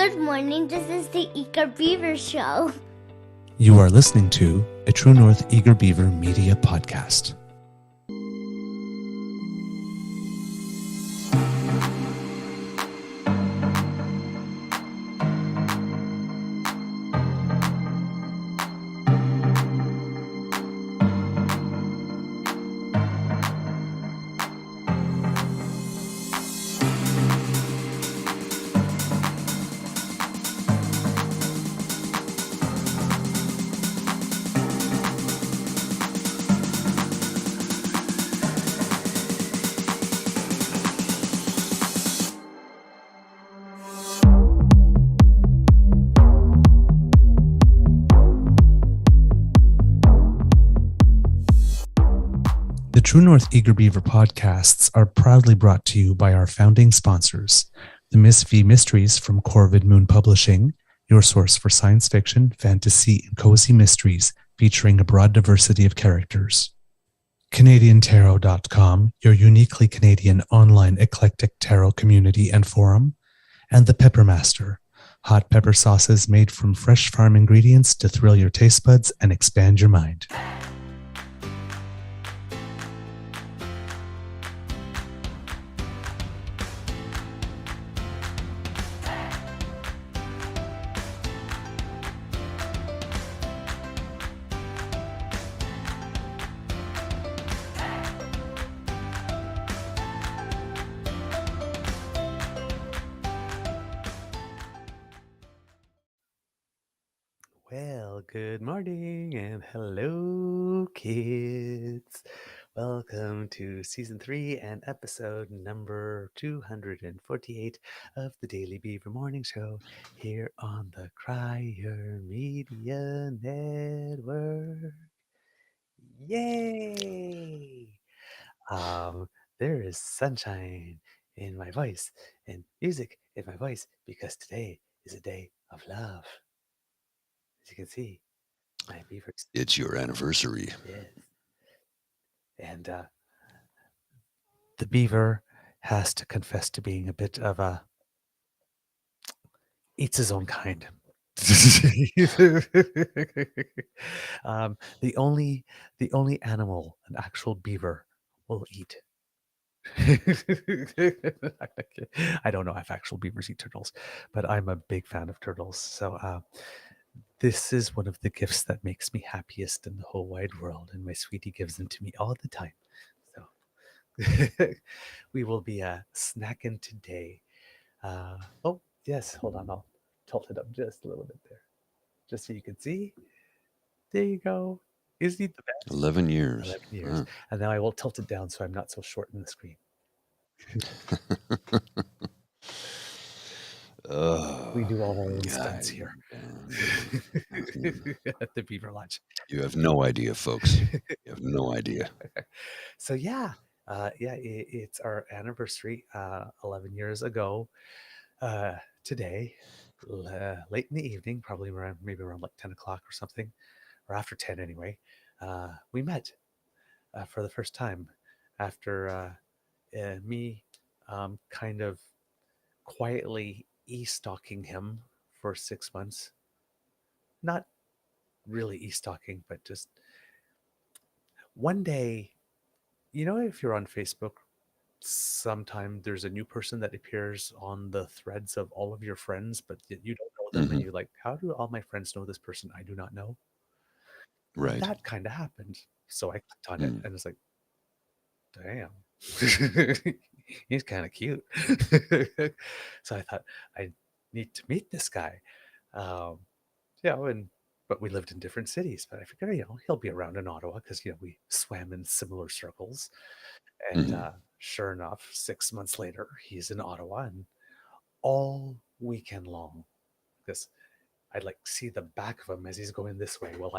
Good morning, this is the Eager Beaver Show. You are listening to a True North Eager Beaver Media Podcast. The True North Eager Beaver podcasts are proudly brought to you by our founding sponsors, the Miss V Mysteries from Corvid Moon Publishing, your source for science fiction, fantasy, and cozy mysteries featuring a broad diversity of characters. CanadianTarot.com, your uniquely Canadian online eclectic tarot community and forum, and The Peppermaster, hot pepper sauces made from fresh farm ingredients to thrill your taste buds and expand your mind. Well, good morning and hello, kids. Welcome to season 3 and episode number 248 of the Daily Beaver Morning Show here on the Crier Media Network. Yay! There is sunshine in my voice and music in my voice because today is a day of love. As you can see, my beavers. It's your anniversary. Yes. And the beaver has to confess to being a bit of a eats his own kind. The only animal an actual beaver will eat. I don't know if actual beavers eat turtles, but I'm a big fan of turtles. So this is one of the gifts that makes me happiest in the whole wide world, and my sweetie gives them to me all the time. So we will be snacking today. Oh, yes, hold on. I'll tilt it up just a little bit there, just so you can see. There you go. Isn't he the best? 11 years. 11 years. And now I will tilt it down so I'm not so short in the screen. We do all our own stunts here at the Beaver Lodge. You have no idea, folks. You have no idea. So it's our anniversary. 11 years ago today, late in the evening, probably maybe around like 10 o'clock or something, or after 10 anyway. We met for the first time after me kind of quietly e-stalking him for 6 months. Not really e-stalking, but just one day, if you're on Facebook, sometime there's a new person that appears on the threads of all of your friends, but you don't know them, and you're like, how do all my friends know this person I do not know? Right. That kind of happened. So I clicked on it and it's like, damn, he's kind of cute. So I thought, I need to meet this guy. But we lived in different cities, but I figured, he'll be around in Ottawa because, we swam in similar circles. And sure enough, 6 months later, he's in Ottawa, and all weekend long, I'd like see the back of him as he's going this way. Well,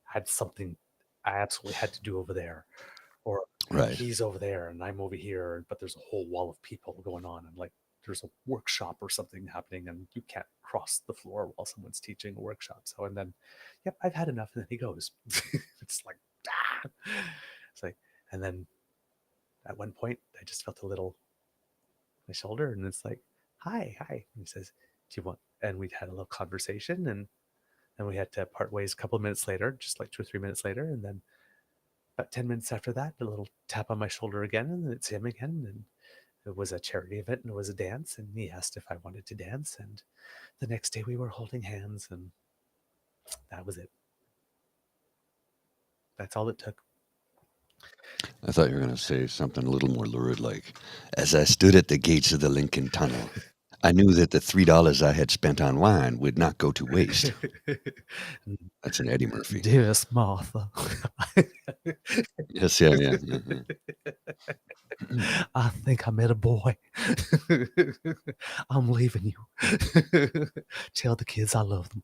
had something I absolutely had to do over there, or Right. he's over there and I'm over here, but there's a whole wall of people going on, and like there's a workshop or something happening, and you can't cross the floor while someone's teaching a workshop. So, and then, yep, I've had enough, and then he goes. It's like, it's like, and then at one point, I just felt a little my shoulder, and it's like, hi. And he says, do you want and we'd had a little conversation, and we had to part ways a couple of minutes later, just like 2 or 3 minutes later. And then about 10 minutes after that, a little tap on my shoulder again, and it's him again. And it was a charity event, and it was a dance, and he asked if I wanted to dance. And the next day we were holding hands, and that was it. That's all it took. I thought you were going to say something a little more lurid, like, as I stood at the gates of the Lincoln Tunnel, I knew that the $3 I had spent on wine would not go to waste. That's an Eddie Murphy. Dearest Martha. Yes, yeah. I think I met a boy. I'm leaving you. Tell the kids I love them.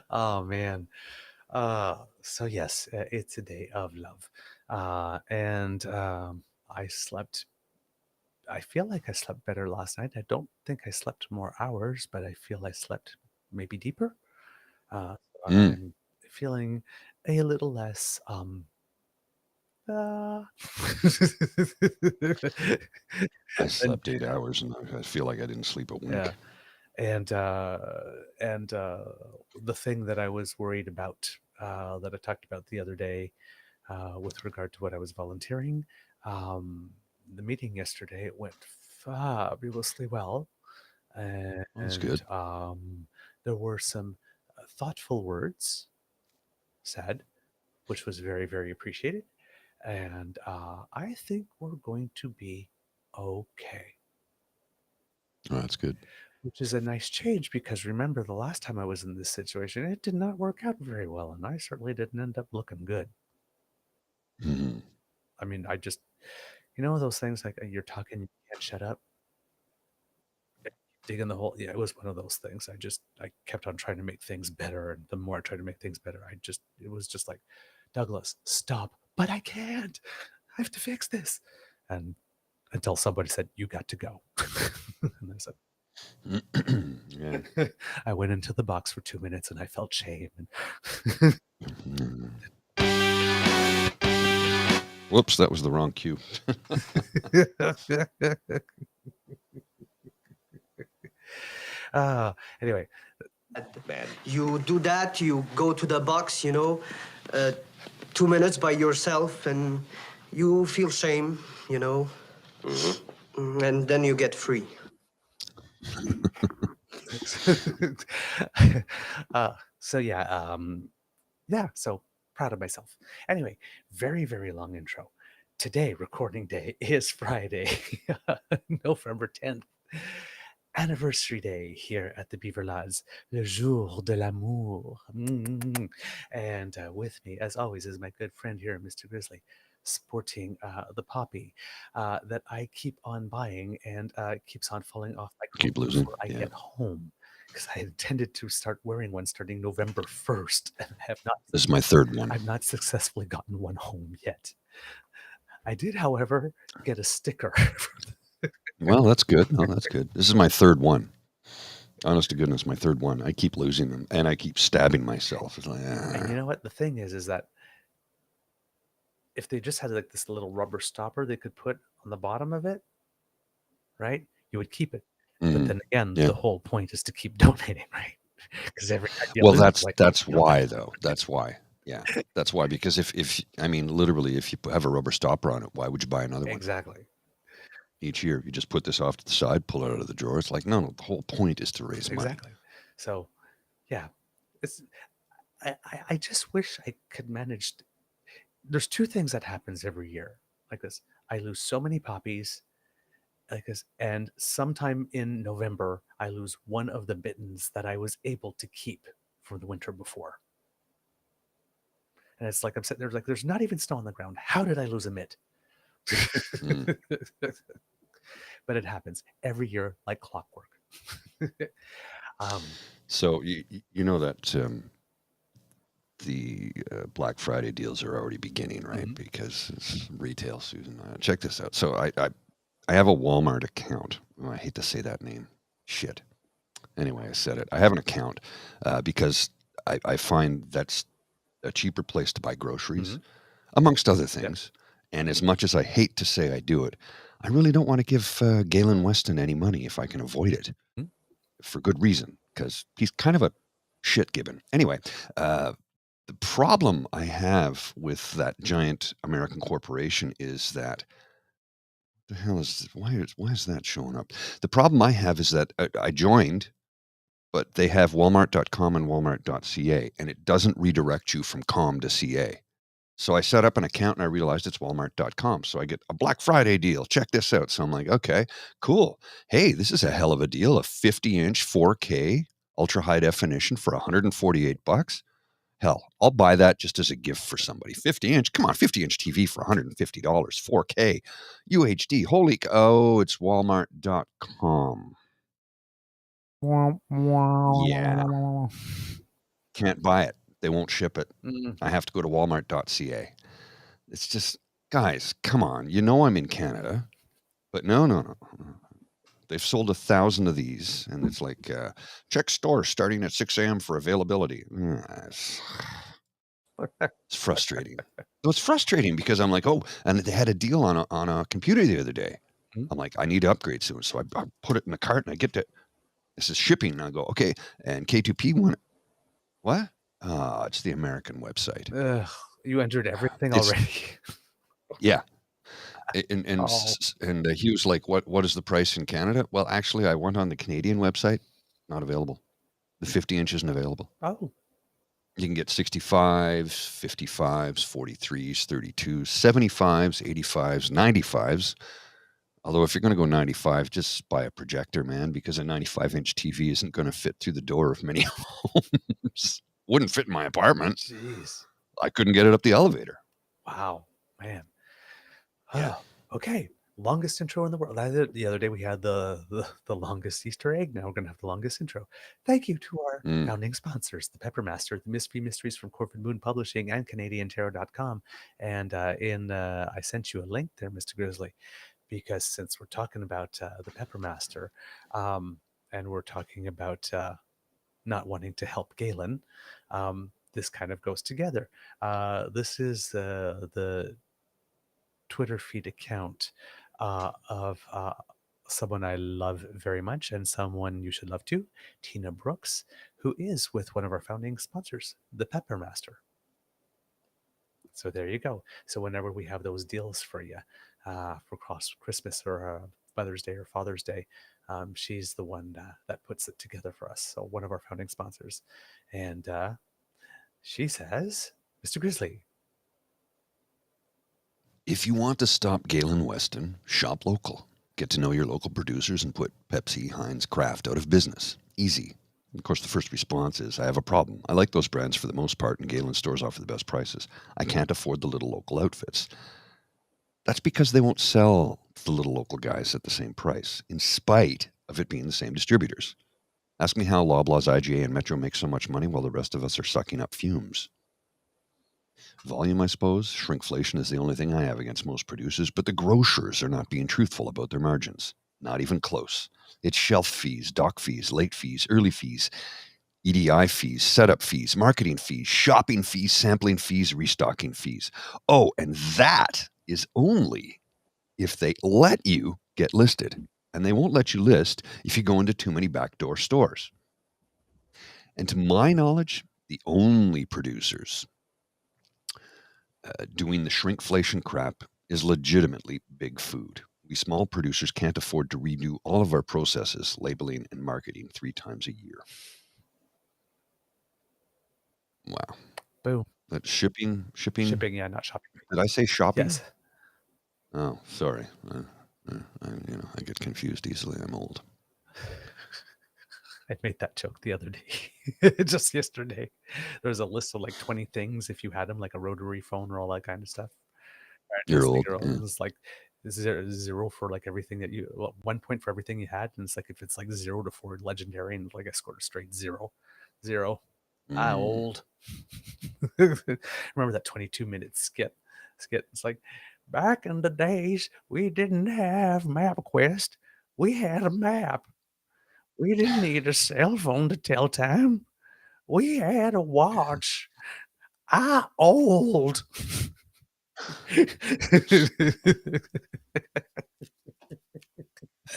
Oh, man. So yes, it's a day of love. And I slept. I feel like I slept better last night. I don't think I slept more hours, but I feel I slept maybe deeper. I'm feeling a little less I slept 8 hours, and I feel like I didn't sleep a wink. yeah. And the thing that I was worried about, that I talked about the other day, with regard to what I was volunteering, the meeting yesterday, it went fabulously well, and That's good. there were some thoughtful words said, which was very, very appreciated, and I think we're going to be okay. Oh, that's good. Which is a nice change, because remember, the last time I was in this situation, it did not work out very well, and I certainly didn't end up looking good. Mhm. I mean, I just, those things like you're talking, you can't shut up, digging the hole. Yeah, it was one of those things. I kept on trying to make things better, and the more I tried to make things better, it was just like, Douglas, stop! But I can't. I have to fix this, and until somebody said, "You got to go," and I said. Yeah. I went into the box for 2 minutes, and I felt shame. Mhm. Whoops, that was the wrong cue. Anyway, you do that, you go to the box, 2 minutes by yourself, and you feel shame, and then you get free. So yeah, so proud of myself. Anyway, very, very long intro. Today, recording day, is Friday, November 10th. Anniversary day here at the Beaver Lads, le jour de l'amour. And with me, as always, is my good friend here, Mr. Grizzly, sporting the poppy that I keep on buying, and keeps on falling off my Keep clothes losing, before I yeah. get home, because I intended to start wearing one starting November 1st, and This is my third one. I've not successfully gotten one home yet. I did, however, get a sticker. Well, that's good. No, that's good. This is my third one. Honest to goodness, my third one. I keep losing them, and I keep stabbing myself. It's like, And you know what? The thing is that if they just had like this little rubber stopper they could put on the bottom of it, right? You would keep it. But then again, yeah. the whole point is to keep donating, right? Because every time you Well, lose, that's why, though. That's why. Yeah, that's why. Because if I mean, literally, if you have a rubber stopper on it, why would you buy another one? Exactly. Each year, you just put this off to the side, pull it out of the drawer. It's like, no, the whole point is to raise money. Exactly. So, yeah, I just wish I could manage. There's two things that happens every year like this. I lose so many poppies like this, and sometime in November, I lose one of the mittens that I was able to keep from the winter before. And it's like I'm sitting there like, there's not even snow on the ground. How did I lose a mitt? But it happens every year like clockwork. So you know that the Black Friday deals are already beginning, right? Mhm. Because it's retail, Susan. Check this out. So I have a Walmart account. Oh, I hate to say that name. Shit. Anyway, I said it. I have an account because I find that's a cheaper place to buy groceries, amongst other things. And as much as I hate to say I do it, I really don't want to give Galen Weston any money if I can avoid it, for good reason, because he's kind of a shit gibbon. Anyway, the problem I have with that giant American corporation is that the hell is why is that showing up? The problem I have is that I joined, but they have Walmart.com and Walmart.ca, and it doesn't redirect you from com to CA. So I set up an account and I realized it's Walmart.com. So I get a Black Friday deal. Check this out. So I'm like, okay, cool. Hey, this is a hell of a deal. A 50-inch 4K ultra high definition for $148. Hell, I'll buy that just as a gift for somebody. 50-inch, come on, 50-inch TV for $150. 4K UHD. Holy, oh, it's Walmart.com. Yeah. Can't buy it. They won't ship it. I have to go to Walmart.ca. It's just, guys, come on. You know I'm in Canada, but no. They've sold 1,000 of these, and it's like, check store starting at 6 a.m. for availability. It's frustrating. It's frustrating because I'm like, oh, and they had a deal on a computer the other day. I'm like, I need to upgrade soon. So I put it in the cart, and I get to, this is shipping. And I go, okay, and K2P won it. What? It's the American website. You entered everything It's- already. Yeah. And he was like, what is the price in Canada? Well, actually, I went on the Canadian website. Not available. The 50-inch isn't available. Oh, You can get 65s, 55s, 43s, 32s, 75s, 85s, 95s. Although if you're going to go 95, just buy a projector, man, because a 95-inch TV isn't going to fit through the door of many homes. Wouldn't fit in my apartment. jeez. I couldn't get it up the elevator. Wow, man. Yeah. Okay. Longest intro in the world. The other day we had the longest Easter egg. Now we're going to have the longest intro. Thank you to our founding sponsors, the Peppermaster, the Mysteries from Corvid Moon Publishing, and CanadianTarot.com. And I sent you a link there, Mr. Grizzly, because since we're talking about the Peppermaster, and we're talking about not wanting to help Galen, this kind of goes together. This is the Twitter feed account of someone I love very much and someone you should love too, Tina Brooks, who is with one of our founding sponsors, the Peppermaster. So there you go. So whenever we have those deals for you for Christmas or Mother's Day or Father's Day, she's the one that puts it together for us. So one of our founding sponsors. And she says, Mr. Grizzly, if you want to stop Galen Weston, shop local. Get to know your local producers and put Pepsi, Heinz, Kraft out of business. Easy. Of course, the first response is, I have a problem. I like those brands for the most part, and Galen stores offer the best prices. I can't afford the little local outfits. That's because they won't sell the little local guys at the same price, in spite of it being the same distributors. Ask me how Loblaws, IGA, and Metro make so much money while the rest of us are sucking up fumes. Volume, I suppose. Shrinkflation is the only thing I have against most producers, but the grocers are not being truthful about their margins. Not even close. It's shelf fees, dock fees, late fees, early fees, EDI fees, setup fees, marketing fees, shopping fees, sampling fees, restocking fees. Oh, and that is only if they let you get listed. And they won't let you list if you go into too many backdoor stores. And to my knowledge, the only producers doing the shrinkflation crap is legitimately big food. We small producers can't afford to redo all of our processes, labeling and marketing 3 times a year. Wow. boom. That's shipping. Shipping, yeah, not shopping. Did I say shopping? Yes. Oh, sorry. I get confused easily. I'm old. I made that joke the other day, just yesterday. There was a list of like 20 things if you had them, like a rotary phone or all that kind of stuff. You're old. It Yeah. was like zero for like everything that you, 1 point for everything you had. And it's like if it's like 0 to 4 legendary, and like I scored a straight 0. Old. Remember that 22-minute skit? It's like, back in the days, we didn't have MapQuest. We had a map. We didn't need a cell phone to tell time. We had a watch. Old.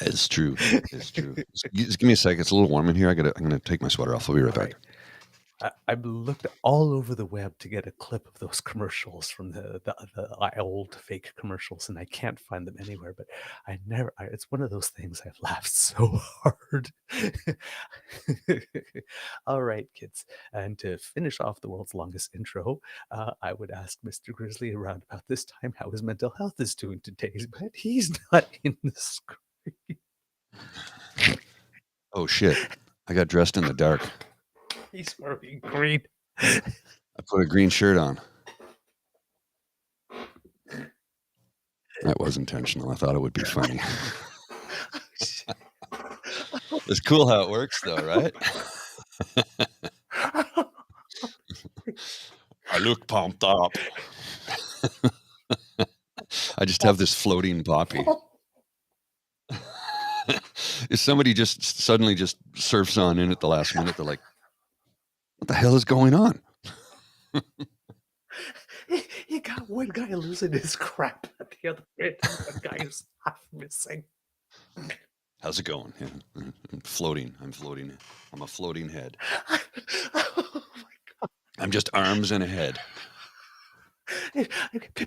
It's true. It's true. Just give me a second. It's a little warm in here. I'm gonna take my sweater off. I'll be right back. I've looked all over the web to get a clip of those commercials from the old fake commercials, and I can't find them anywhere. But it's one of those things I've laughed so hard. All right, kids. And to finish off the world's longest intro, I would ask Mr. Grizzly around about this time how his mental health is doing today, but he's not in the screen. Oh shit! I got dressed in the dark. He's wearing green. I put a green shirt on. That was intentional. I thought it would be funny. It's cool how it works, though, right? I look pumped up. I just have this floating poppy. If somebody just suddenly just surfs on in at the last minute, they're like, what the hell is going on? You got one guy losing his crap at the other end, one guy who's half missing. How's it going? Yeah. I'm floating. I'm a floating head. Oh my God. I'm just arms and a head.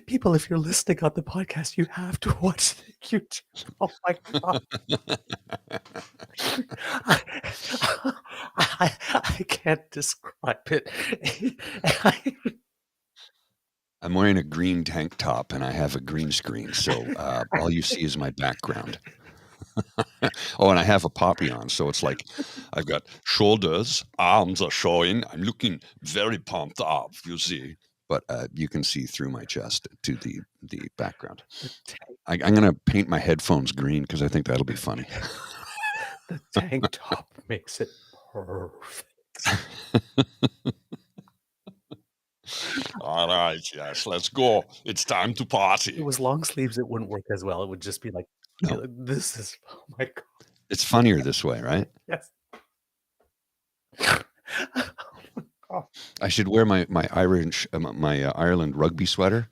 People, if you're listening on the podcast, you have to watch the YouTube. Oh my God. I can't describe it. I'm wearing a green tank top and I have a green screen, so all you see is my background. Oh, and I have a poppy on, so it's like I've got shoulders, arms are showing. I'm looking very pumped up, you see. But you can see through my chest to the background. I'm going to paint my headphones green because I think that'll be funny. The tank top makes it perfect. All right, yes, let's go. It's time to party. If it was long sleeves, it wouldn't work as well. It would just be like, No. this is, oh my God. It's funnier this way, right? Yes. I should wear my Ireland rugby sweater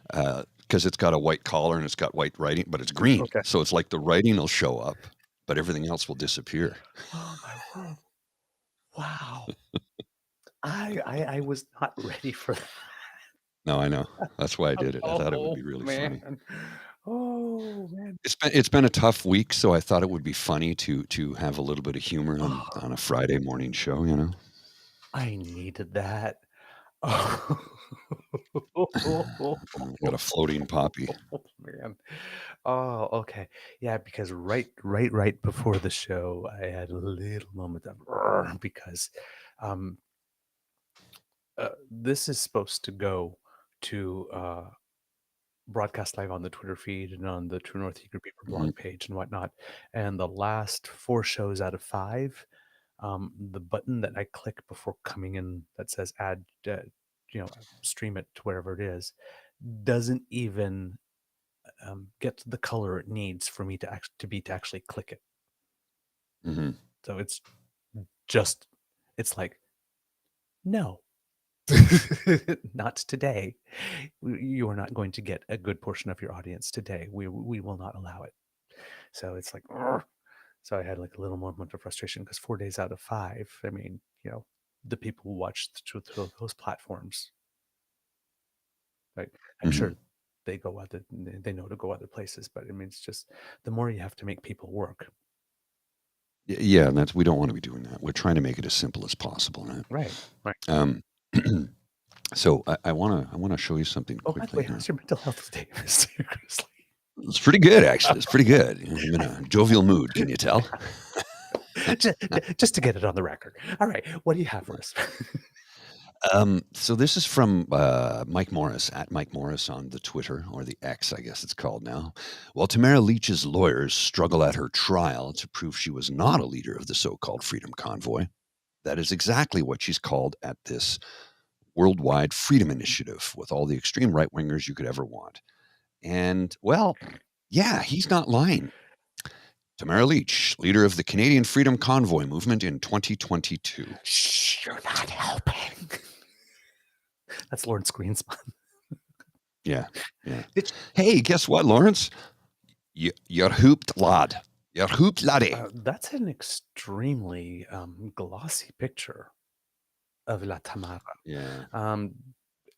because it's got a white collar and it's got white writing, but it's green. Okay. So it's like the writing will show up, but everything else will disappear. Oh my word. Wow. I was not ready for that. No, I know. That's why I did it. I thought it would be really funny. Oh man. It's been a tough week, so I thought it would be funny to have a little bit of humor on a Friday morning show, you know. I needed that. Got a floating poppy. Oh man. Oh, okay. Yeah, because right before the show, I had a little moment of because this is supposed to go to broadcast live on the Twitter feed and on the True North Eager Beaver blog page and whatnot. And the last 4 shows out of 5, the button that I click before coming in that says add, stream it to wherever it is, doesn't even get the color it needs for me to actually click it. Mm-hmm. So it's like, no. Not today. You are not going to get a good portion of your audience today. We will not allow it. So it's like, so I had like a little moment of frustration because 4 days out of 5, I mean, the people who watch through those platforms, right? I'm sure they know to go other places, but I mean, it's just the more you have to make people work. Yeah, and we don't want to be doing that. We're trying to make it as simple as possible, right? Right. So I want to show you something quickly. By the way, how's your mental health today, Mr. Grizzly? It's pretty good, actually. It's pretty good. I'm in a jovial mood. Can you tell? just to get it on the record. All right, what do you have for us? So this is from Mike Morris, at Mike Morris on the Twitter, or the X, I guess it's called now. While Tamara Leach's lawyers struggle at her trial to prove she was not a leader of the so-called Freedom Convoy, that is exactly what she's called at this worldwide freedom initiative with all the extreme right-wingers you could ever want. And, well, yeah, he's not lying. Tamara Leach, leader of the Canadian Freedom Convoy movement in 2022. Shh, you're not helping. That's Lawrence Greenspan. Yeah. Hey, guess what, Lawrence? You're hooped, lad. Your hoop laddie. That's an extremely glossy picture of La Tamara. Yeah.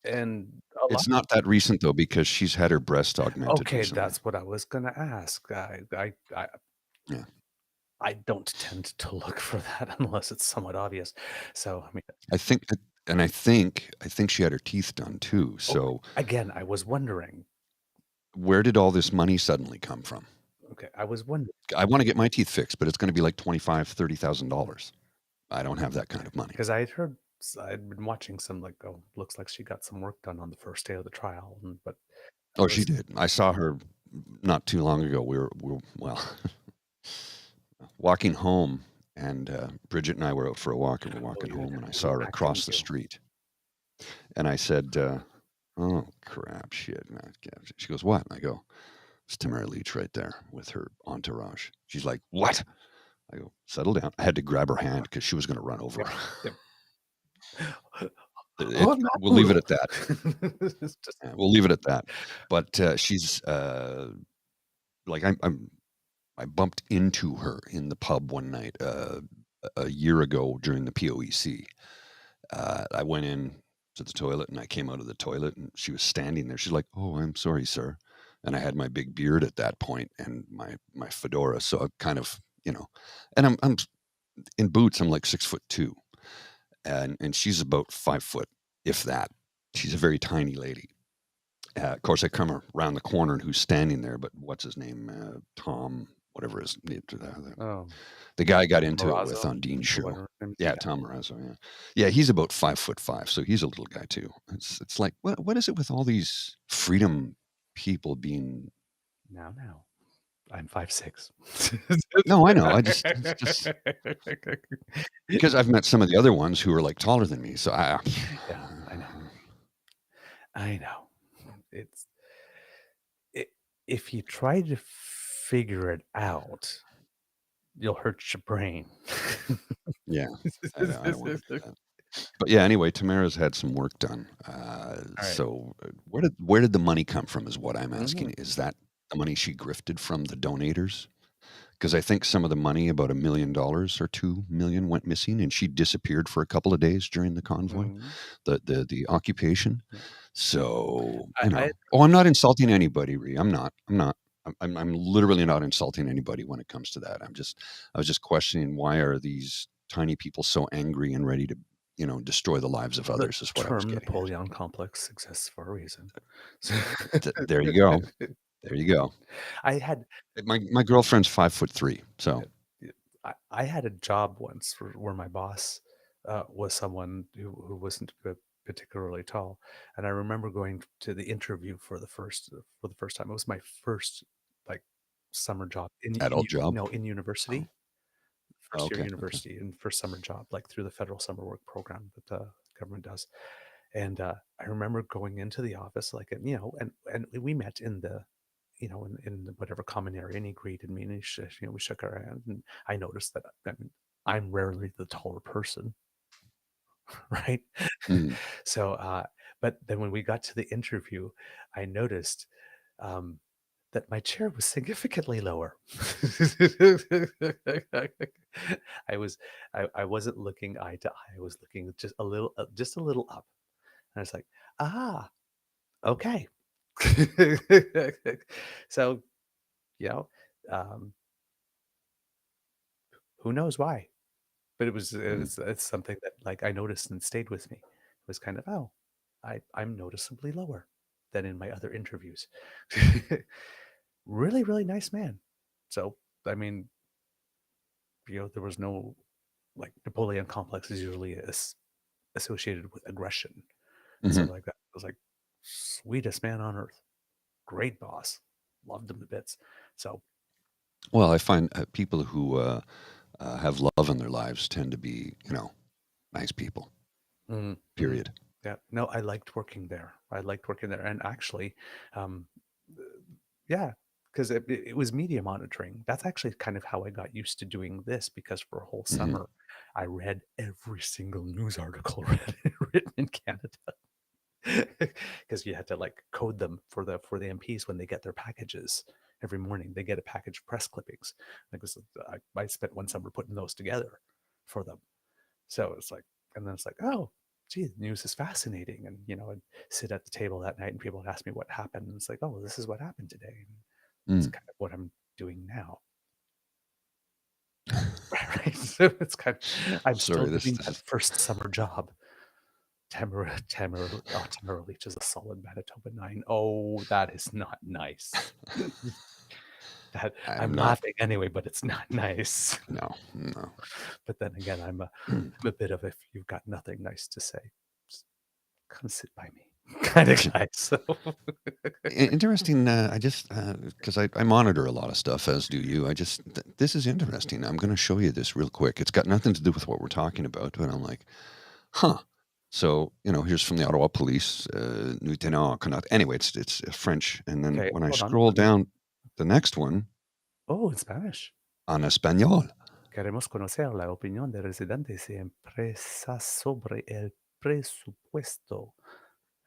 And a lot. It's not that recent though, because she's had her breast augmented Okay, recently. that's what I was gonna ask. Yeah. I don't tend to look for that unless it's somewhat obvious. So I mean, I think she had her teeth done too. So again, I was wondering. where did all this money suddenly come from? Okay, I was wondering. I want to get my teeth fixed, but it's going to be like $25,000-$30,000. I don't have that kind of money. Because I'd been watching some like, oh, looks like she got some work done on the first day of the trial, but Oh, she did. I saw her not too long ago. We were well walking home, and Bridget and I were out for a walk, and we're walking home, and I saw her across the street, and I said, "Oh crap, shit!" She goes, "What?" And I go, "It's Tamara Leach right there with her entourage." She's like, "What?" I go, "Settle down." I had to grab her hand because she was going to run over. We'll leave it at that. We'll leave it at that. But she's like I bumped into her in the pub one night a year ago during the POEC. I went in to the toilet and I came out of the toilet and she was standing there. She's like, "Oh, I'm sorry, sir." And I had my big beard at that point and my fedora, so I kind of, and I'm in boots. I'm like 6'2", and she's about 5 foot, if that. She's a very tiny lady. Of course, I come around the corner and who's standing there, but what's his name? Tom, whatever his name. The guy I got into it with on Dean's show. Yeah, Tom Marazzo. Yeah, yeah, he's about 5'5", so he's a little guy too. It's like, what is it with all these freedom people being? Now, I'm 5'6". No, I know. I just because I've met some of the other ones who are like taller than me. So yeah, I know. If you try to figure it out, you'll hurt your brain. Yeah, I don't want to do that. But yeah, anyway, Tamara's had some work done. So where did the money come from is what I'm asking. Is that the money she grifted from the donators? Because I think some of the money, about $1 million or $2 million, went missing, and she disappeared for a couple of days during the convoy, the occupation. So I'm not insulting anybody, Ree. I'm not. I'm literally not insulting anybody when it comes to that. I was just questioning, why are these tiny people so angry and ready to, destroy the lives of others? Is what I was getting at. Napoleon complex exists for a reason. There you go. There you go. I had my girlfriend's 5'3", so I had a job once where my boss was someone who wasn't particularly tall, and I remember going to the interview for the first time. It was my first like summer job adult job. No, in university. First year university and first summer job, like through the federal summer work program that the government does. And I remember going into the office, like, and we met in the, in whatever common area, and he greeted me and we shook our hand, and I noticed that I'm rarely the taller person. Right. So, but then when we got to the interview, I noticed that my chair was significantly lower. I wasn't looking eye to eye. I was looking just a little up. And I was like, okay. So, who knows why? But it's something that like I noticed and stayed with me. It was kind of, I'm noticeably lower than in my other interviews. Really, really nice man. So, I mean, there was no, like, Napoleon complex is usually associated with aggression and stuff like that. It was like, sweetest man on earth. Great boss. Loved him to bits. So, well, I find people who have love in their lives tend to be, nice people. Period. Yeah. No, I liked working there. And actually, yeah, because it was media monitoring. That's actually kind of how I got used to doing this, because for a whole summer, I read every single news article written in Canada, because you had to like code them for the MPs when they get their packages. every morning. They get a package of press clippings. Like this, I spent one summer putting those together for them. So it's like, and then it's like, oh, gee, the news is fascinating. And, I'd sit at the table that night and people would ask me what happened. And it's like, oh, well, this is what happened today. And it's kind of what I'm doing now. Right. So it's kind of, I'm still doing that first summer job. Tamara is a solid Manitoba 9. Oh, that is not nice. I'm laughing anyway, but it's not nice. No. But then again, I'm a bit of, if you've got nothing nice to say, just come sit by me kind of guy. So interesting. I just because I monitor a lot of stuff, as do you. This is interesting. I'm going to show you this real quick. It's got nothing to do with what we're talking about, but I'm like, huh. So here's from the Ottawa Police, Lieutenant Connaught. Anyway, it's French, and then when I scroll down, the next one. Oh, in Spanish. En español. Queremos conocer la opinión de residentes y empresas sobre el presupuesto.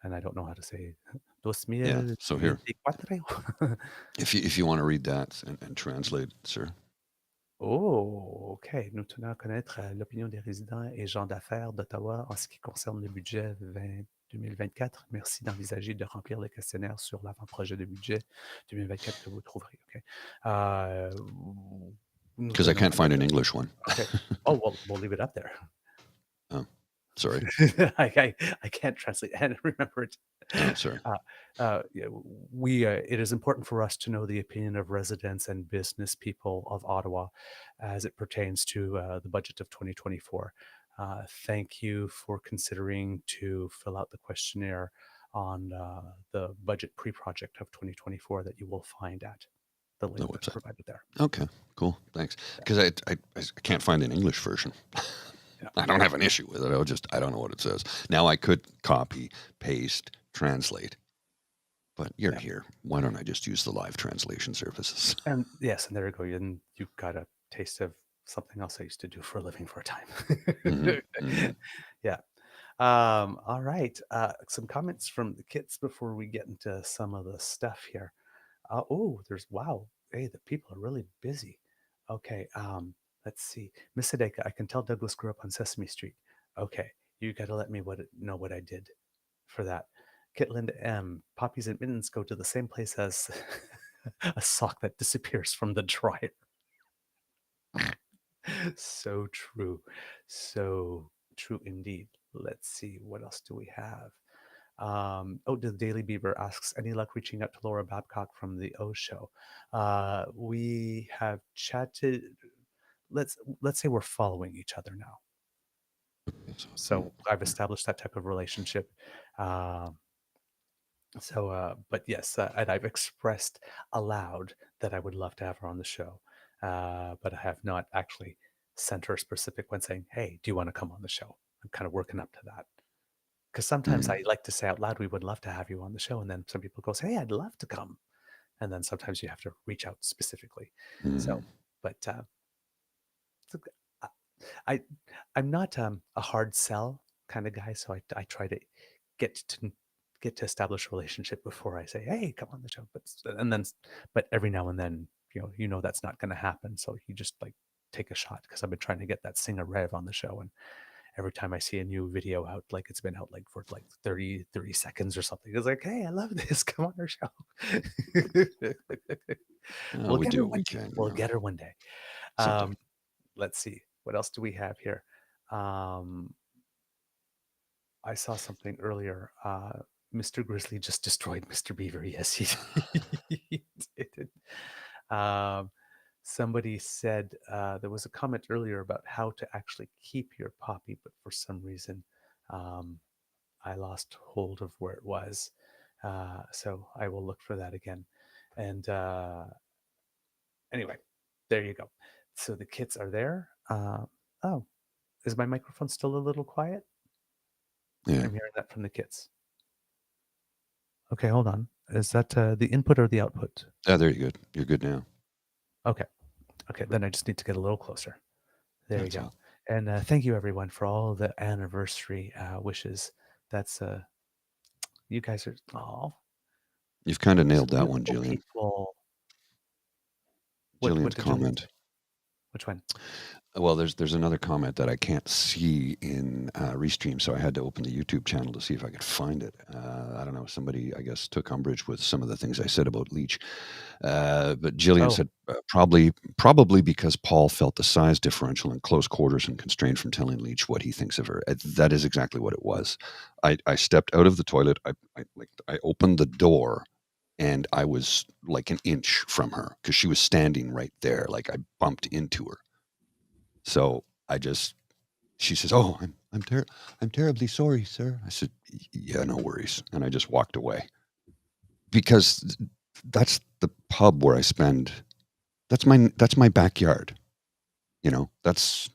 And I don't know how to say 2024. Yeah, so here. if you want to read that and translate, sir. Oh, OK. Nous tenons à connaître l'opinion des résidents et gens d'affaires d'Ottawa en ce qui concerne le budget 2024. Merci d'envisager de remplir le questionnaire sur l'avant-projet de budget 2024 que vous trouverez. OK. Because I can't find an English one. Okay. Oh, well, we'll leave it up there. Oh, sorry. I can't translate and remember it. Oh, sorry. It is important for us to know the opinion of residents and business people of Ottawa as it pertains to the budget of 2024. Thank you for considering to fill out the questionnaire on the budget pre-project of 2024 that you will find at the link that's provided there. Okay, cool. Thanks. Because I can't find an English version. Yeah. I don't have an issue with it. I don't know what it says. Now I could copy, paste, translate. But you're here. Why don't I just use the live translation services? And yes, and there you go. And you got a taste of something else I used to do for a living for a time. Mm-hmm. Yeah. All right. Some comments from the kids before we get into some of the stuff here. Wow. Hey, the people are really busy. Okay. Let's see. Miss Hideka, I can tell Douglas grew up on Sesame Street. Okay. You got to let me know what I did for that. Kitlinda M, poppies and mittens go to the same place as a sock that disappears from the dryer. So true. So true indeed. Let's see. What else do we have? The Daily Beaver asks, any luck reaching out to Laura Babcock from the O Show? We have chatted. Let's say we're following each other now. So I've established that type of relationship. But yes, and I've expressed aloud that I would love to have her on the show. But I have not actually sent her a specific one saying, hey, do you want to come on the show? I'm kind of working up to that. Because sometimes I like to say out loud, we would love to have you on the show. And then some people go, hey, I'd love to come. And then sometimes you have to reach out specifically. So, but I'm not a hard sell kind of guy. So I try to get to establish a relationship before I say, hey, come on the show. But every now and then, that's not going to happen. So you just like take a shot, because I've been trying to get that Singer Rev on the show. And every time I see a new video out, like it's been out like for like 30 seconds or something, it's like, hey, I love this. Come on our show. We'll get her one day. Let's see. What else do we have here? I saw something earlier. Mr. Grizzly just destroyed Mr. Beaver. Yes, he did. Somebody said there was a comment earlier about how to actually keep your poppy, but for some reason I lost hold of where it was. So I will look for that again. And anyway, there you go. So the kits are there. Is my microphone still a little quiet? Yeah. I'm hearing that from the kits. Okay, hold on. Is that the input or the output? Oh, there you go. You're good now. Okay, then I just need to get a little closer. There you go. All. And thank you, everyone, for all the anniversary wishes. That's, you guys are, You've kind of nailed that one, Jillian. What Jillian's did Jillian comment. say? Which one? Well, there's another comment that I can't see in Restream, so I had to open the YouTube channel to see if I could find it. I don't know. Somebody, I guess, took umbrage with some of the things I said about Leach. But Jillian Oh, said probably because Paul felt the size differential in close quarters and constrained from telling Leach what he thinks of her. That is exactly what it was. I stepped out of the toilet. I opened the door, and I was like an inch from her because she was standing right there. Like I bumped into her. So she says, "Oh, I'm terribly sorry, sir." I said, "Yeah, no worries," and I just walked away because that's the pub where I spend. That's my backyard. You know, that's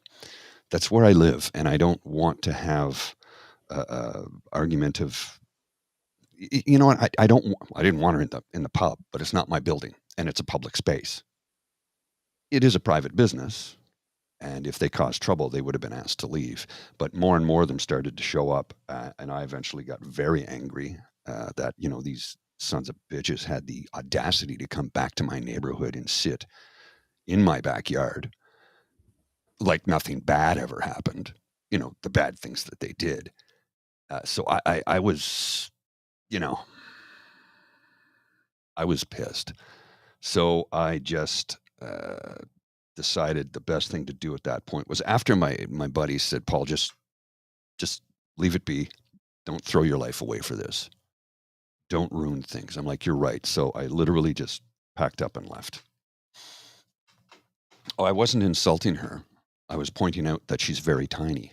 where I live, and I don't want to have a argument of. You know what? I don't. I didn't want her in the pub, but it's not my building, and it's a public space. It is a private business, and if they caused trouble, they would have been asked to leave. But more and more of them started to show up, and I eventually got very angry that these sons of bitches had the audacity to come back to my neighborhood and sit in my backyard like nothing bad ever happened. The bad things that they did. So I was, I was pissed. So I just decided the best thing to do at that point was after my buddy said, "Paul, just leave it be. Don't throw your life away for this. Don't ruin things." I'm like, "You're right." So I literally just packed up and left. Oh, I wasn't insulting her. I was pointing out that she's very tiny.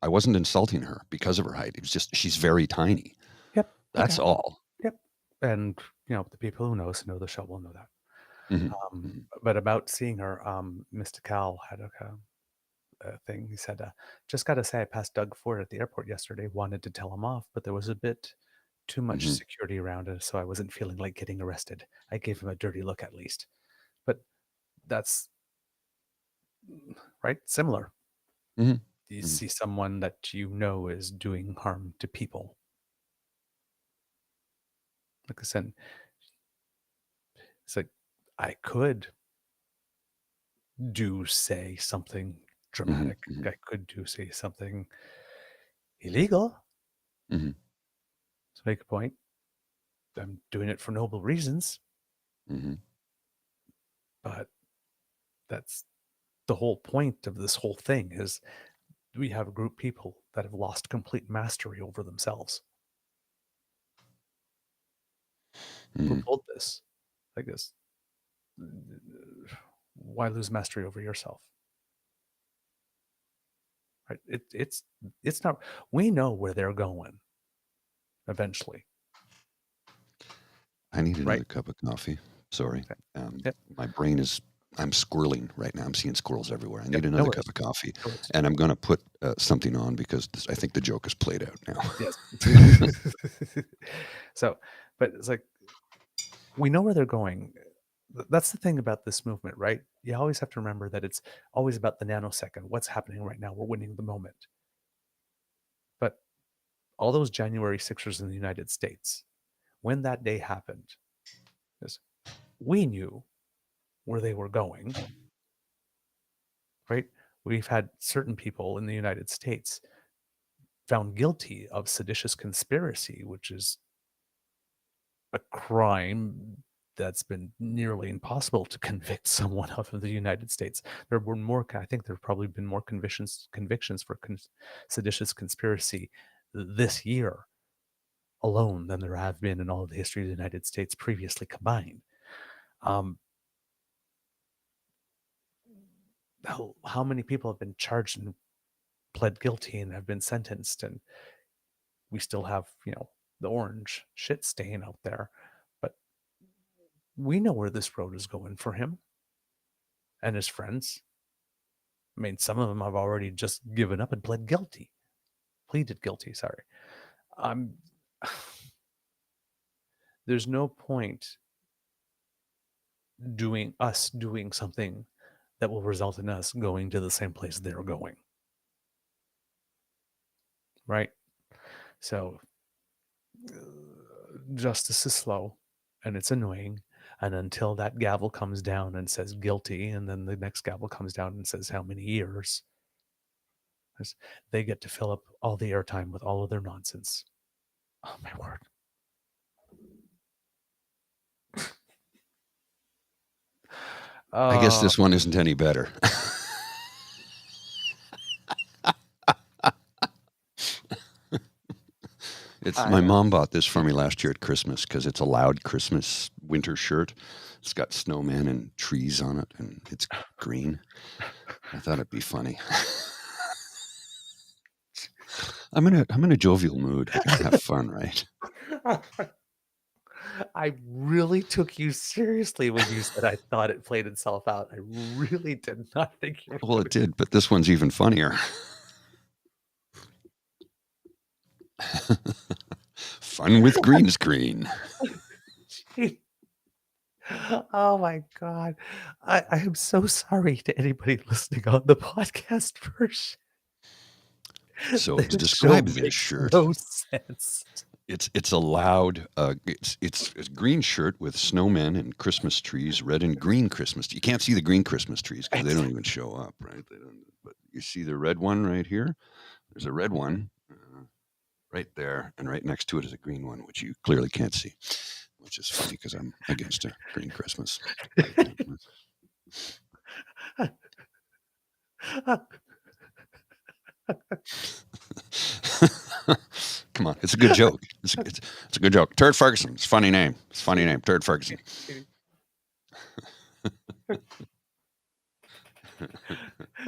I wasn't insulting her because of her height. It was just she's very tiny. yep. That's Okay. all. Yep. And the people who know the show will know that. Mhm, mhm, But about seeing her, Mr. Cal had a thing. He said, "Just got to say, I passed Doug Ford at the airport yesterday. Wanted to tell him off, but there was a bit too much mhm, security around it, so I wasn't feeling like getting arrested. I gave him a dirty look at least." But that's right, similar. mhm, You mhm, see someone that you know is doing harm to people. Like I said, it's like I could say something mhm, dramatic. mhm, I could say something illegal mhm, to make a point. I'm doing it for noble reasons, mhm. but that's the whole point of this whole thing is we have a group of people that have lost complete mastery over themselves. We're Mhm. told this, like this. Why lose mastery over yourself? Right? It's not. We know where they're going eventually, I need right? another cup of coffee. Sorry. Okay. Yep. My brain is. I'm squirreling right now. I'm seeing squirrels everywhere. I Yep. need No another cup worries. of coffee, No worries. and I'm going to put something on because I think the joke is played out now. Yes. So, but it's like we know where they're going. That's the thing about this movement, right? You always have to remember that it's always about the nanosecond. What's happening right now? We're winning the moment. But all those January 6ers in the United States, when that day happened, is we knew where they were going, right? We've had certain people in the United States found guilty of seditious conspiracy, which is a crime that's been nearly impossible to convict someone of in the United States. There were more, I think there have probably been more convictions for seditious conspiracy this year alone than there have been in all of the history of the United States previously combined. Um, how many people have been charged and pled guilty and have been sentenced, and we still have, the orange shit stain out there. But we know where this road is going for him and his friends. I mean, some of them have already just given up and pleaded guilty. Sorry. Um, there's no point doing something that will result in us going to the same place they're going. Right. So justice is slow and it's annoying. And until that gavel comes down and says guilty, and then the next gavel comes down and says how many years, they get to fill up all the airtime with all of their nonsense. Oh, my word. I guess this one isn't any better. My mom bought this for me last year at Christmas because it's a loud Christmas winter shirt. It's got snowmen and trees on it, and it's green. I thought it'd be funny. I'm in a jovial mood. I gotta have fun, right? I really took you seriously when you said I thought it played itself out. I really did not think you were Well, it did, but this one's even funnier. Fun with green screen. Oh my God. I am so sorry to anybody listening on the podcast version. So to This describe show this makes shirt, no sense. it's a loud, it's a green shirt with snowmen and Christmas trees, red and green Christmas. You can't see the green Christmas trees because they don't even show up, right? They don't. But you see the red one right here. There's a red one right there, and right next to it is a green one, which you clearly can't see, which is funny because I'm against a green Christmas. Come on, it's a good joke. It's a good joke. Turd Ferguson. It's a funny name. It's a funny name. Turd Ferguson.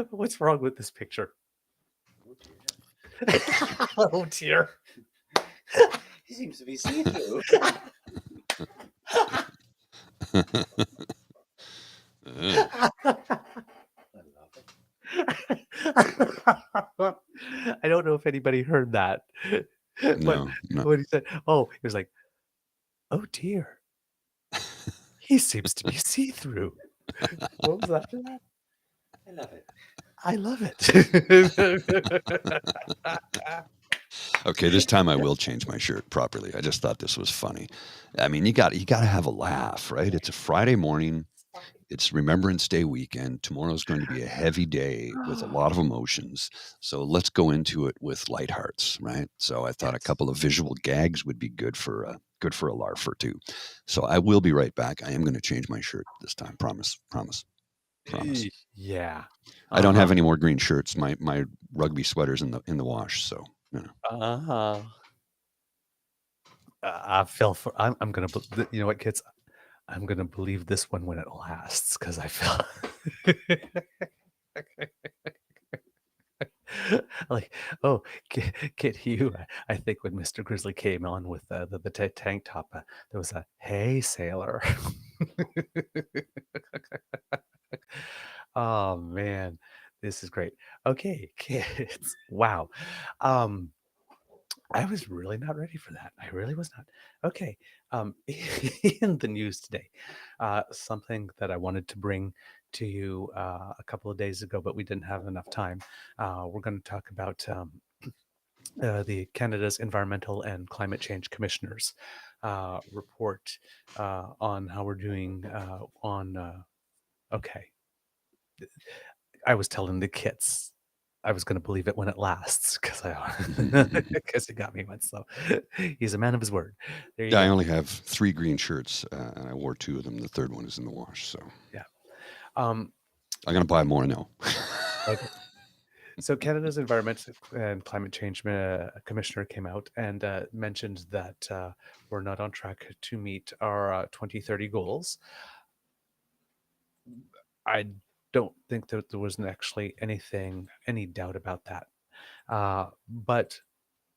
What's wrong with this picture? Oh dear. He seems to be see-through. I don't know if anybody heard that. No. When he said, oh, he was like, oh dear. He seems to be see-through. What was after that? I love it. I love it. Okay, this time I will change my shirt properly. I just thought this was funny. I mean, you got to have a laugh, right? It's a Friday morning. It's Remembrance Day weekend. Tomorrow's going to be a heavy day with a lot of emotions. So let's go into it with light hearts, right? So I thought a couple of visual gags would be good for a larfer too. So I will be right back. I am going to change my shirt this time. Promise. Yeah. I don't have any more green shirts. My rugby sweater's in the wash. So I fell for. I'm gonna. You know what, kids? I'm gonna believe this one when it lasts because I fell. Like, oh, Kid Hugh. I think when Mr. Grizzly came on with the tank top, there was a "Hey, sailor." Oh man, this is great. Okay, kids. Wow. I was really not ready for that. I really was not. Okay. In the news today, something that I wanted to bring to you a couple of days ago, but we didn't have enough time. We're going to talk about the Canada's Environmental and Climate Change Commissioners report on how we're doing on. Okay. I was telling the kids I was going to believe it when it lasts because he got me once. So he's a man of his word. There you I go. only have 3 green shirts, and I wore 2 of them. The third one is in the wash. So Yeah. I'm going to buy more now. Okay. So Canada's Environmental and Climate Change Commissioner came out and mentioned that we're not on track to meet our 2030 goals. I don't think that there was actually any doubt about that. But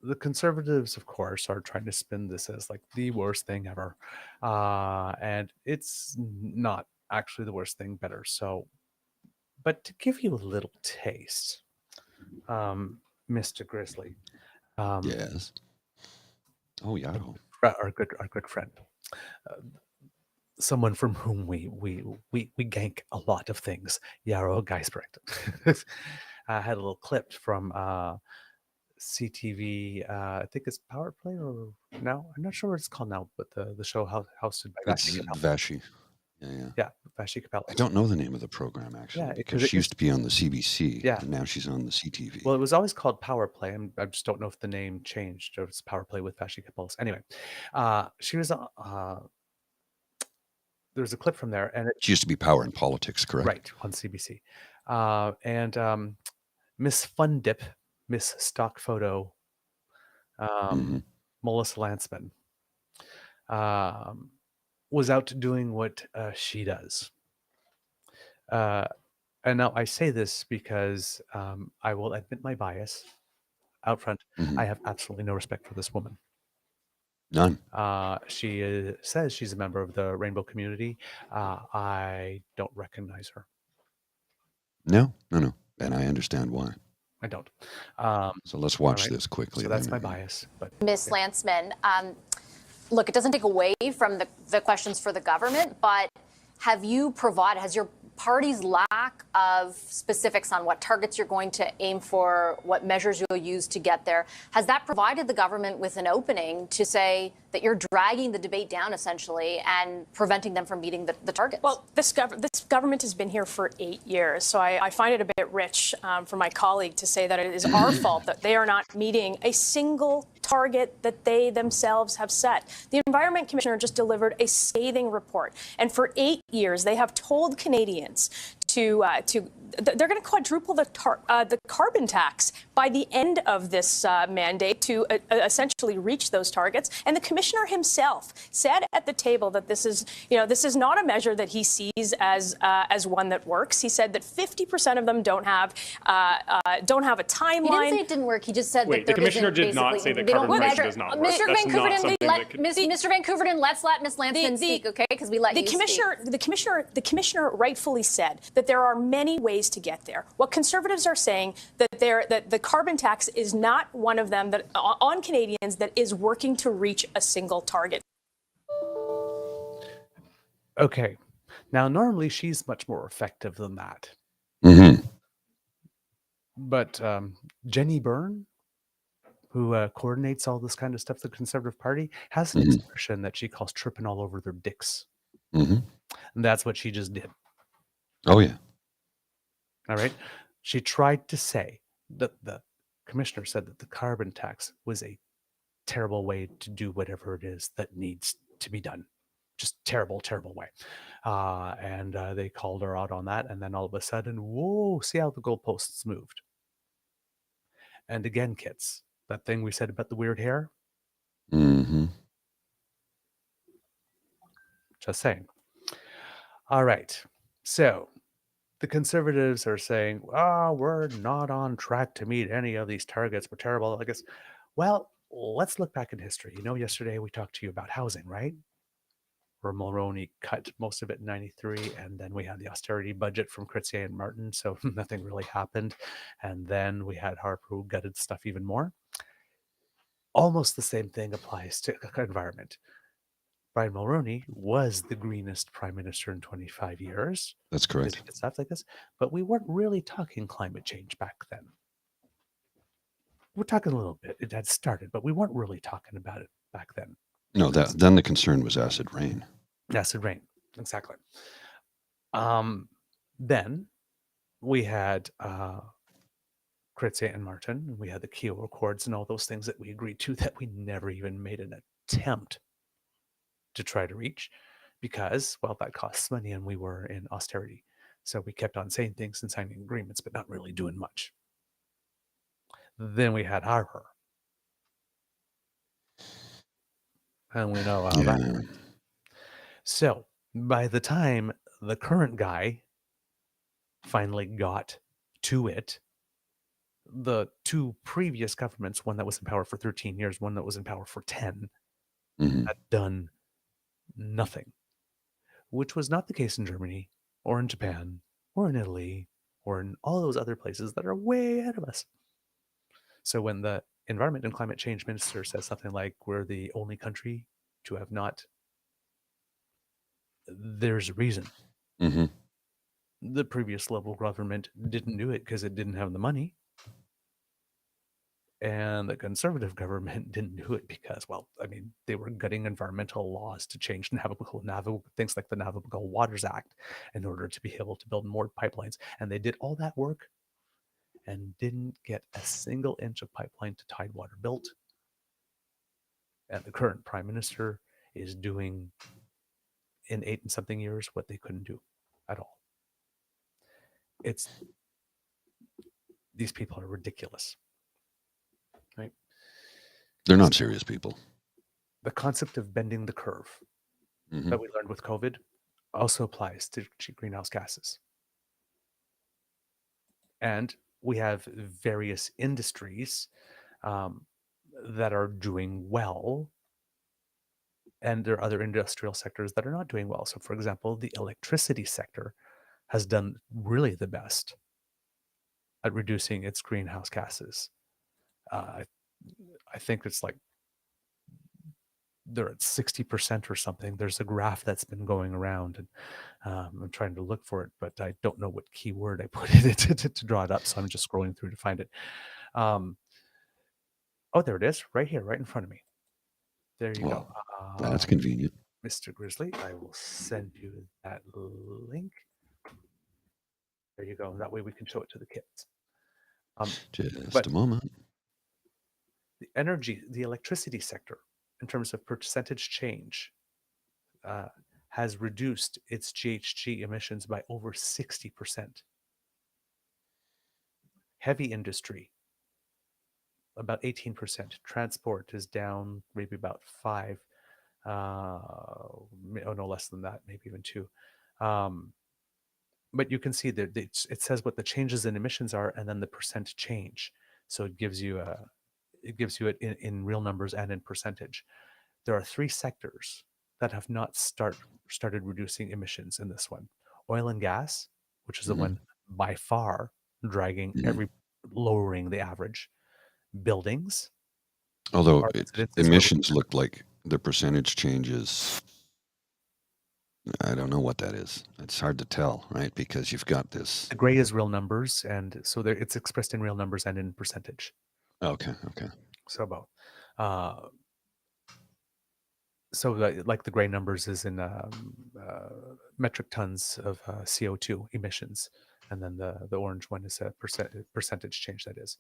the Conservatives, of course, are trying to spin this as like the worst thing ever. And it's not actually the worst thing better. So, but to give you a little taste, Mr. Grizzly. Yes. Oh, yeah. Our good friend. Someone from whom we gank a lot of things. Yarrow Geisbrecht. I had a little clip from CTV. I think it's Power Play or now. I'm not sure what it's called now, but the show hosted by It's Vashi. Yeah. Yeah, Vashi Kapela. I don't know the name of the program actually Yeah, because she used to be on the CBC. Yeah. And now she's on the CTV. Well, it was always called Power Play. I just don't know if the name changed or it's Power Play with Vashi Kapela. Anyway, she was there's a clip from there, and She used to be Power in Politics, correct? right on CBC, and Miss Fun Dip, Miss Stock Photo, Melissa Lanceman, was out doing what she does. And now I say this because I will admit my bias out front. I have absolutely no respect for this woman. None. She says she's a member of the rainbow community. I don't recognize her. No. And I understand why. I don't. So let's watch all right. this quickly. So that's my bias. But Ms. Lanceman, look, it doesn't take away from the questions for the government, but has your party's lack of specifics on what targets you're going to aim for, what measures you'll use to get there, has that provided the government with an opening to say that you're dragging the debate down, essentially, and preventing them from meeting the targets? Well, this government has been here for 8 years, so I find it a bit rich for my colleague to say that it is our fault that they are not meeting a single target that they themselves have set. The Environment Commissioner just delivered a scathing report, and for 8 years they have told Canadians they're going to quadruple the carbon tax by the end of this mandate to essentially reach those targets. And the commissioner himself said at the table that this is not a measure that he sees as one that works. He said that 50% of them don't have a timeline. He didn't say it didn't work. He just said Wait, that the commissioner did not say that carbon pricing does not work. Mr. That's Vancouver, not something that could... Mr. Vancouver, let's let Ms. Lansman speak, okay? Because we let you speak. The commissioner rightfully said that there are many ways to get there. What Conservatives are saying that the carbon tax is not one of them that on Canadians that is working to reach a single target. okay, now normally she's much more effective than that. But Jenny Byrne, who coordinates all this kind of stuff, the Conservative Party, has an expression that she calls tripping all over their dicks. And that's what she just did. Oh, yeah. All right. She tried to say that the commissioner said that the carbon tax was a terrible way to do whatever it is that needs to be done. Just terrible, terrible way. And they called her out on that. And then all of a sudden, whoa, see how the goalposts moved. And again, kids, that thing we said about the weird hair. Just saying. All right. So the Conservatives are saying, we're not on track to meet any of these targets. We're terrible. I guess, well, let's look back in history. Yesterday we talked to you about housing, right? Where Mulroney cut most of it in 93, and then we had the austerity budget from Chrétien and Martin, so nothing really happened. And then we had Harper who gutted stuff even more. Almost the same thing applies to environment. Brian Mulroney was the greenest prime minister in 25 years. That's correct. Stuff like this, but we weren't really talking climate change back then. We're talking a little bit. It had started, but we weren't really talking about it back then. No, then the concern was acid rain. Acid rain, exactly. Then we had Chrétien and Martin, and we had the Kyoto Accords and all those things that we agreed to that we never even made an attempt to try to reach because, well, that costs money and we were in austerity. So we kept on saying things and signing agreements, but not really doing much. Then we had Harper. And we know how that went. So by the time the current guy finally got to it, the two previous governments, one that was in power for 13 years, one that was in power for 10, had done nothing, which was not the case in Germany or in Japan or in Italy or in all those other places that are way ahead of us. So when the environment and climate change minister says something like, we're the only country to have not, there's a reason. The previous Liberal government didn't do it because it didn't have the money. And the conservative government didn't do it because, well, I mean, they were gutting environmental laws to change things like the Navigable Waters Act in order to be able to build more pipelines. And they did all that work and didn't get a single inch of pipeline to Tidewater built. And the current prime minister is doing in 8 and something years what they couldn't do at all. These people are ridiculous, right? They're not serious people. The concept of bending the curve that we learned with COVID also applies to greenhouse gases. And we have various industries that are doing well, and there are other industrial sectors that are not doing well. So, for example, the electricity sector has done really the best at reducing its greenhouse gases. I think it's like they're at 60% or something. There's a graph that's been going around, and I'm trying to look for it, but I don't know what keyword I put in it to draw it up. So I'm just scrolling through to find it. Oh, there it is, right here, right in front of me. There you go. That's convenient. Mr. Grizzly, I will send you that link. There you go. That way we can show it to the kids. Just a moment. The electricity sector, in terms of percentage change, has reduced its GHG emissions by over 60%. Heavy industry, about 18%. Transport is down maybe about 5. No less than that, maybe even 2. But you can see that it says what the changes in emissions are, and then the percent change. So it gives you it in real numbers and in percentage. There are 3 sectors that have not started reducing emissions in this one: oil and gas, which is the one by far dragging lowering the average; buildings, although emissions look like the percentage changes. I don't know what that is. It's hard to tell, right? Because you've got this. The gray is real numbers, and so it's expressed in real numbers and in percentage. Okay. So about, like the gray numbers is in metric tons of CO2 emissions, and then the orange one is a percentage change, that is.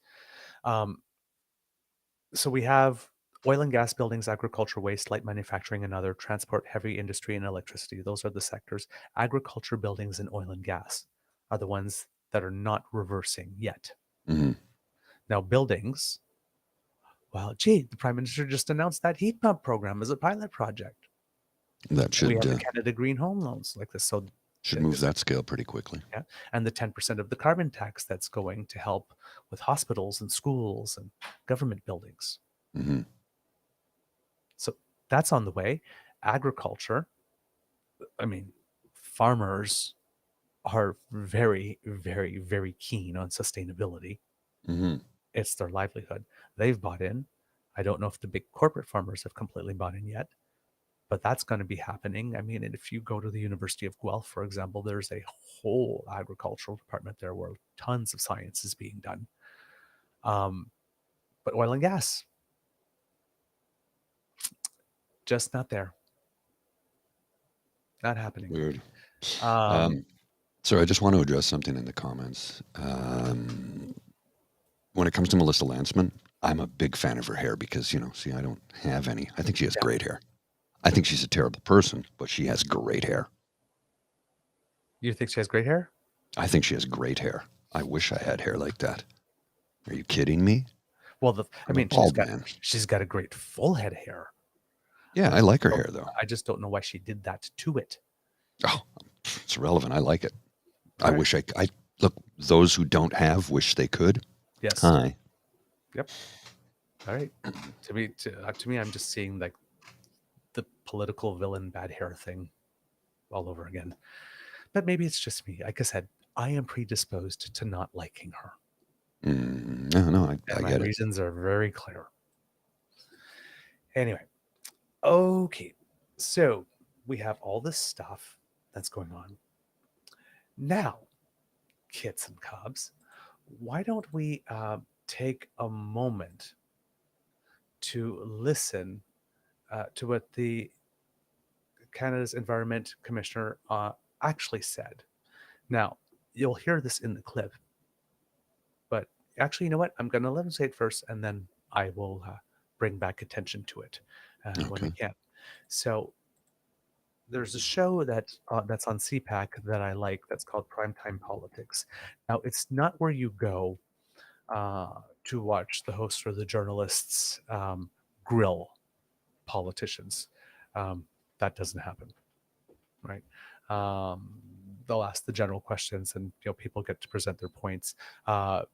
So we have oil and gas, buildings, agriculture, waste, light manufacturing, and other, transport, heavy industry, and electricity. Those are the sectors. Agriculture, buildings, and oil and gas are the ones that are not reversing yet. Now, buildings, well, the Prime Minister just announced that heat pump program as a pilot project. That should. We have the Canada Green Home Loans like this. So should move that scale pretty quickly. Yeah, and the 10% of the carbon tax that's going to help with hospitals and schools and government buildings. So that's on the way. Agriculture, I mean, farmers are very, very, very keen on sustainability. It's their livelihood. They've bought in. I don't know if the big corporate farmers have completely bought in yet, but that's going to be happening. I mean, if you go to the University of Guelph, for example, there's a whole agricultural department there where tons of science is being done. But oil and gas, just not there. Not happening. Weird. So I just want to address something in the comments. When it comes to Melissa Landsman, I'm a big fan of her hair because, I don't have any. I think she has great hair. I think she's a terrible person, but she has great hair. You think she has great hair? I think she has great hair. I wish I had hair like that. Are you kidding me? Well, she's got a great full head of hair. Yeah, I like her hair, though. I just don't know why she did that to it. Oh, it's irrelevant. I like it. All I wish I look, those who don't have wish they could. Yes. Hi. Yep. All right. To me, I'm just seeing like the political villain bad hair thing all over again. But maybe it's just me. Like I said, I am predisposed to not liking her. No, I get it. My reasons are very clear. Anyway, okay. So we have all this stuff that's going on. Now, kits and cubs, why don't we take a moment to listen to what the Canada's Environment Commissioner actually said. Now, you'll hear this in the clip, but actually, you know what? I'm going to let him say it first, and then I will bring back attention to it when we can. So there's a show that's on CPAC that I like that's called Primetime Politics. Now, it's not where you go to watch the hosts or the journalists grill politicians. That doesn't happen, right? They'll ask the general questions, and people get to present their points. When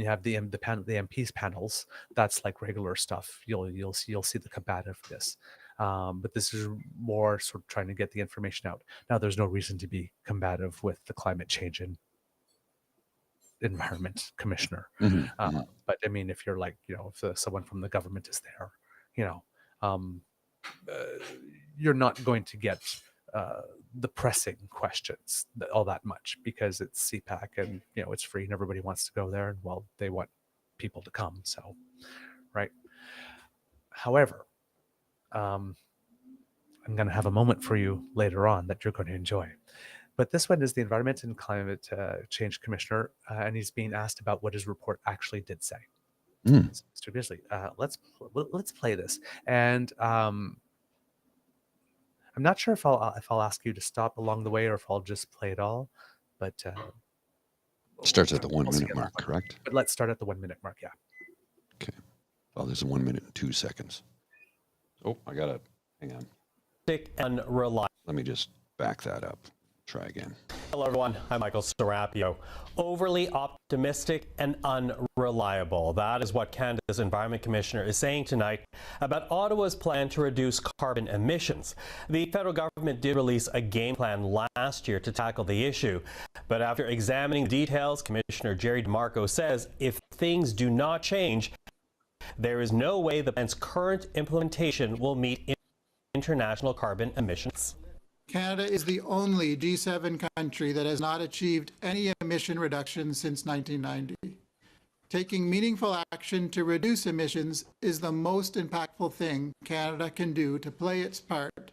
you have the MPs panels, that's like regular stuff. You'll see the combativeness, but this is more sort of trying to get the information out. Now, there's no reason to be combative with the climate change and environment commissioner, but I mean, if you're like, if someone from the government is there, you're not going to get the pressing questions all that much, because it's CPAC and it's free and everybody wants to go there, and well, they want people to come, so right. However, I'm going to have a moment for you later on that you're going to enjoy. But this one is the Environment and Climate Change Commissioner, and he's being asked about what his report actually did say. So, Mr. Grizzly, let's play this. And I'm not sure if I'll ask you to stop along the way or if I'll just play it all. But starts at the 1 minute mark, correct? But let's start at the 1 minute mark. Yeah. Okay. Well, there's a 1 minute and 2 seconds. Oh, I got it. Hang on. Unreliable. Let me just back that up. Try again. Hello, everyone. I'm Michael Serapio. Overly optimistic and unreliable. That is what Canada's Environment Commissioner is saying tonight about Ottawa's plan to reduce carbon emissions. The federal government did release a game plan last year to tackle the issue. But after examining the details, Commissioner Jerry DeMarco says if things do not change, there is no way the plan's current implementation will meet international carbon emissions. Canada is the only G7 country that has not achieved any emission reductions since 1990. Taking meaningful action to reduce emissions is the most impactful thing Canada can do to play its part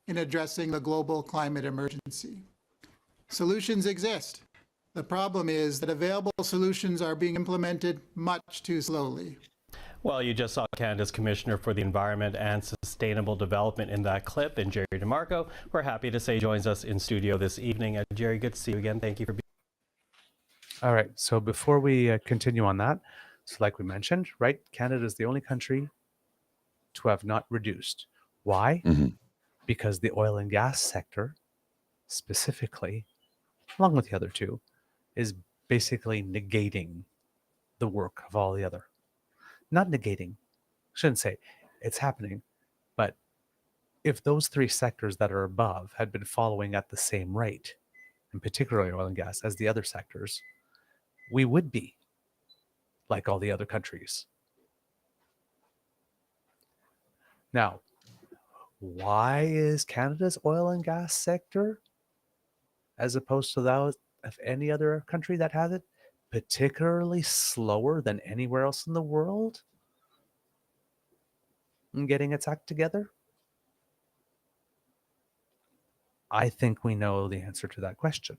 in addressing the global climate emergency. Solutions exist. The problem is that available solutions are being implemented much too slowly. Well, you just saw Canada's Commissioner for the Environment and Sustainable Development in that clip, and Jerry DeMarco, we're happy to say, joins us in studio this evening. Jerry, good to see you again. Thank you for being here. All right. So before we continue on that, so like we mentioned, right, Canada is the only country to have not reduced. Why? Because the oil and gas sector, specifically, along with the other two, is basically negating the work of all the other. Not negating, shouldn't say it's happening, but if those three sectors that are above had been following at the same rate, and particularly oil and gas, as the other sectors, we would be like all the other countries. Now, why is Canada's oil and gas sector, as opposed to that of any other country that has it, particularly slower than anywhere else in the world in getting its act together? I think we know the answer to that question.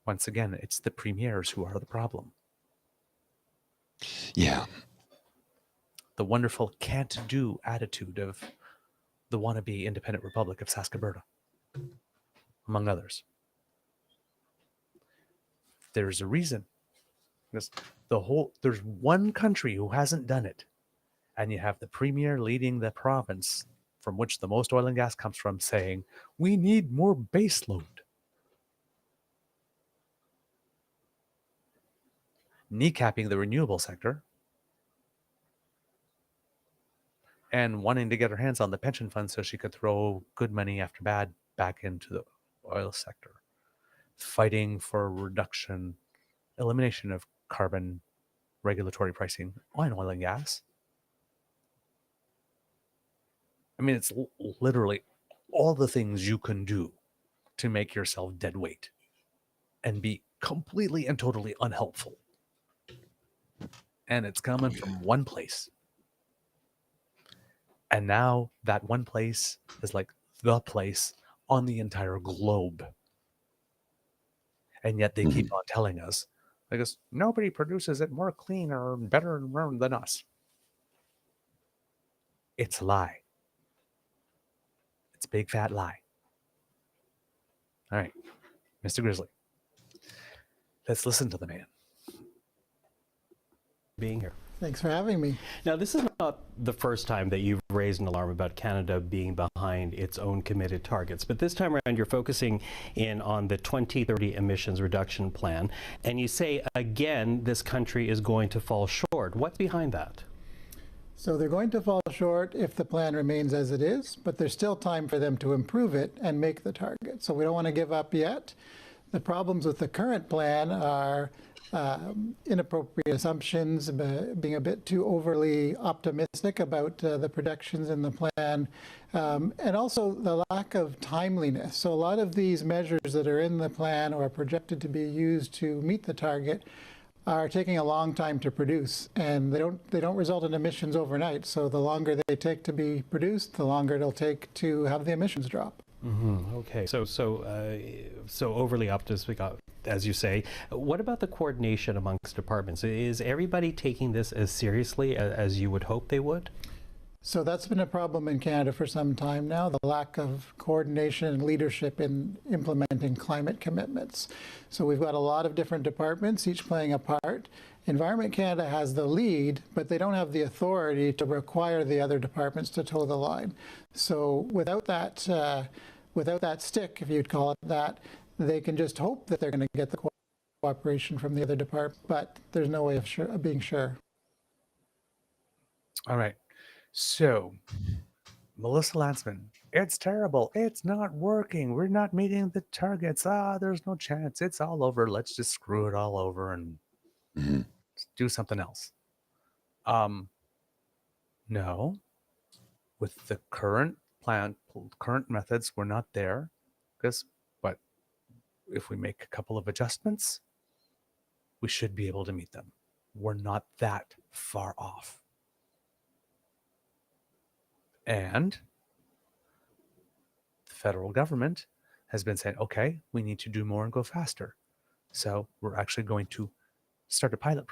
Once again, it's the premiers who are the problem. Yeah. The wonderful can't-do attitude of the wannabe independent republic of Saskatchewan, among others. There's a reason. There's one country who hasn't done it, and you have the premier leading the province from which the most oil and gas comes from saying, we need more base load. Kneecapping the renewable sector and wanting to get her hands on the pension fund so she could throw good money after bad back into the oil sector. Fighting for elimination of carbon regulatory pricing on oil and gas. I mean, it's literally all the things you can do to make yourself dead weight and be completely and totally unhelpful. And it's coming from one place. And now that one place is like the place on the entire globe. And yet they keep on telling us, because nobody produces it more clean or better than us. It's a lie. It's a big fat lie. All right, Mr. Grizzly, let's listen to the man. Being here. Thanks for having me. Now, this is not the first time that you've raised an alarm about Canada being behind its own committed targets, but this time around you're focusing in on the 2030 emissions reduction plan, and you say again this country is going to fall short. What's behind that? So they're going to fall short if the plan remains as it is, but there's still time for them to improve it and make the target. So we don't want to give up yet. The problems with the current plan are inappropriate assumptions, being a bit too overly optimistic about the projections in the plan, and also the lack of timeliness. So a lot of these measures that are in the plan or are projected to be used to meet the target are taking a long time to produce, and they don't result in emissions overnight. So the longer they take to be produced, the longer it'll take to have the emissions drop. Okay, so overly optimistic, as you say. What about the coordination amongst departments? Is everybody taking this as seriously as you would hope they would? So that's been a problem in Canada for some time now, the lack of coordination and leadership in implementing climate commitments. So we've got a lot of different departments, each playing a part. Environment Canada has the lead, but they don't have the authority to require the other departments to toe the line. So without that stick, if you'd call it that, they can just hope that they're going to get the cooperation from the other department, but there's no way of being sure. All right. So, Melissa Landsman, it's terrible. It's not working. We're not meeting the targets. There's no chance. It's all over. Let's just screw it all over and do something else. No. With the current plan, current methods, we're not there. But if we make a couple of adjustments, we should be able to meet them. We're not that far off. And the federal government has been saying, okay, we need to do more and go faster. So we're actually going to start a pilot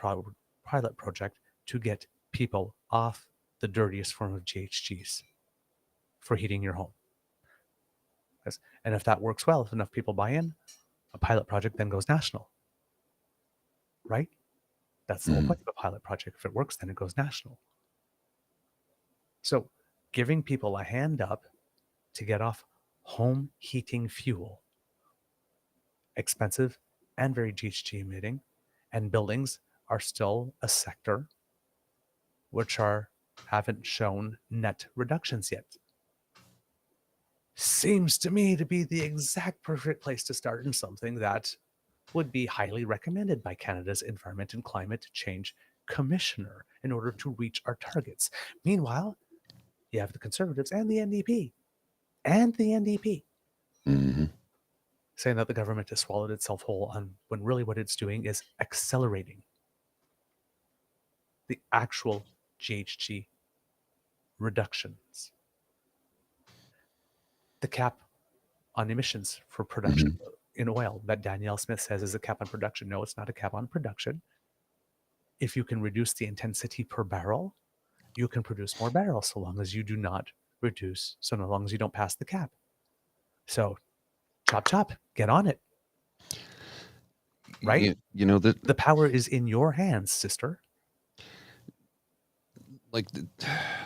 project to get people off the dirtiest form of GHGs for heating your home. And if that works well, if enough people buy in, a pilot project then goes national. Right? That's the whole point of a pilot project. If it works, then it goes national. So giving people a hand up to get off home heating fuel, expensive and very GHG emitting, and buildings are still a sector which haven't shown net reductions yet. Seems to me to be the exact perfect place to start in something that would be highly recommended by Canada's Environment and Climate Change Commissioner in order to reach our targets. Meanwhile, you have the Conservatives and the NDP saying that the government has swallowed itself whole on when really what it's doing is accelerating the actual GHG reductions. The cap on emissions for production in oil that Danielle Smith says is a cap on production. No, it's not a cap on production. If you can reduce the intensity per barrel, you can produce more barrels so long as you do not reduce, so long as you don't pass the cap. So chop, chop, get on it. Right? You know, the power is in your hands, sister. Like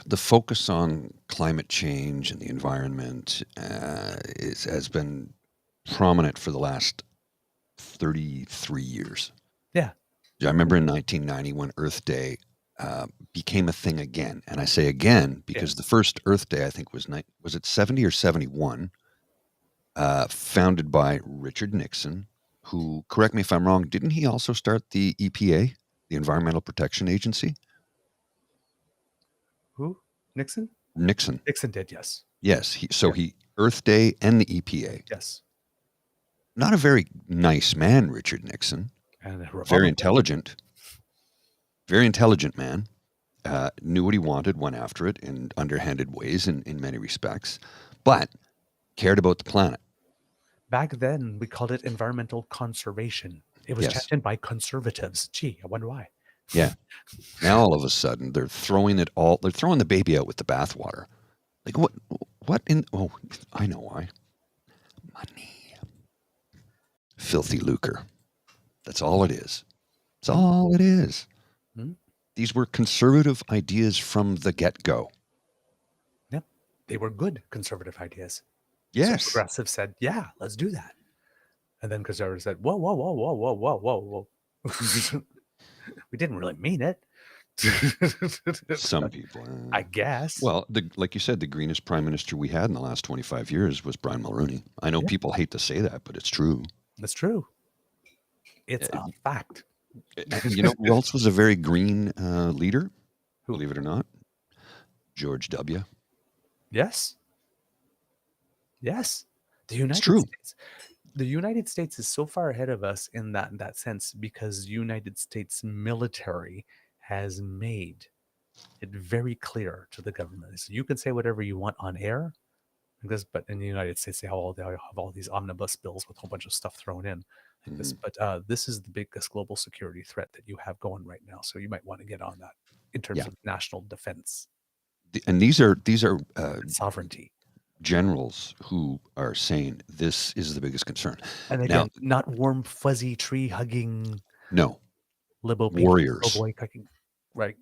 the focus on climate change and the environment has been prominent for the last 33 years. Yeah. I remember in 1990 when Earth Day became a thing again. And I say again because the first Earth Day, I think, was it 70 or 71, founded by Richard Nixon, who, correct me if I'm wrong, didn't he also start the EPA, the Environmental Protection Agency? Who? Nixon? Nixon. Nixon did, yes. Yes. He Earth Day and the EPA. Yes. not a very nice man, Richard Nixon. And a Very Republican. very intelligent man. Knew what he wanted, went after it in underhanded ways in many respects, but cared about the planet. Back then, we called it environmental conservation. It was Yes. championed by conservatives. Gee, I wonder why. Yeah. Now all of a sudden they're throwing the baby out with the bathwater. Like what in, oh, I know why. Money. Filthy lucre. That's all it is. That's all it is. Hmm? These were conservative ideas from the get-go. Yep. They were good conservative ideas. Yes. So progressives said, yeah, let's do that. And then conservatives said, whoa, whoa, whoa, whoa, whoa, whoa, whoa, whoa. We didn't really mean it. Some people. I guess. Well, like you said, the greenest prime minister we had in the last 25 years was Brian Mulroney. I know people hate to say that, but it's true. That's true. It's a fact. You know who else was a very green leader? Believe it or not? George W. Yes. Yes. The United true. States. The United States is so far ahead of us in that sense because United States military has made it very clear to the government. So you can say whatever you want on air, but in the United States they have all these omnibus bills with a whole bunch of stuff thrown in. Like this. But this is the biggest global security threat that you have going right now. So you might want to get on that in terms of national defense. And these are sovereignty. Generals who are saying this is the biggest concern. And again, not warm, fuzzy, tree hugging. No. Liberal warriors. Boy cooking. Right.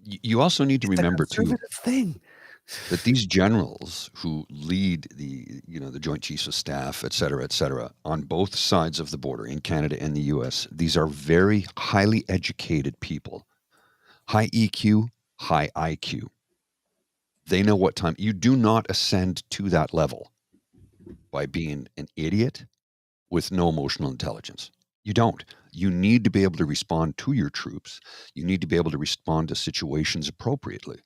You also need to remember too thing. that these generals who lead the Joint Chiefs of Staff, et cetera, on both sides of the border in Canada and the US, these are very highly educated people. High EQ, high IQ. They know what time. You do not ascend to that level by being an idiot with no emotional intelligence. You don't. You need to be able to respond to your troops. You need to be able to respond to situations appropriately.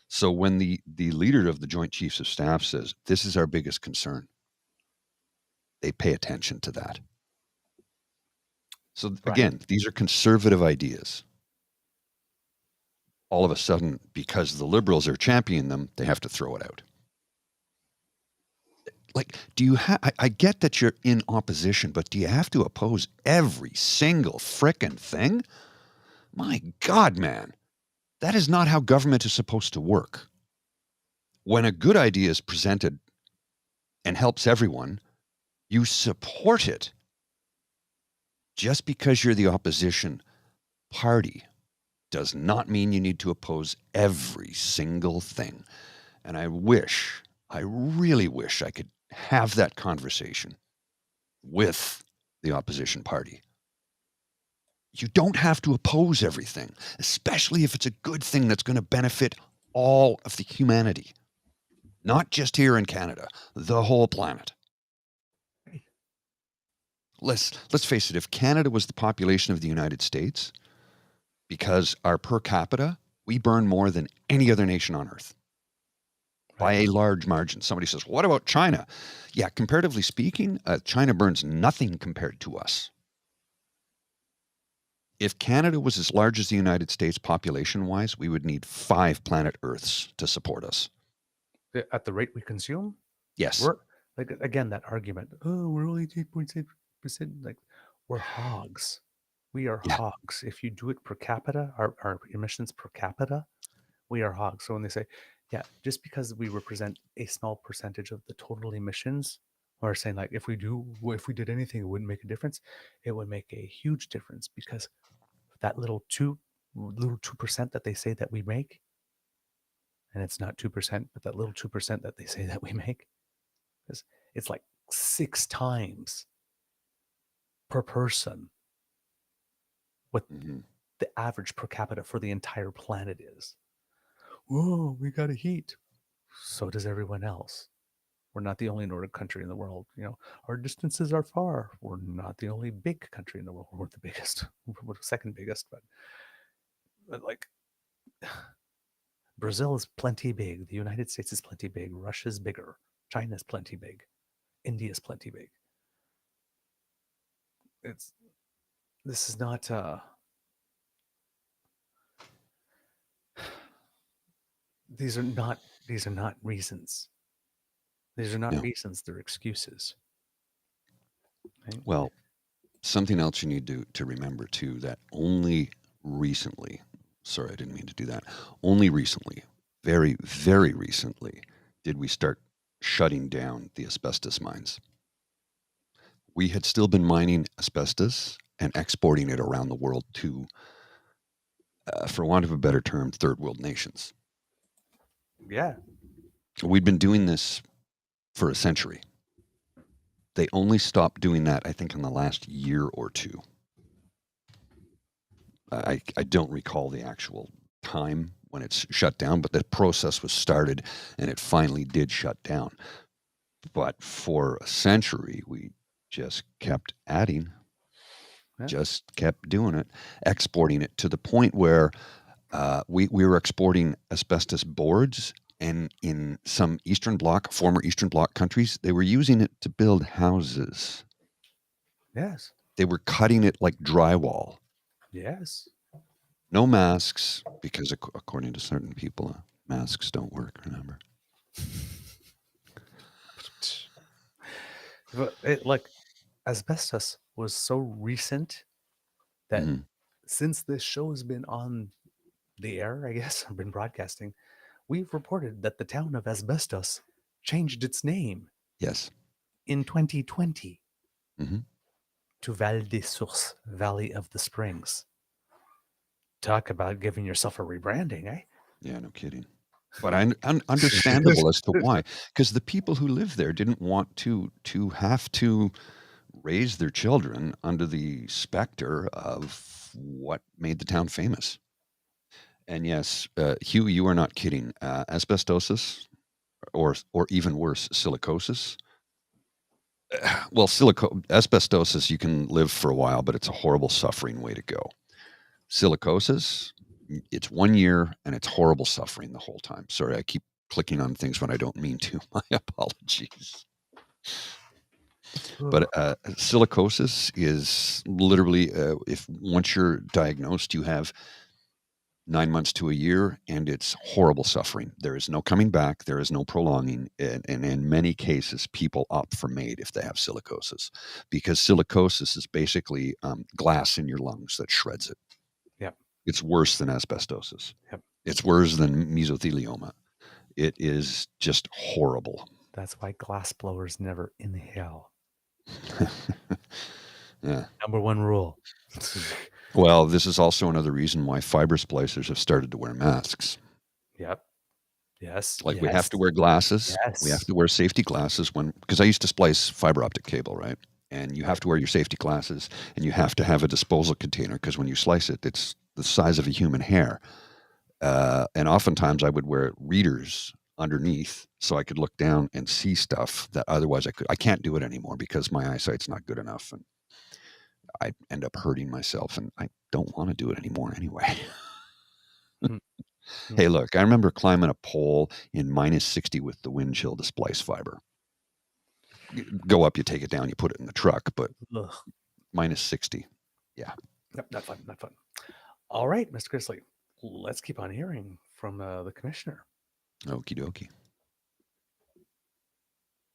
So when the leader of the Joint Chiefs of Staff says, this is our biggest concern, they pay attention to that. So again, these are conservative ideas. All of a sudden, because the Liberals are championing them, they have to throw it out. Like, I get that you're in opposition, but do you have to oppose every single frickin' thing? My God, man, that is not how government is supposed to work. When a good idea is presented and helps everyone, you support it. Just because you're the opposition party does not mean you need to oppose every single thing. And I really wish I could have that conversation with the opposition party. You don't have to oppose everything, especially if it's a good thing that's going to benefit all of the humanity. Not just here in Canada, the whole planet. Let's face it, if Canada was the population of the United States, because our per capita, we burn more than any other nation on earth by a large margin. Somebody says, what about China? Yeah, comparatively speaking, China burns nothing compared to us. If Canada was as large as the United States population-wise, we would need 5 planet Earths to support us. At the rate we consume? Yes. We're, like, again, that argument, we're only 8.6%. Like, we're hogs. We are hogs. If you do it per capita, our emissions per capita, we are hogs. So when they say, yeah, just because we represent a small percentage of the total emissions, or saying like, if we did anything, it wouldn't make a difference. It would make a huge difference because that little 2% that they say that we make, and it's not 2%, but that little 2% that they say that we make, it's like 6 times per person what the average per capita for the entire planet is. Whoa, we got to heat. So does everyone else. We're not the only Nordic country in the world. Our distances are far. We're not the only big country in the world. We're the biggest. We're the second biggest, but like Brazil is plenty big. The United States is plenty big. Russia's bigger. China's plenty big. India's plenty big. This is not these are not reasons. These are not Yeah. reasons, they're excuses. Right? Well, something else you need to remember too, that only recently, sorry, I didn't mean to do that. Only recently, very, very recently, did we start shutting down the asbestos mines. We had still been mining asbestos and exporting it around the world to, for want of a better term, third world nations. Yeah. We'd been doing this for a century. They only stopped doing that, I think, in the last year or two. I don't recall the actual time when it's shut down, but the process was started and it finally did shut down. But for a century, we just kept adding, just kept doing it, exporting it to the point where we were exporting asbestos boards, and in some former Eastern Bloc countries, they were using it to build houses. Yes. They were cutting it like drywall. Yes. No masks, because according to certain people, masks don't work, remember? But like, asbestos was so recent that since this show has been on the air, I guess, or been broadcasting, we've reported that the town of Asbestos changed its name. Yes. In 2020 Mm-hmm. to Val des Sources, Valley of the Springs. Talk about giving yourself a rebranding, eh? Yeah, no kidding. But understandable as to why, because the people who live there didn't want to have to raise their children under the specter of what made the town famous. And yes, Hugh, you are not kidding. Asbestosis, or even worse, silicosis. Well, asbestosis, you can live for a while, but it's a horrible suffering way to go. Silicosis, it's 1 year and it's horrible suffering the whole time. Sorry, I keep clicking on things when I don't mean to. My apologies. But silicosis is literally, if once you're diagnosed, you have 9 months to a year, and it's horrible suffering. There is no coming back. There is no prolonging. And in many cases, people opt for MAID if they have silicosis, because silicosis is basically glass in your lungs that shreds it. Yep. It's worse than asbestosis. Yep. It's worse than mesothelioma. It is just horrible. That's why glass blowers never inhale. Yeah. Number one rule. Well, this is also another reason why fiber splicers have started to wear masks. Yep. Yes. Like we have to wear glasses. Yes. We have to wear safety glasses because I used to splice fiber optic cable, right? And you have to wear your safety glasses, and you have to have a disposal container because when you slice it, it's the size of a human hair. And oftentimes I would wear readers underneath so I could look down and see stuff that otherwise I can't do it anymore because my eyesight's not good enough. And I end up hurting myself, and I don't want to do it anymore anyway. Hey, look, I remember climbing a pole in -60 with the wind chill to splice fiber. You go up, you take it down, you put it in the truck, but -60. Yeah. Yep, not fun, not fun. All right, Mr. Grizzly, let's keep on hearing from the commissioner. Okie dokie.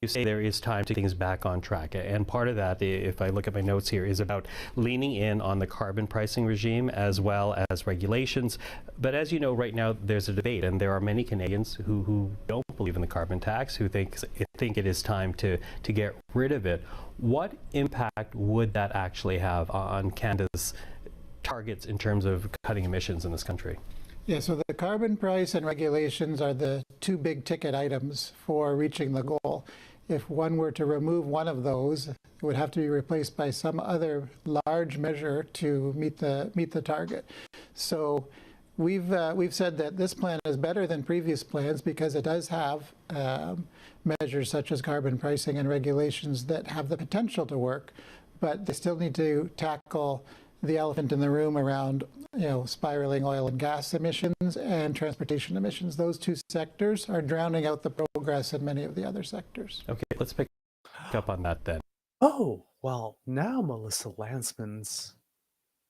You say there is time to get things back on track. And part of that, if I look at my notes here, is about leaning in on the carbon pricing regime as well as regulations. But as you know, right now, there's a debate, and there are many Canadians who don't believe in the carbon tax, who think it is time to get rid of it. What impact would that actually have on Canada's targets in terms of cutting emissions in this country? Yeah, so the carbon price and regulations are the two big ticket items for reaching the goal. If one were to remove one of those, it would have to be replaced by some other large measure to meet the target. So we've said that this plan is better than previous plans because it does have measures such as carbon pricing and regulations that have the potential to work, but they still need to tackle the elephant in the room around, spiraling oil and gas emissions and transportation emissions. Those two sectors are drowning out the progress in many of the other sectors. Okay, let's pick. pick up on that then. Oh, well, now Melissa Landsman's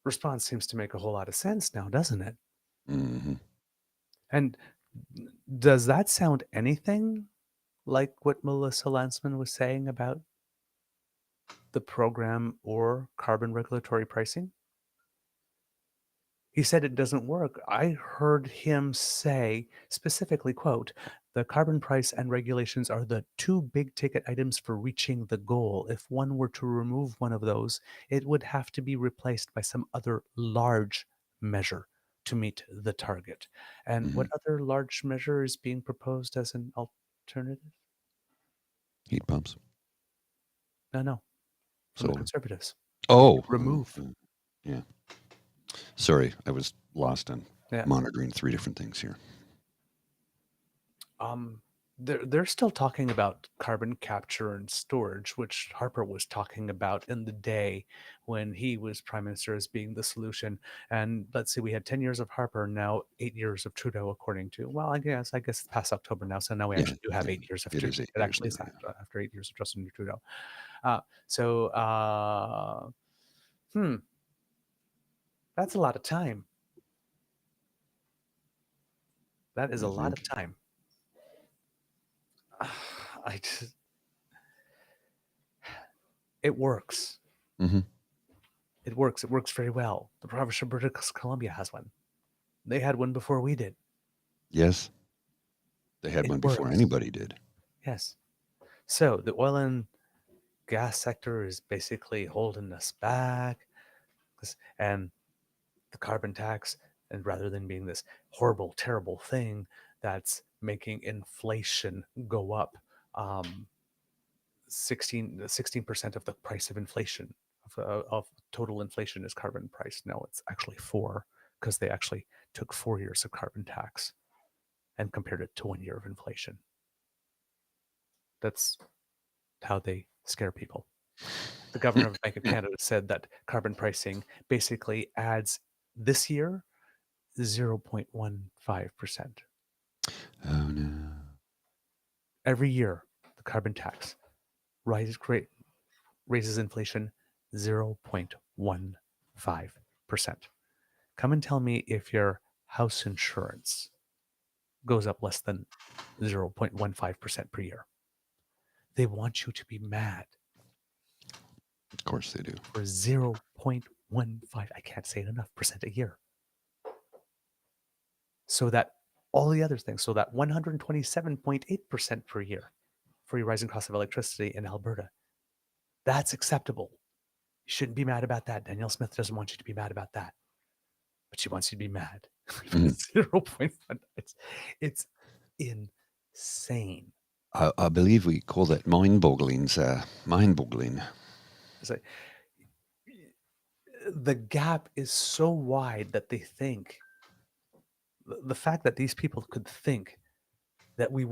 response seems to make a whole lot of sense now, doesn't it? Mm-hmm. And does that sound anything like what Melissa Landsman was saying about the program or carbon regulatory pricing? He said it doesn't work. I heard him say specifically, quote, the carbon price and regulations are the two big ticket items for reaching the goal. If one were to remove one of those, it would have to be replaced by some other large measure to meet the target. And what other large measure is being proposed as an alternative? Heat pumps. No. From the Solar. Conservatives. Oh. Remove. Yeah. Sorry, I was lost on Yeah. monitoring three different things here. They're still talking about carbon capture and storage, which Harper was talking about in the day when he was prime minister as being the solution. And let's see, we had 10 years of Harper, now 8 years of Trudeau, according to, well, I guess it's past October now. So now we actually do have 8 years of It Trudeau. is 8 It actually years is now, after 8 years of Justin Trudeau. That's a lot of time. That is a lot of time. It works. Mm-hmm. It works. It works very well. The province of British Columbia has one. They had one before we did. Yes. They had It one before works. anybody did. Yes. So the oil and gas sector is basically holding us back. And the carbon tax, and rather than being this horrible, terrible thing that's making inflation go up, 16% of the price of inflation, of total inflation is carbon price. No, it's actually 4, because they actually took 4 years of carbon tax and compared it to 1 year of inflation. That's how they scare people. The governor of the Bank of Canada said that carbon pricing basically adds this year 0.15%. Oh no. Every year, the carbon tax raises inflation 0.15%. Come and tell me if your house insurance goes up less than 0.15% per year. They want you to be mad. Of course they do. For 0.15, I can't say it enough, percent a year. So that all the other things, so that 127.8% per year for your rising cost of electricity in Alberta, that's acceptable. You shouldn't be mad about that. Danielle Smith doesn't want you to be mad about that, but she wants you to be mad. 0.1. It's insane. I believe we call that mind-boggling. Mind-boggling. It's like, the gap is so wide that they think, the fact that these people could think that we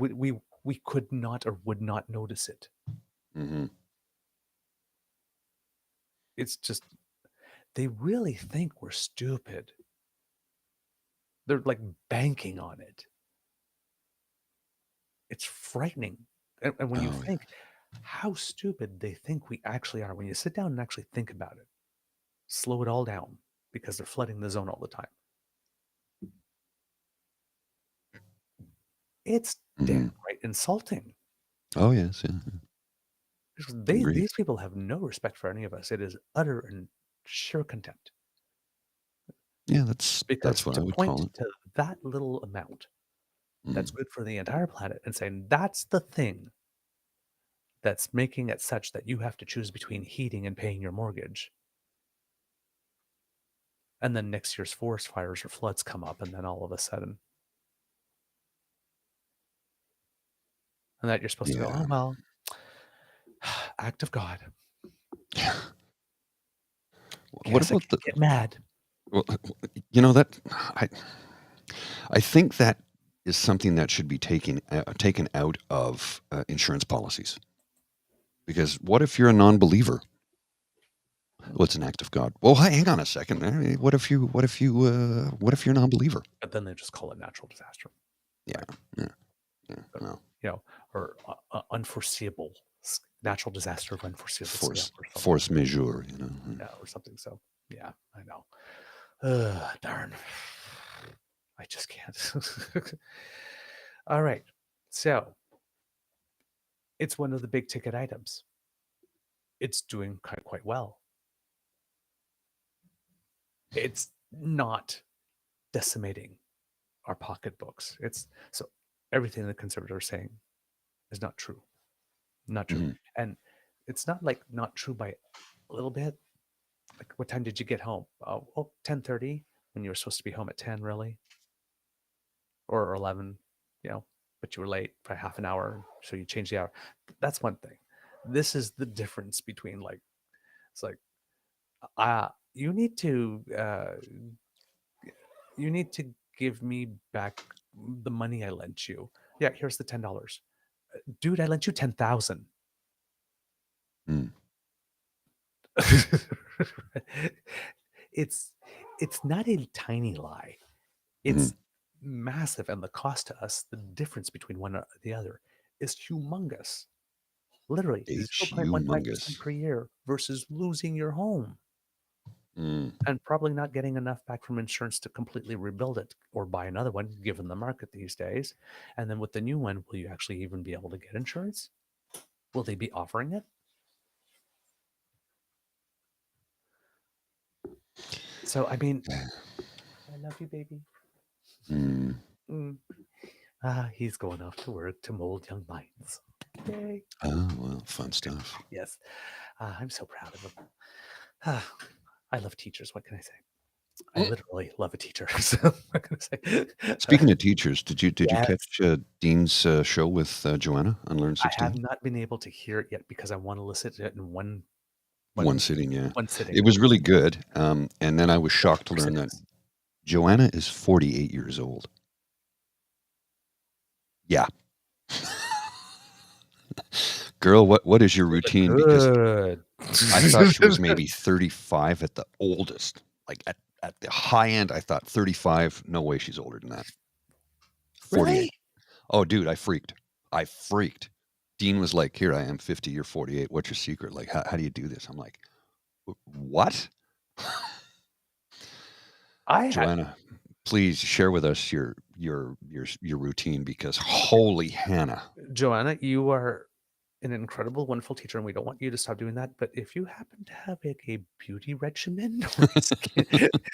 could not or would not notice it. Mm-hmm. It's just, they really think we're stupid. They're like banking on it. It's frightening. And when you think how stupid they think we actually are, when you sit down and actually think about it, slow it all down, because they're flooding the zone all the time. It's damn right insulting. Oh yes, yeah. These people have no respect for any of us. It is utter and sheer contempt. Yeah, that's what I would call it. To point to that little amount that's good for the entire planet and saying that's the thing that's making it such that you have to choose between heating and paying your mortgage. And then next year's forest fires or floods come up, and then all of a sudden, and that you're supposed to go, oh, well, act of God. What about get mad? Well, you know, that I think that is something that should be taken out of insurance policies. Because what if you're a non-believer? Well, it's an act of God. Well, hang on a second. What if you're a non-believer? But then they just call it natural disaster. Yeah. Right? Yeah. No. You know, or unforeseeable natural disaster of unforeseeable scale or something. Force majeure, you know. Yeah, or something. So yeah, I know. Darn. I just can't. All right. So it's one of the big ticket items. It's doing quite well. It's not decimating our pocketbooks. It's so everything the conservatives are saying is not true. Not true. Mhm. And it's not like not true by a little bit. Like, what time did you get home? Oh, 10:30 when you were supposed to be home at 10, really? Or 11, but you were late by half an hour, so you changed the hour. That's one thing. This is the difference between it's like, you need to give me back the money I lent you. Yeah, here's the $10. Dude, I lent you 10,000. Mm. It's not a tiny lie. It's massive, and the cost to us, the difference between one or the other, is humongous. Literally, It's 0.15% humongous. per year versus losing your home. Mm. And probably not getting enough back from insurance to completely rebuild it or buy another one, given the market these days. And then with the new one, will you actually even be able to get insurance? Will they be offering it? So, I mean, I love you, baby. Mm. He's going off to work to mold young minds. Yay. Oh, well, fun stuff. Yes. I'm so proud of him. I love teachers. What can I say? I literally love a teacher. So what can I say? Speaking of teachers, did you Yes. catch Dean's show with Joanna on Learn I have 16? not been able to hear it yet because I want to listen to it in one Sitting, yeah. one sitting. It was really good. And then I was shocked to learn that Yes. Joanna is 48 years old. Yeah. Girl, what is your routine? Because Good. I thought she was maybe 35 at the oldest. Like at the high end, I thought 35. No way she's older than that. 48. Really? Oh, dude, I freaked. Dean was like, here I am, 50, you're 48. What's your secret? Like, how do you do this? I'm like, what? Joanna, please share with us your routine, because holy Hannah. Joanna, you are an incredible, wonderful teacher, and we don't want you to stop doing that. But if you happen to have a beauty regimen or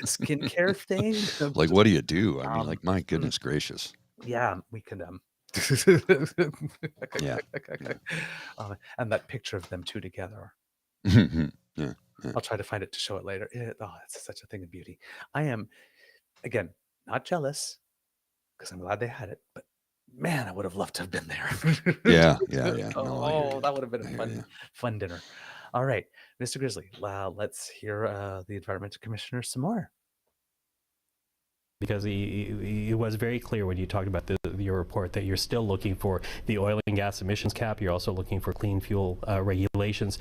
skincare thing, Like, what do you do? I mean, like, my goodness gracious. yeah, we can Yeah. And that picture of them two together. Yeah. I'll try to find it to show it later. It's such a thing of beauty. I am, again, not jealous, because I'm glad they had it, but man, I would have loved to have been there. Yeah. Oh, that would have been a fun dinner. All right, Mr. Grizzly, let's hear the Environmental Commissioner some more. Because he was very clear when you talked about your report that you're still looking for the oil and gas emissions cap. You're also looking for clean fuel regulations.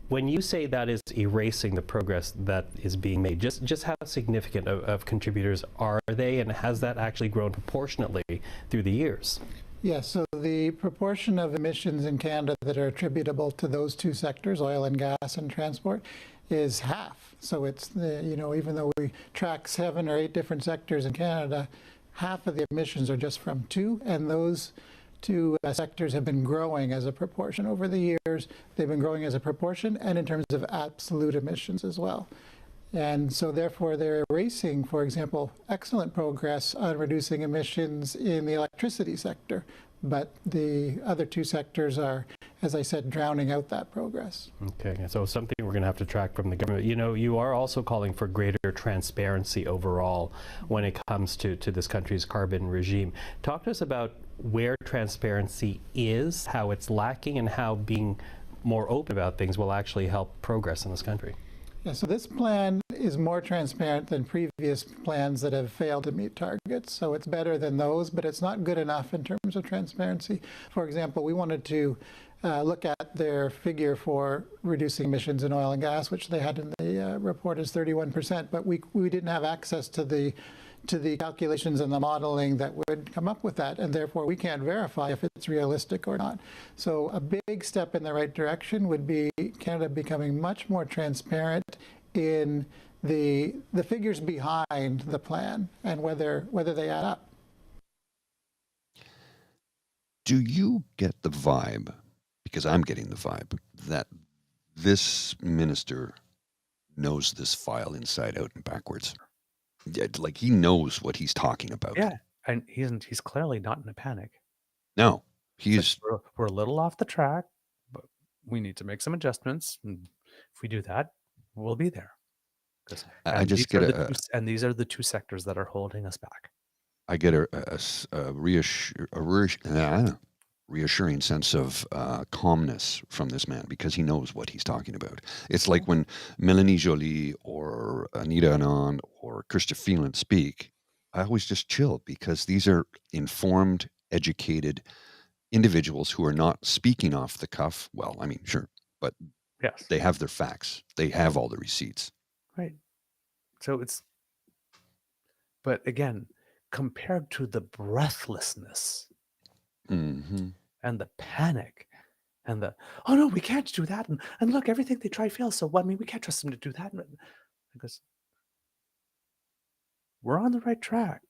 When you say that is erasing the progress that is being made, just how significant of contributors are they, and has that actually grown proportionately through the years? Yes, so the proportion of emissions in Canada that are attributable to those two sectors, oil and gas and transport, is half. So it's, even though we track 7 or 8 different sectors in Canada, half of the emissions are just from 2, and those 2 sectors have been growing as a proportion over the years. They've been growing as a proportion and in terms of absolute emissions as well. And so therefore they're erasing, for example, excellent progress on reducing emissions in the electricity sector. But the other 2 sectors are, as I said, drowning out that progress. Okay, so something we're going to have to track from the government. You are also calling for greater transparency overall when it comes to this country's carbon regime. Talk to us about where transparency is, how it's lacking, and how being more open about things will actually help progress in this country. Yeah, so this plan is more transparent than previous plans that have failed to meet targets. So it's better than those, but it's not good enough in terms of transparency. For example, we wanted to look at their figure for reducing emissions in oil and gas, which they had in the report as 31%, but we didn't have access to the to the calculations and the modeling that would come up with that, and therefore we can't verify if it's realistic or not. So a big step in the right direction would be Canada becoming much more transparent in the figures behind the plan and whether they add up. Do you get the vibe, because I'm getting the vibe, that this minister knows this file inside out and backwards? Yeah, like he knows what he's talking about. Yeah, and he's clearly not in a panic. No, He's we're a little off the track, but we need to make some adjustments. And if we do that, we'll be there. I just get and these are the two sectors that are holding us back. I get a reassuring sense of calmness from this man because he knows what he's talking about. It's like when Melanie Joly or Anita Anand or Chrystia Phelan speak, I always just chill because these are informed, educated individuals who are not speaking off the cuff. Well, I mean, sure, but yes, they have their facts. They have all the receipts. Right. So but again, compared to the breathlessness and the panic and oh no, we can't do that. And look, everything they try fails. So, I mean, we can't trust them to do that. Because we're on the right track.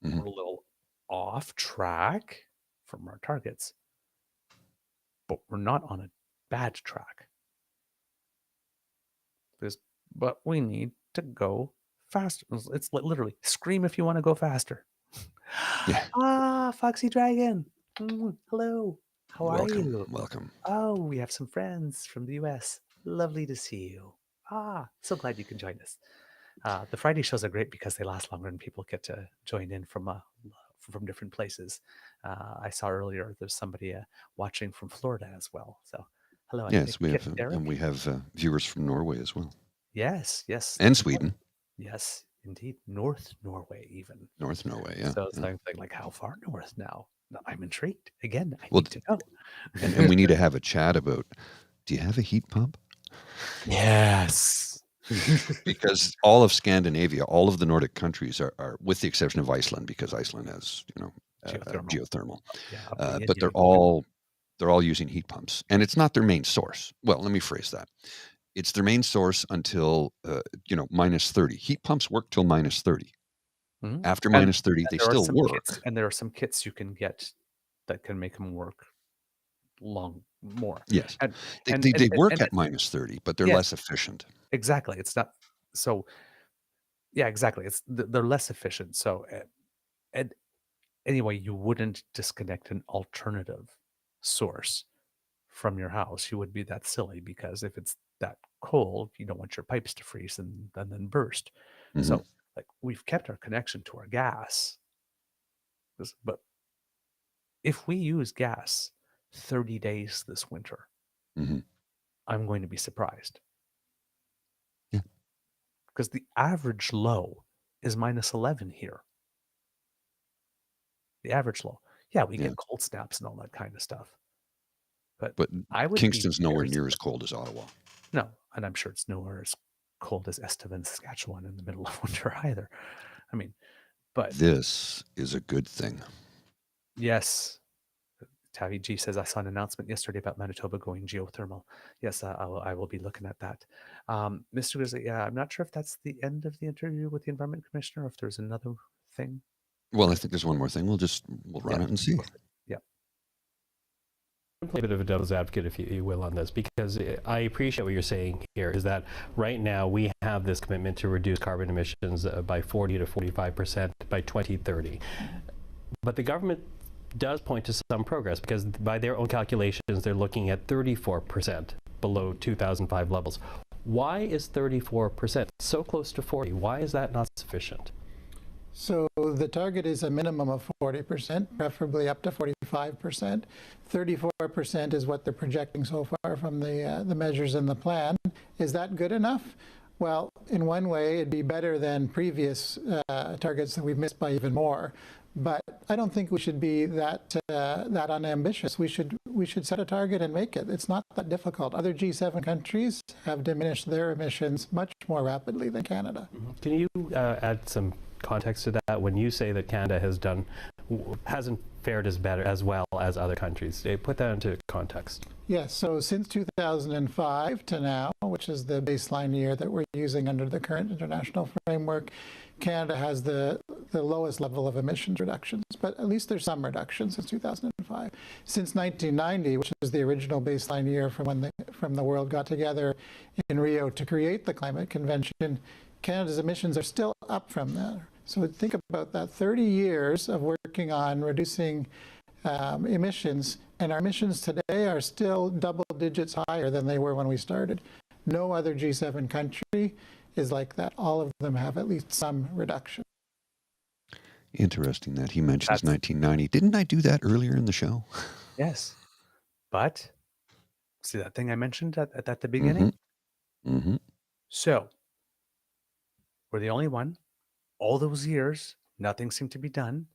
We're a little off track from our targets, but we're not on a bad track. But we need to go faster. It's literally scream if you want to go faster. Yeah. Foxy Dragon. Hello. How are you? Welcome. Oh, we have some friends from the US. Lovely to see you. So glad you can join us. The Friday shows are great because they last longer and people get to join in from different places. I saw earlier there's somebody watching from Florida as well. So hello. Yes, we have, and we have viewers from Norway as well. Yes. And Sweden. Yes, indeed. North Norway, even. North Norway, yeah. So it's like how far north now? I'm intrigued. Again, I need to know. and we need to have a chat about, do you have a heat pump? Yes. Because all of Scandinavia, all of the Nordic countries are with the exception of Iceland, because Iceland has, geothermal. Yeah, but they're all using heat pumps. And it's not their main source. Well, let me phrase that. It's their main source until, minus 30. Heat pumps work till minus 30. After minus 30, they still work. And there are some kits you can get that can make them work more. Yes. They work at minus 30, but they're less efficient. Exactly. It's not so. Yeah, exactly. They're less efficient. So, and anyway, you wouldn't disconnect an alternative source from your house. You would be that silly because if it's that cold, you don't want your pipes to freeze and then burst. So we've kept our connection to our gas. But if we use gas 30 days this winter, I'm going to be surprised. Yeah. Because the average low is minus 11 here. The average low. Yeah, we get cold snaps and all that kind of stuff. But Kingston's nowhere near as cold as Ottawa. No, and I'm sure it's nowhere as cold as Estevan, Saskatchewan in the middle of winter either. I mean, but this is a good thing. Yes. Tavi G says, I saw an announcement yesterday about Manitoba going geothermal. Yes, I will be looking at that. Mr. Grizzly, I'm not sure if that's the end of the interview with the Environment Commissioner or if there's another thing. Well, I think there's one more thing. We'll run it and see. Yeah. Play a bit of a devil's advocate, if you will, on this, because I appreciate what you're saying here is that right now we have this commitment to reduce carbon emissions by 40 to 45% by 2030. But the government does point to some progress because by their own calculations, they're looking at 34% below 2005 levels. Why is 34% so close to 40? Why is that not sufficient? So the target is a minimum of 40%, preferably up to 45%. 34% is what they're projecting so far from the measures in the plan. Is that good enough? Well, in one way, it'd be better than previous targets that we've missed by even more. But I don't think we should be that unambitious. We should set a target and make it. It's not that difficult. Other G7 countries have diminished their emissions much more rapidly than Canada. Can you add some context to that when you say that Canada hasn't fared as well as other countries? Put that into context. Yes, so since 2005 to now, which is the baseline year that we're using under the current international framework, Canada has the lowest level of emissions reductions, but at least there's some reductions since 2005. Since 1990, which is the original baseline year from when the world got together in Rio to create the climate convention, Canada's emissions are still up from there. So think about that, 30 years of working on reducing emissions, and our emissions today are still double digits higher than they were when we started. No other G7 country is like that. All of them have at least some reduction. Interesting that he mentions 1990. Didn't I do that earlier in the show? Yes. But see that thing I mentioned at the beginning? Mm-hmm. So we're the only one. All those years, nothing seemed to be done.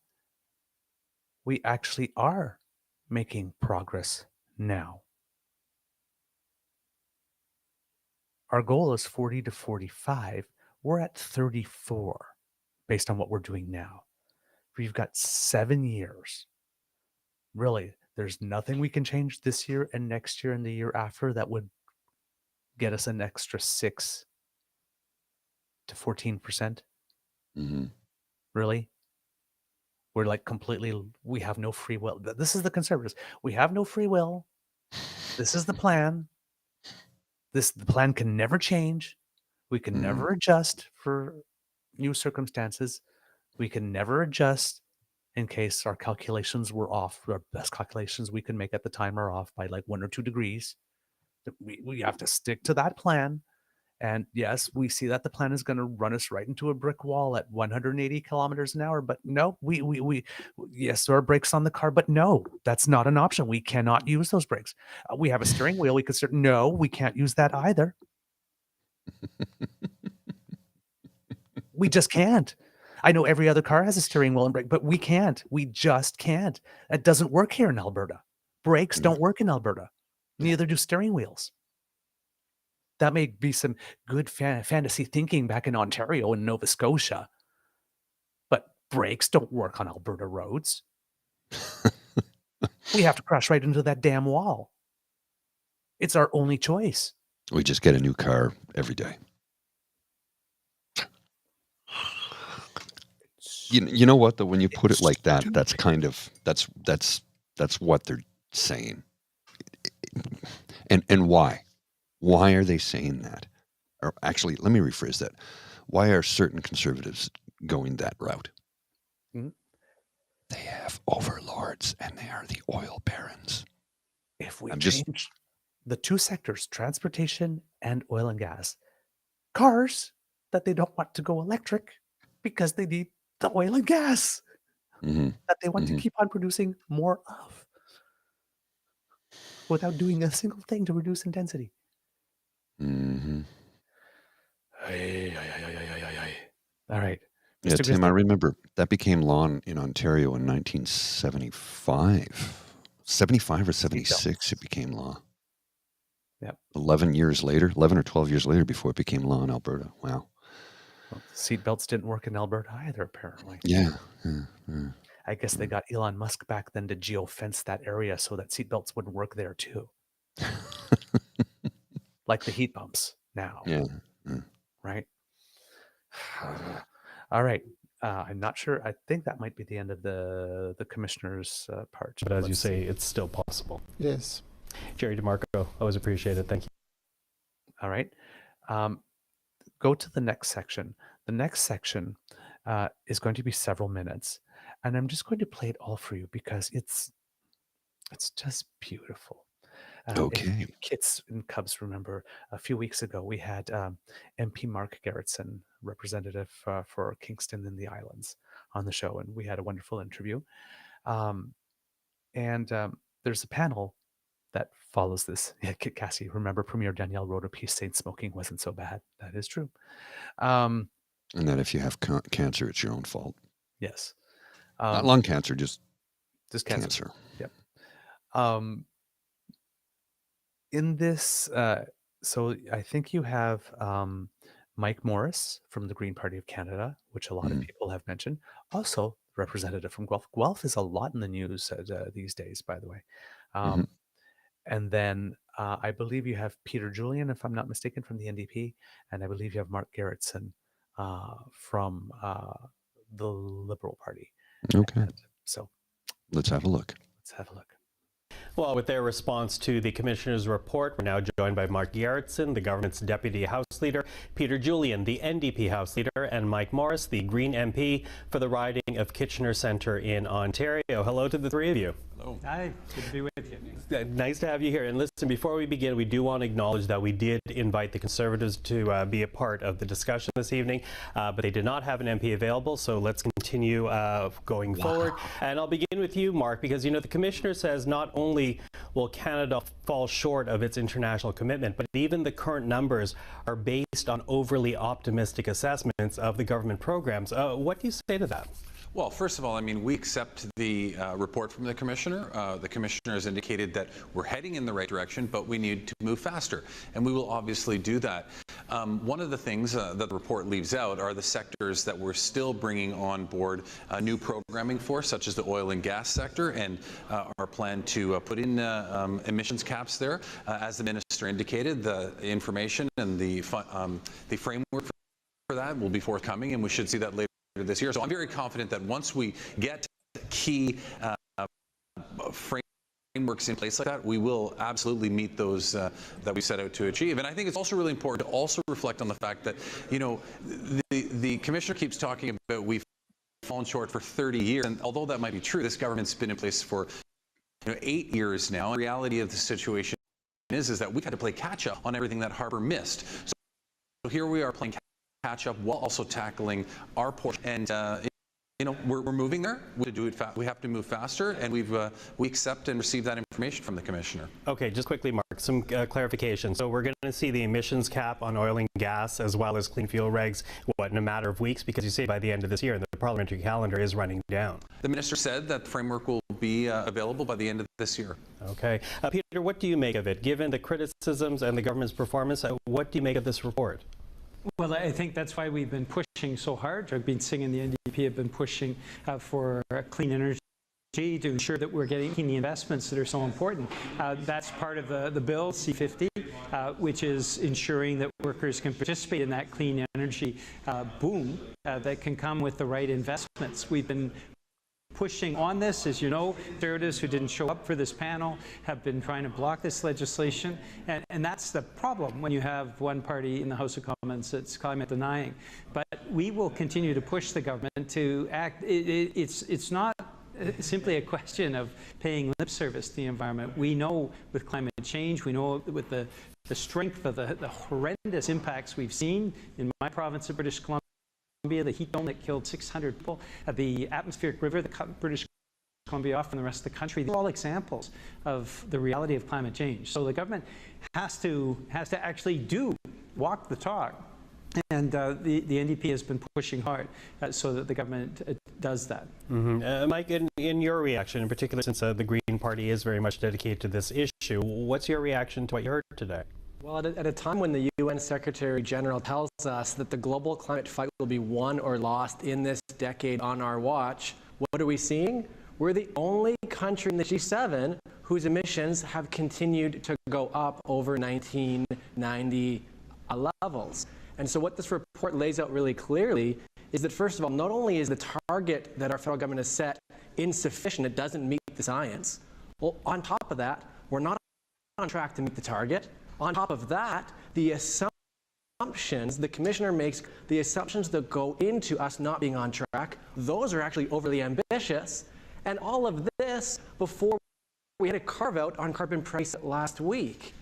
We actually are making progress now. Our goal is 40 to 45. We're at 34 based on what we're doing now. We've got 7 years. Really, there's nothing we can change this year and next year and the year after that would get us an extra 6 to 14%. Mm-hmm. Really? We're like completely, we have no free will. This is the conservatives. We have no free will. This is the plan. The plan can never change. We can never adjust for new circumstances. We can never adjust in case our calculations were off. Our best calculations we can make at the time are off by like 1 or 2 degrees. We have to stick to that plan. And yes, we see that the plan is going to run us right into a brick wall at 180 kilometers an hour. But no, yes, there are brakes on the car, but no, that's not an option. We cannot use those brakes. We have a steering wheel. No, we can't use that either. We just can't. I know every other car has a steering wheel and brake, but we can't. We just can't. It doesn't work here in Alberta. Brakes don't work in Alberta. Neither do steering wheels. That may be some good fantasy thinking back in Ontario and Nova Scotia. But brakes don't work on Alberta roads. We have to crash right into that damn wall. It's our only choice. We just get a new car every day. You know what, though, when you put it like that, that's kind of, that's what they're saying. And why? Why are they saying that? Or actually, let me rephrase that. Why are certain conservatives going that route? Mm-hmm. They have overlords, and they are the oil barons. If we change the two sectors, transportation and oil and gas, cars that they don't want to go electric because they need the oil and gas that they want to keep on producing more of without doing a single thing to reduce intensity. Mm-hmm. All right. Yeah, Tim, I remember that became law in Ontario in 1975. 75 or 76, it became law. Yep. 11 or 12 years later before it became law in Alberta. Wow. Well, seatbelts didn't work in Alberta either, apparently. Yeah. I guess they got Elon Musk back then to geofence that area so that seatbelts wouldn't work there too. Like the heat bumps now. Yeah. Right? All right. I'm not sure. I think that might be the end of the commissioner's part. But as you say, it's still possible. Yes. Jerry DeMarco, always appreciate it. Thank you. All right. Go to the next section. The next section is going to be several minutes. And I'm just going to play it all for you because it's just beautiful. Okay. If Kits and Cubs remember, a few weeks ago, we had MP Mark Gerritsen, representative for Kingston and the Islands, on the show, and we had a wonderful interview. And there's a panel that follows this. Yeah, Cassie, remember Premier Danielle wrote a piece saying smoking wasn't so bad. That is true. And that if you have cancer, it's your own fault. Yes. Not lung cancer, just cancer. Yep. In this, so I think you have Mike Morris from the Green Party of Canada, which a lot of people have mentioned. Also, representative from Guelph. Guelph is a lot in the news these days, by the way. And then I believe you have Peter Julian, if I'm not mistaken, from the NDP, and I believe you have Mark Gerritsen from the Liberal Party. Okay. And so let's have a look. Let's have a look. Well, with their response to the Commissioner's report, we're now joined by Mark Gerritsen, the government's Deputy House Leader, Peter Julian, the NDP House Leader, and Mike Morris, the Green MP for the riding of Kitchener Centre in Ontario. Hello to the three of you. Hello. Hi, good to be with you. Nice to have you here. And listen, before we begin, we do want to acknowledge that we did invite the Conservatives to be a part of the discussion this evening, but they did not have an MP available, so let's continue going forward. And I'll begin with you, Mark, because, you know, the Commissioner says not only will Canada fall short of its international commitment, but even the current numbers are based on overly optimistic assessments of the government programs. What do you say to that? Well, first of all, I mean, we accept the report from the Commissioner. The Commissioner has indicated that we're heading in the right direction, but we need to move faster, and we will obviously do that. One of the things that the report leaves out are the sectors that we're still bringing on board new programming for, such as the oil and gas sector, and our plan to put in emissions caps there. As the Minister indicated, the information and the framework for that will be forthcoming, and we should see that later this year. So I'm very confident that once we get key frameworks in place like that, we will absolutely meet those that we set out to achieve. And I think it's also really important to also reflect on the fact that, you know, the Commissioner keeps talking about we've fallen short for 30 years. And although that might be true, this government's been in place for 8 years now. And the reality of the situation is that we've had to play catch up on everything that Harbour missed. So here we are playing catch up while also tackling our portion, and you know, we're moving there. We have to move faster, and we accept and receive that information from the Commissioner. Okay, just quickly, Mark, some clarification. So we're going to see the emissions cap on oil and gas as well as clean fuel regs, in a matter of weeks, because you say by the end of this year, and the parliamentary calendar is running down. The Minister said that the framework will be available by the end of this year. Okay. Peter, what do you make of it? Given the criticisms and the government's performance, what do you make of this report? Well, I think that's why we've been pushing so hard. I've Singh and the NDP have been pushing for clean energy to ensure that we're getting the investments that are so important. That's part of the bill, C-50, which is ensuring that workers can participate in that clean energy boom that can come with the right investments. We've been pushing on this. As you know, Conservatives who didn't show up for this panel have been trying to block this legislation, and that's the problem when you have one party in the House of Commons that's climate denying. But we will continue to push the government to act. It's not simply a question of paying lip service to the environment. We know with climate change, we know with the strength of the horrendous impacts we've seen in my province of British Columbia, the heat dome that killed 600 people, the atmospheric river that cut British Columbia off from the rest of the country. These are all examples of the reality of climate change. So the government has to actually walk the talk. And the NDP has been pushing hard so that the government does that. Mike, in your reaction, in particular, since the Green Party is very much dedicated to this issue, what's your reaction to what you heard today? Well, at a time when the UN Secretary General tells us that the global climate fight will be won or lost in this decade on our watch, what are we seeing? We're the only country in the G7 whose emissions have continued to go up over 1990 levels. And so what this report lays out really clearly is that, first of all, not only is the target that our federal government has set insufficient, it doesn't meet the science. Well, on top of that, we're not on track to meet the target. On top of that, the assumptions the Commissioner makes, the assumptions that go into us not being on track, those are actually overly ambitious. And all of this before we had a carve out on carbon price last week.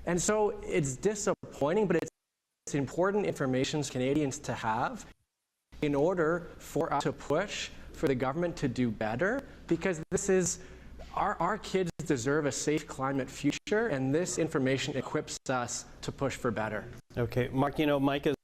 And so it's disappointing, but it's important information for Canadians to have in order for us to push for the government to do better, because this is our kids deserve a safe climate future, and this information equips us to push for better. Okay, Mark, you know, Mike is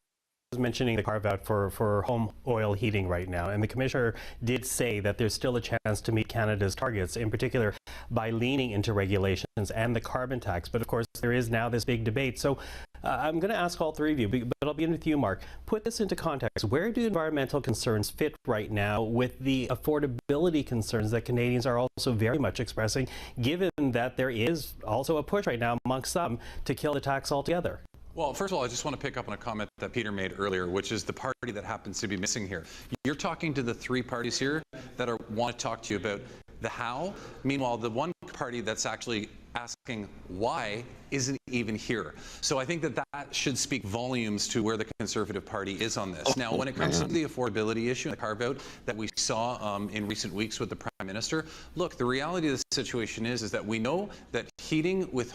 mentioning the carve out for home oil heating right now, and the commissioner did say that there's still a chance to meet Canada's targets, in particular by leaning into regulations and the carbon tax. But of course, there is now this big debate. So I'm going to ask all three of you, but I'll begin with you, Mark. Put this into context. Where do environmental concerns fit right now with the affordability concerns that Canadians are also very much expressing, given that there is also a push right now amongst some to kill the tax altogether? Well, first of all, I just want to pick up on a comment that Peter made earlier, which is the party that happens to be missing here. You're talking to the three parties here that want to talk to you about the how. Meanwhile, the one party that's actually asking why isn't even here. So I think that should speak volumes to where the Conservative Party is on this. Now, when it comes to the affordability issue and the carve-out that we saw in recent weeks with the Prime Minister, look, the reality of the situation is that we know that heating with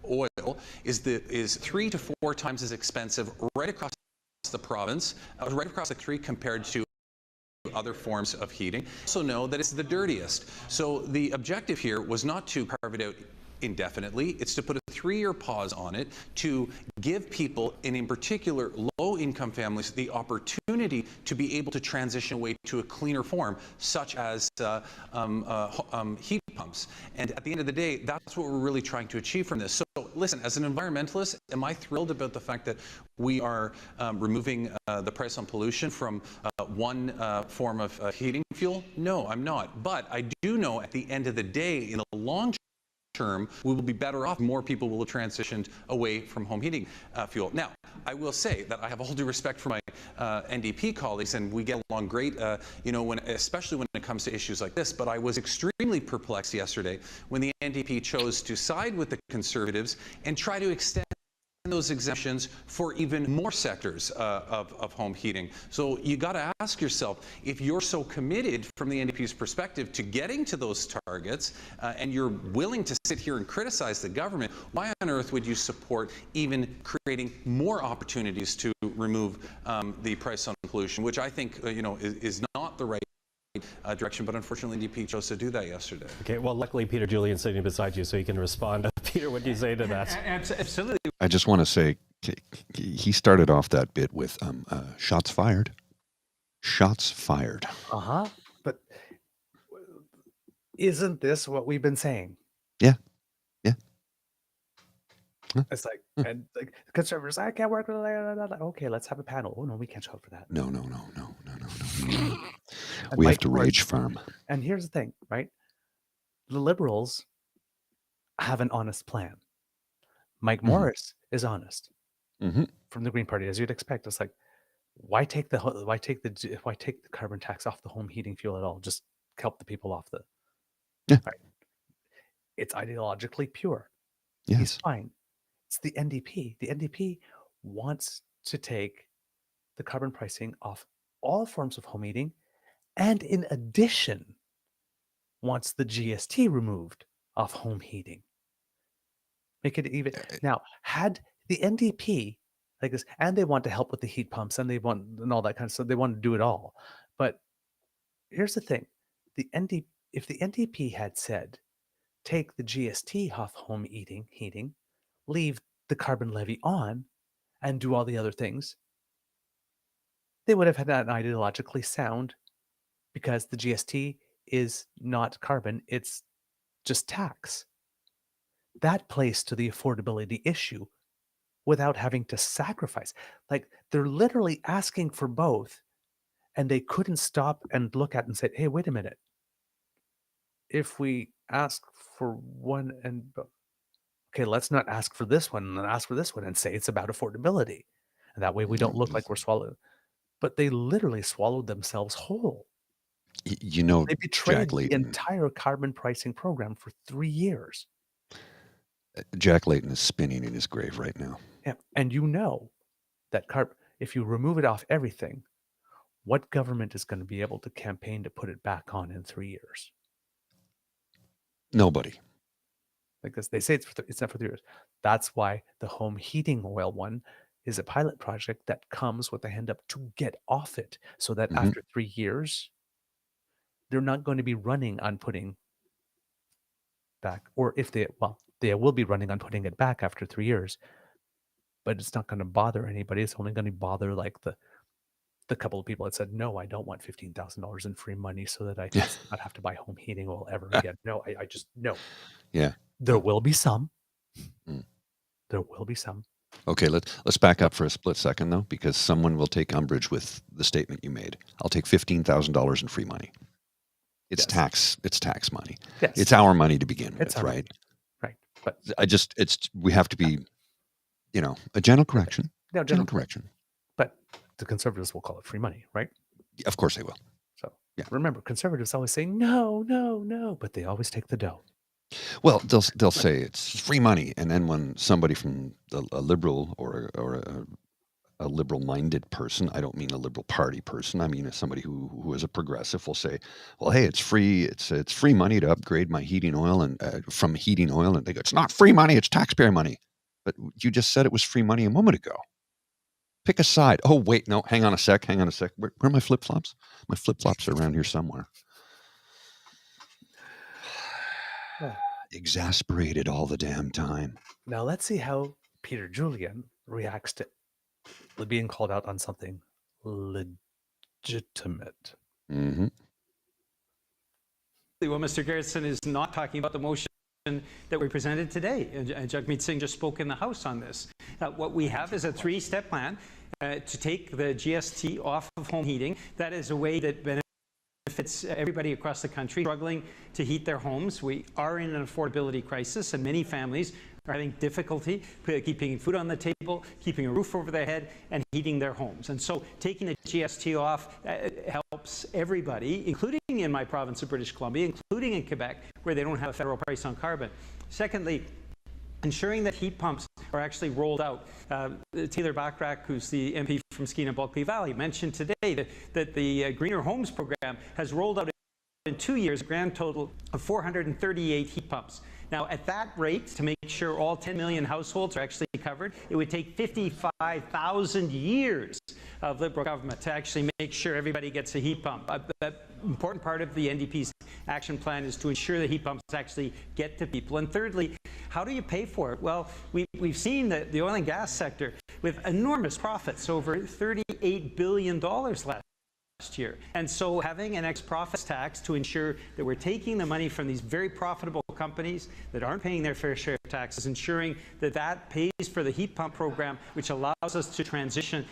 oil is 3 to 4 times as expensive right across the province, right across the country compared to other forms of heating. Also know that it's the dirtiest. So the objective here was not to carve it out indefinitely. It's to put a 3-year pause on it to give people, and in particular low-income families, the opportunity to be able to transition away to a cleaner form, such as heat pumps. And at the end of the day, that's what we're really trying to achieve from this. So listen, as an environmentalist, am I thrilled about the fact that we are removing the price on pollution from one form of heating fuel? No, I'm not. But I do know at the end of the day, in the long term, we will be better off. More people will have transitioned away from home heating fuel. Now, I will say that I have all due respect for my NDP colleagues, and we get along great, especially when it comes to issues like this. But I was extremely perplexed yesterday when the NDP chose to side with the Conservatives and try to extend those exemptions for even more sectors of home heating. So you got to ask yourself, if you're so committed from the NDP's perspective to getting to those targets and you're willing to sit here and criticize the government, why on earth would you support even creating more opportunities to remove the price on pollution, which I think is not the right direction, but unfortunately NDP chose to do that yesterday. Okay, well, luckily Peter Julian's sitting beside you so he can respond. Peter, what do you say to that? Absolutely. I just want to say, he started off that bit with shots fired. Shots fired. Uh-huh. But isn't this what we've been saying? Yeah. Yeah. It's like, and like Conservatives, I can't work with it. Okay, let's have a panel. Oh no, we can't show up for that. No. And We have Mike to Morris- rage farm. And here's the thing, right? The Liberals have an honest plan. Mike Morris is honest from the Green Party, as you'd expect. It's like, why take the carbon tax off the home heating fuel at all? Just help the people off the. Yeah. Right. It's ideologically pure. Yes. He's fine. It's the NDP. The NDP wants to take the carbon pricing off all forms of home heating, and in addition, wants the GST removed off home heating. Make it even. Now, had the NDP like this, and they want to help with the heat pumps, and they want and all that kind of stuff. They want to do it all. But here's the thing: if the NDP had said, take the GST off home heating, leave the carbon levy on, and do all the other things, they would have had that ideologically sound, because the GST is not carbon; it's just tax. That plays to the affordability issue without having to sacrifice. Like, they're literally asking for both, and they couldn't stop and look at it and say, hey, wait a minute. If we ask for one okay, let's not ask for this one and ask for this one and say it's about affordability. And that way we don't look like we're swallowing. But they literally swallowed themselves whole. They betrayed Jack the Layton. entire carbon pricing program for 3 years. Jack Layton is spinning in his grave right now. Yeah, and that if you remove it off everything, what government is going to be able to campaign to put it back on in 3 years? Nobody. Because they say it's not for 3 years. That's why the home heating oil one is a pilot project that comes with a hand up to get off it, so that after 3 years, they're not going to be running on putting back, or if they will be running on putting it back after 3 years. but it's not going to bother anybody. It's only going to bother like the couple of people that said, no, I don't want $15,000 in free money so that I can not have to buy home heating oil ever again. No, I just, no. Yeah. There will be some. There will be some. Okay, let's back up for a split second, though, because someone will take umbrage with the statement you made. I'll take $15,000 in free money. It's tax money. Yes. It's our money to begin It's with, right? Right. But we have to be, a gentle correction. No, gentle correction. But the conservatives will call it free money, right? Of course they will. So remember, conservatives always say no, no, no, but they always take the dough. Well, they'll say it's free money, and then when somebody from a liberal or a liberal-minded person, I don't mean a liberal party person, I mean somebody who is a progressive, will say, well, hey, it's free money to upgrade my heating oil and from heating oil, and they go, it's not free money, it's taxpayer money. But you just said it was free money a moment ago. Pick a side. Oh, wait, no, hang on a sec. Where are my flip-flops? My flip-flops are around here somewhere. Exasperated all the damn time. Now let's see how Peter Julian reacts to being called out on something legitimate. Mm-hmm. Well, Mr. Garrison is not talking about the motion that we presented today. Jagmeet Singh just spoke in the House on this. What we have is a three-step plan to take the GST off of home heating. That is a way that benefits everybody across the country struggling to heat their homes. We are in an affordability crisis, and many families are having difficulty keeping food on the table, keeping a roof over their head, and heating their homes. And so taking the GST off helps everybody, including in my province of British Columbia, including in Quebec, where they don't have a federal price on carbon. Secondly, ensuring that heat pumps are actually rolled out. Taylor Bachrach, who's the MP from Skeena Bulkley Valley, mentioned today that the Greener Homes program has rolled out in 2 years a grand total of 438 heat pumps. Now, at that rate, to make sure all 10 million households are actually covered, it would take 55,000 years of Liberal government to actually make sure everybody gets a heat pump. An important part of the NDP's action plan is to ensure that heat pumps actually get to people. And thirdly, how do you pay for it? Well, we've seen the oil and gas sector with enormous profits, over $38 billion last year. And so having an ex-profits tax to ensure that we're taking the money from these very profitable companies that aren't paying their fair share of taxes, ensuring that that pays for the heat pump program, which allows us to transition,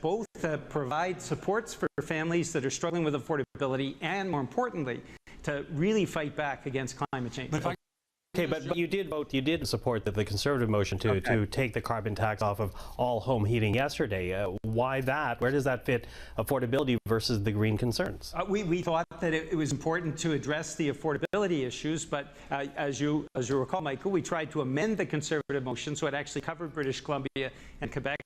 both provide supports for families that are struggling with affordability, and more importantly, to really fight back against climate change. Okay, but you did support the Conservative motion to take the carbon tax off of all home heating yesterday. Why that? Where does that fit affordability versus the green concerns? We thought that it was important to address the affordability issues, but as you recall, Michael, we tried to amend the Conservative motion so it actually covered British Columbia and Quebec,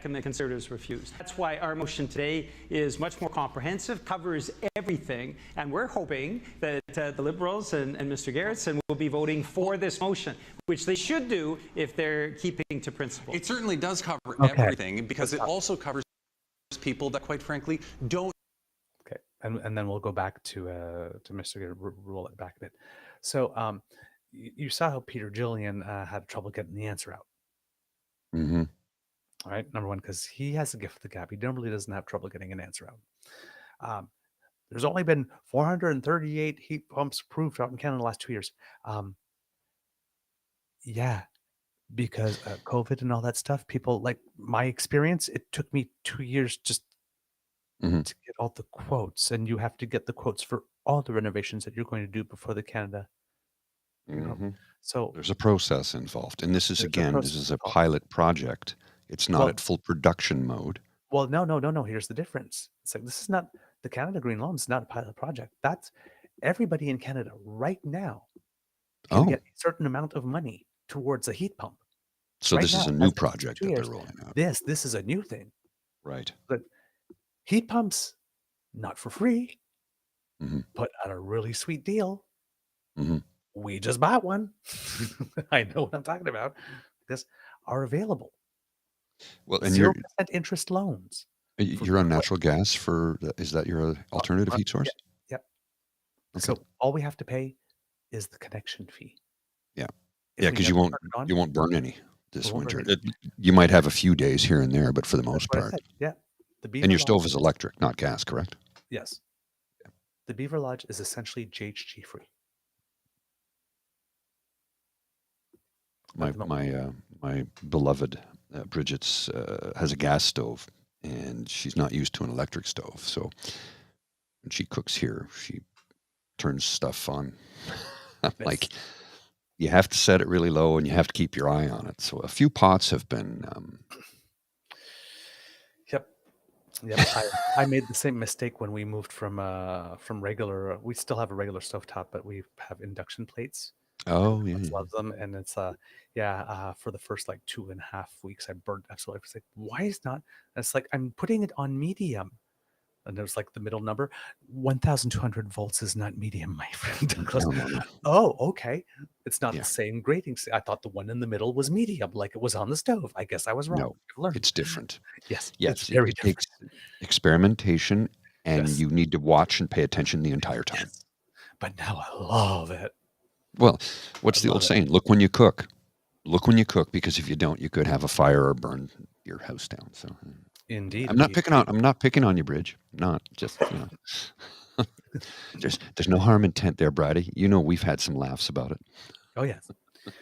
and the Conservatives refused. That's why our motion today is much more comprehensive, covers everything, and we're hoping that the Liberals and Mr. Garrison will be voting for this motion, which they should do if they're keeping to principle. It certainly does cover everything, because it also covers people that, quite frankly, don't. Okay, and then we'll go back to Mr. Garrison, roll it back a bit. So you saw how Peter Julian had trouble getting the answer out. Mm-hmm. All right, number one, because he has a gift of the gab. He normally doesn't have trouble getting an answer out. There's only been 438 heat pumps approved out in Canada in the last 2 years. Yeah, because COVID and all that stuff, people, like my experience, it took me 2 years just to get all the quotes, and you have to get the quotes for all the renovations that you're going to do before the Canada. So there's a process involved, and this is a pilot project. It's not at full production mode. Well, no. Here's the difference. It's like, this is not the Canada Green Loan. It's not a pilot project. That's everybody in Canada right now can get a certain amount of money towards a heat pump. So right this is a new project that they're rolling out. This is a new thing. Right. But heat pumps, not for free, but at a really sweet deal. We just bought one. I know what I'm talking about. This are available. Well, and 0% interest loans. You're on natural gas is that your alternative heat source? Yep. Okay. So all we have to pay is the connection fee. Yeah, because you won't burn any. this We're winter. overheating. You might have a few days here and there, but for the That's most what I part. said. Yeah. The Beaver And your Lodge, stove is electric, not gas, correct? yes. The Beaver Lodge is essentially GHG free. My beloved Bridget's has a gas stove, and she's not used to an electric stove. So when she cooks here, she turns stuff on. Like, you have to set it really low, and you have to keep your eye on it. So a few pots have been. Yep. I made the same mistake when we moved from regular. We still have a regular stovetop, but we have induction plates. Oh yeah. Loves them, and it's for the first like 2.5 weeks, I burned absolutely. It's like, why is not? And it's like, I'm putting it on medium, and there's like the middle number, 1,200 volts is not medium, my friend. No. Oh, okay. It's not the same grading. I thought the one in the middle was medium, like it was on the stove. I guess I was wrong. No, I've learned. it's different. Yes, Yes, very it different. takes experimentation, and you need to watch and pay attention the entire time. Yes. But now I love it. Well, what's the old saying? Look when you cook. Look when you cook, because if you don't, you could have a fire or burn your house down. So, indeed, I'm not picking on you, Bridge. Not just there's no harm intent there, Brady. You know, we've had some laughs about it. Oh yes.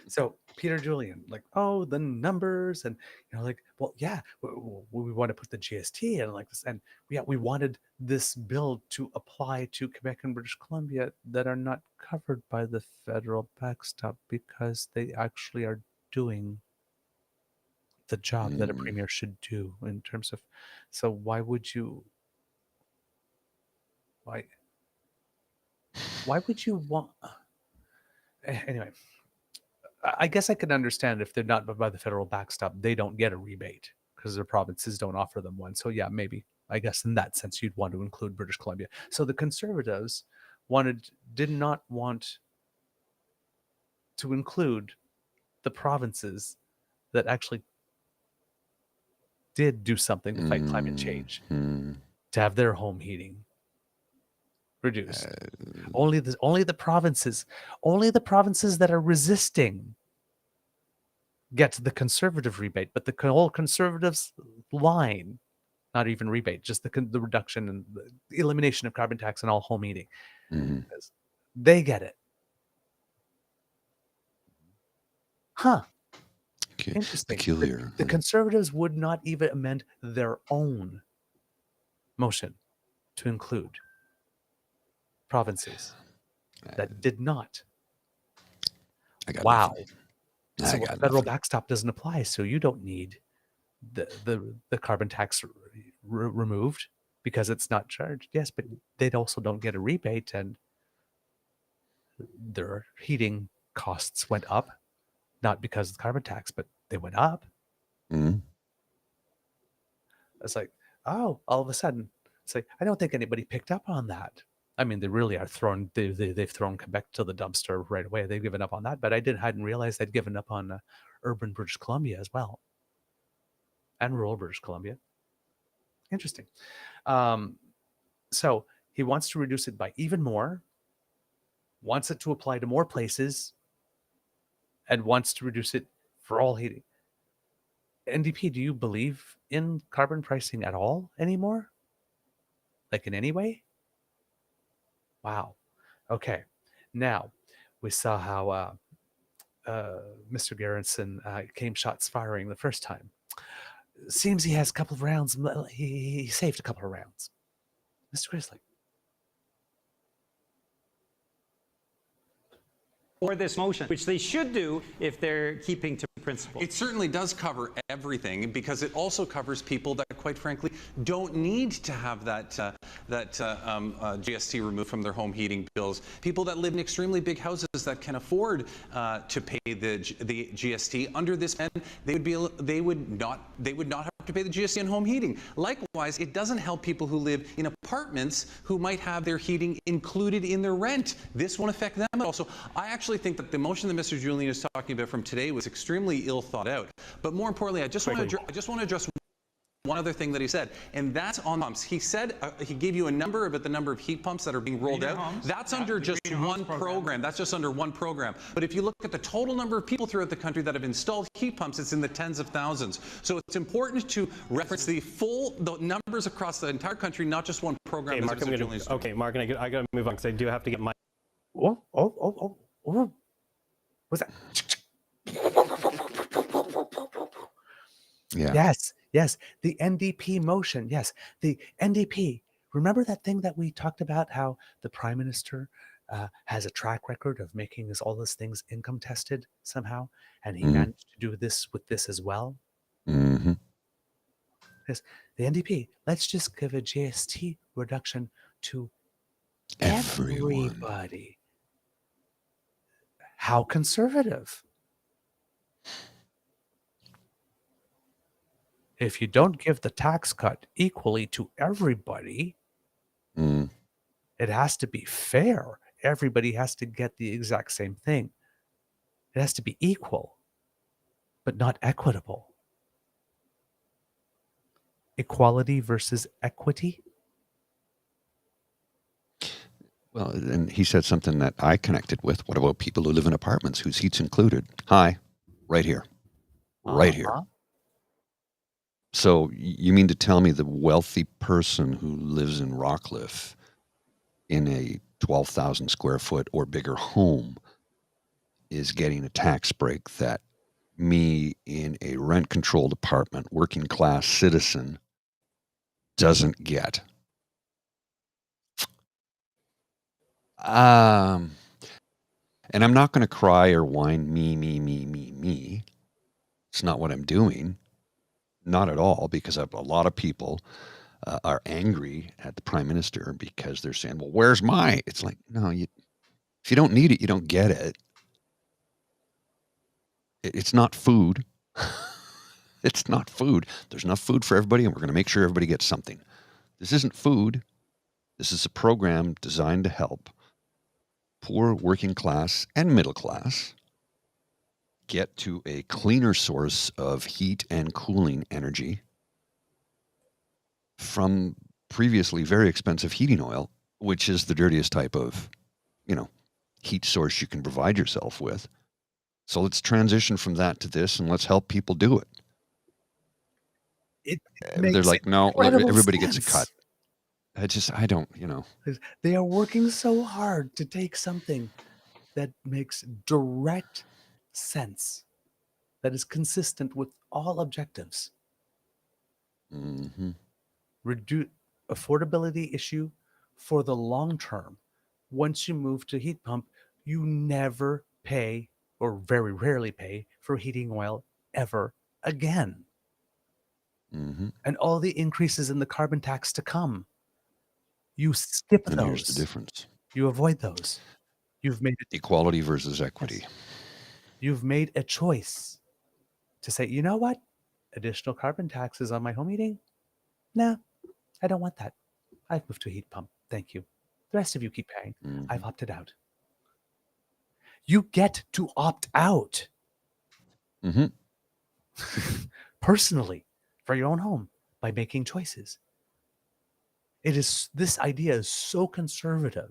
So Peter Julian, like, oh, the numbers, and like, well, yeah, we want to put the GST in like this, and we wanted this bill to apply to Quebec and British Columbia that are not covered by the federal backstop because they actually are doing the job that a premier should do in terms of. So why would you want? Anyway. I guess I could understand if they're not by the federal backstop, they don't get a rebate because their provinces don't offer them one. So yeah, maybe, I guess in that sense, you'd want to include British Columbia. So the Conservatives did not want to include the provinces that actually did do something to fight climate change, to have their home heating reduced. Only the provinces that are resisting get the Conservative rebate, but the whole Conservatives line, not even rebate, just the reduction and the elimination of carbon tax and all home heating, they get it. Huh. Interesting. Peculiar. The Conservatives would not even amend their own motion to include provinces that did not. Wow. So the federal backstop doesn't apply, so you don't need the carbon tax removed because it's not charged. Yes, but they also don't get a rebate, and their heating costs went up, not because of the carbon tax, but they went up. It's like, oh, all of a sudden, it's like, I don't think anybody picked up on that. I mean, they really are thrown. They've thrown Quebec to the dumpster right away. They've given up on that, but I hadn't realized they'd given up on urban British Columbia as well, and rural British Columbia. Interesting. So he wants to reduce it by even more. Wants it to apply to more places, and wants to reduce it for all heating. NDP, do you believe in carbon pricing at all anymore? Like in any way? Wow. Okay. Now, we saw how Mr. Garrison came shots firing the first time. Seems he has a couple of rounds. He saved a couple of rounds. Mr. Grizzly. Or this motion, which they should do if they're keeping to principle. It certainly does cover everything, because it also covers people that, quite frankly, don't need to have that GST removed from their home heating bills. People that live in extremely big houses that can afford to pay the GST under this plan, they would not have to pay the GST on home heating. Likewise, it doesn't help people who live in apartments who might have their heating included in their rent. This won't affect them at all. So I actually think that the motion that Mr. Julian is talking about from today was extremely ill thought out. But more importantly, I just want to address. one other thing that he said, and that's on pumps. He said, he gave you a number about the number of heat pumps that are being rolled out. That's under just one program. That's just under one program. But if you look at the total number of people throughout the country that have installed heat pumps, it's in the tens of thousands. So it's important to reference the numbers across the entire country, not just one program. Okay, Mark, I got to move on because I do have to get my... Oh. What's that? Yeah. Yes. The NDP motion. Yes. The NDP. Remember that thing that we talked about, how the Prime Minister has a track record of making all these things income tested somehow, and he managed to do this with this as well? Mm-hmm. Yes. The NDP. Let's just give a GST reduction to everybody. How conservative? If you don't give the tax cut equally to everybody, it has to be fair. Everybody has to get the exact same thing. It has to be equal, but not equitable. Equality versus equity. Well, and he said something that I connected with. What about people who live in apartments whose heat's included? Hi, right here. Right here. So you mean to tell me the wealthy person who lives in Rockcliffe in a 12,000 square foot or bigger home is getting a tax break that me in a rent-controlled apartment, working-class citizen, doesn't get? And I'm not going to cry or whine, me. It's not what I'm doing. Not at all, because a lot of people are angry at the Prime Minister because they're saying, well, where's my? It's like, no, if you don't need it, you don't get it. It's not food. It's not food. There's enough food for everybody, and we're going to make sure everybody gets something. This isn't food. This is a program designed to help poor working class and middle class get to a cleaner source of heat and cooling energy from previously very expensive heating oil, which is the dirtiest type of, heat source you can provide yourself with. So let's transition from that to this, and let's help people do it. They're like, no, everybody gets a cut. I don't. They are working so hard to take something that makes direct sense, that is consistent with all objectives. Reduce affordability issue for the long term. Once you move to heat pump, you never pay, or very rarely pay, for heating oil ever again. And all the increases in the carbon tax to come, you skip those. Here's the difference. You avoid those. You've made it equality versus equity. Yes. You've made a choice to say, you know what? Additional carbon taxes on my home heating? No, I don't want that. I've moved to a heat pump. Thank you. The rest of you keep paying. I've opted out. You get to opt out. Personally, for your own home, by making choices. This idea is so conservative.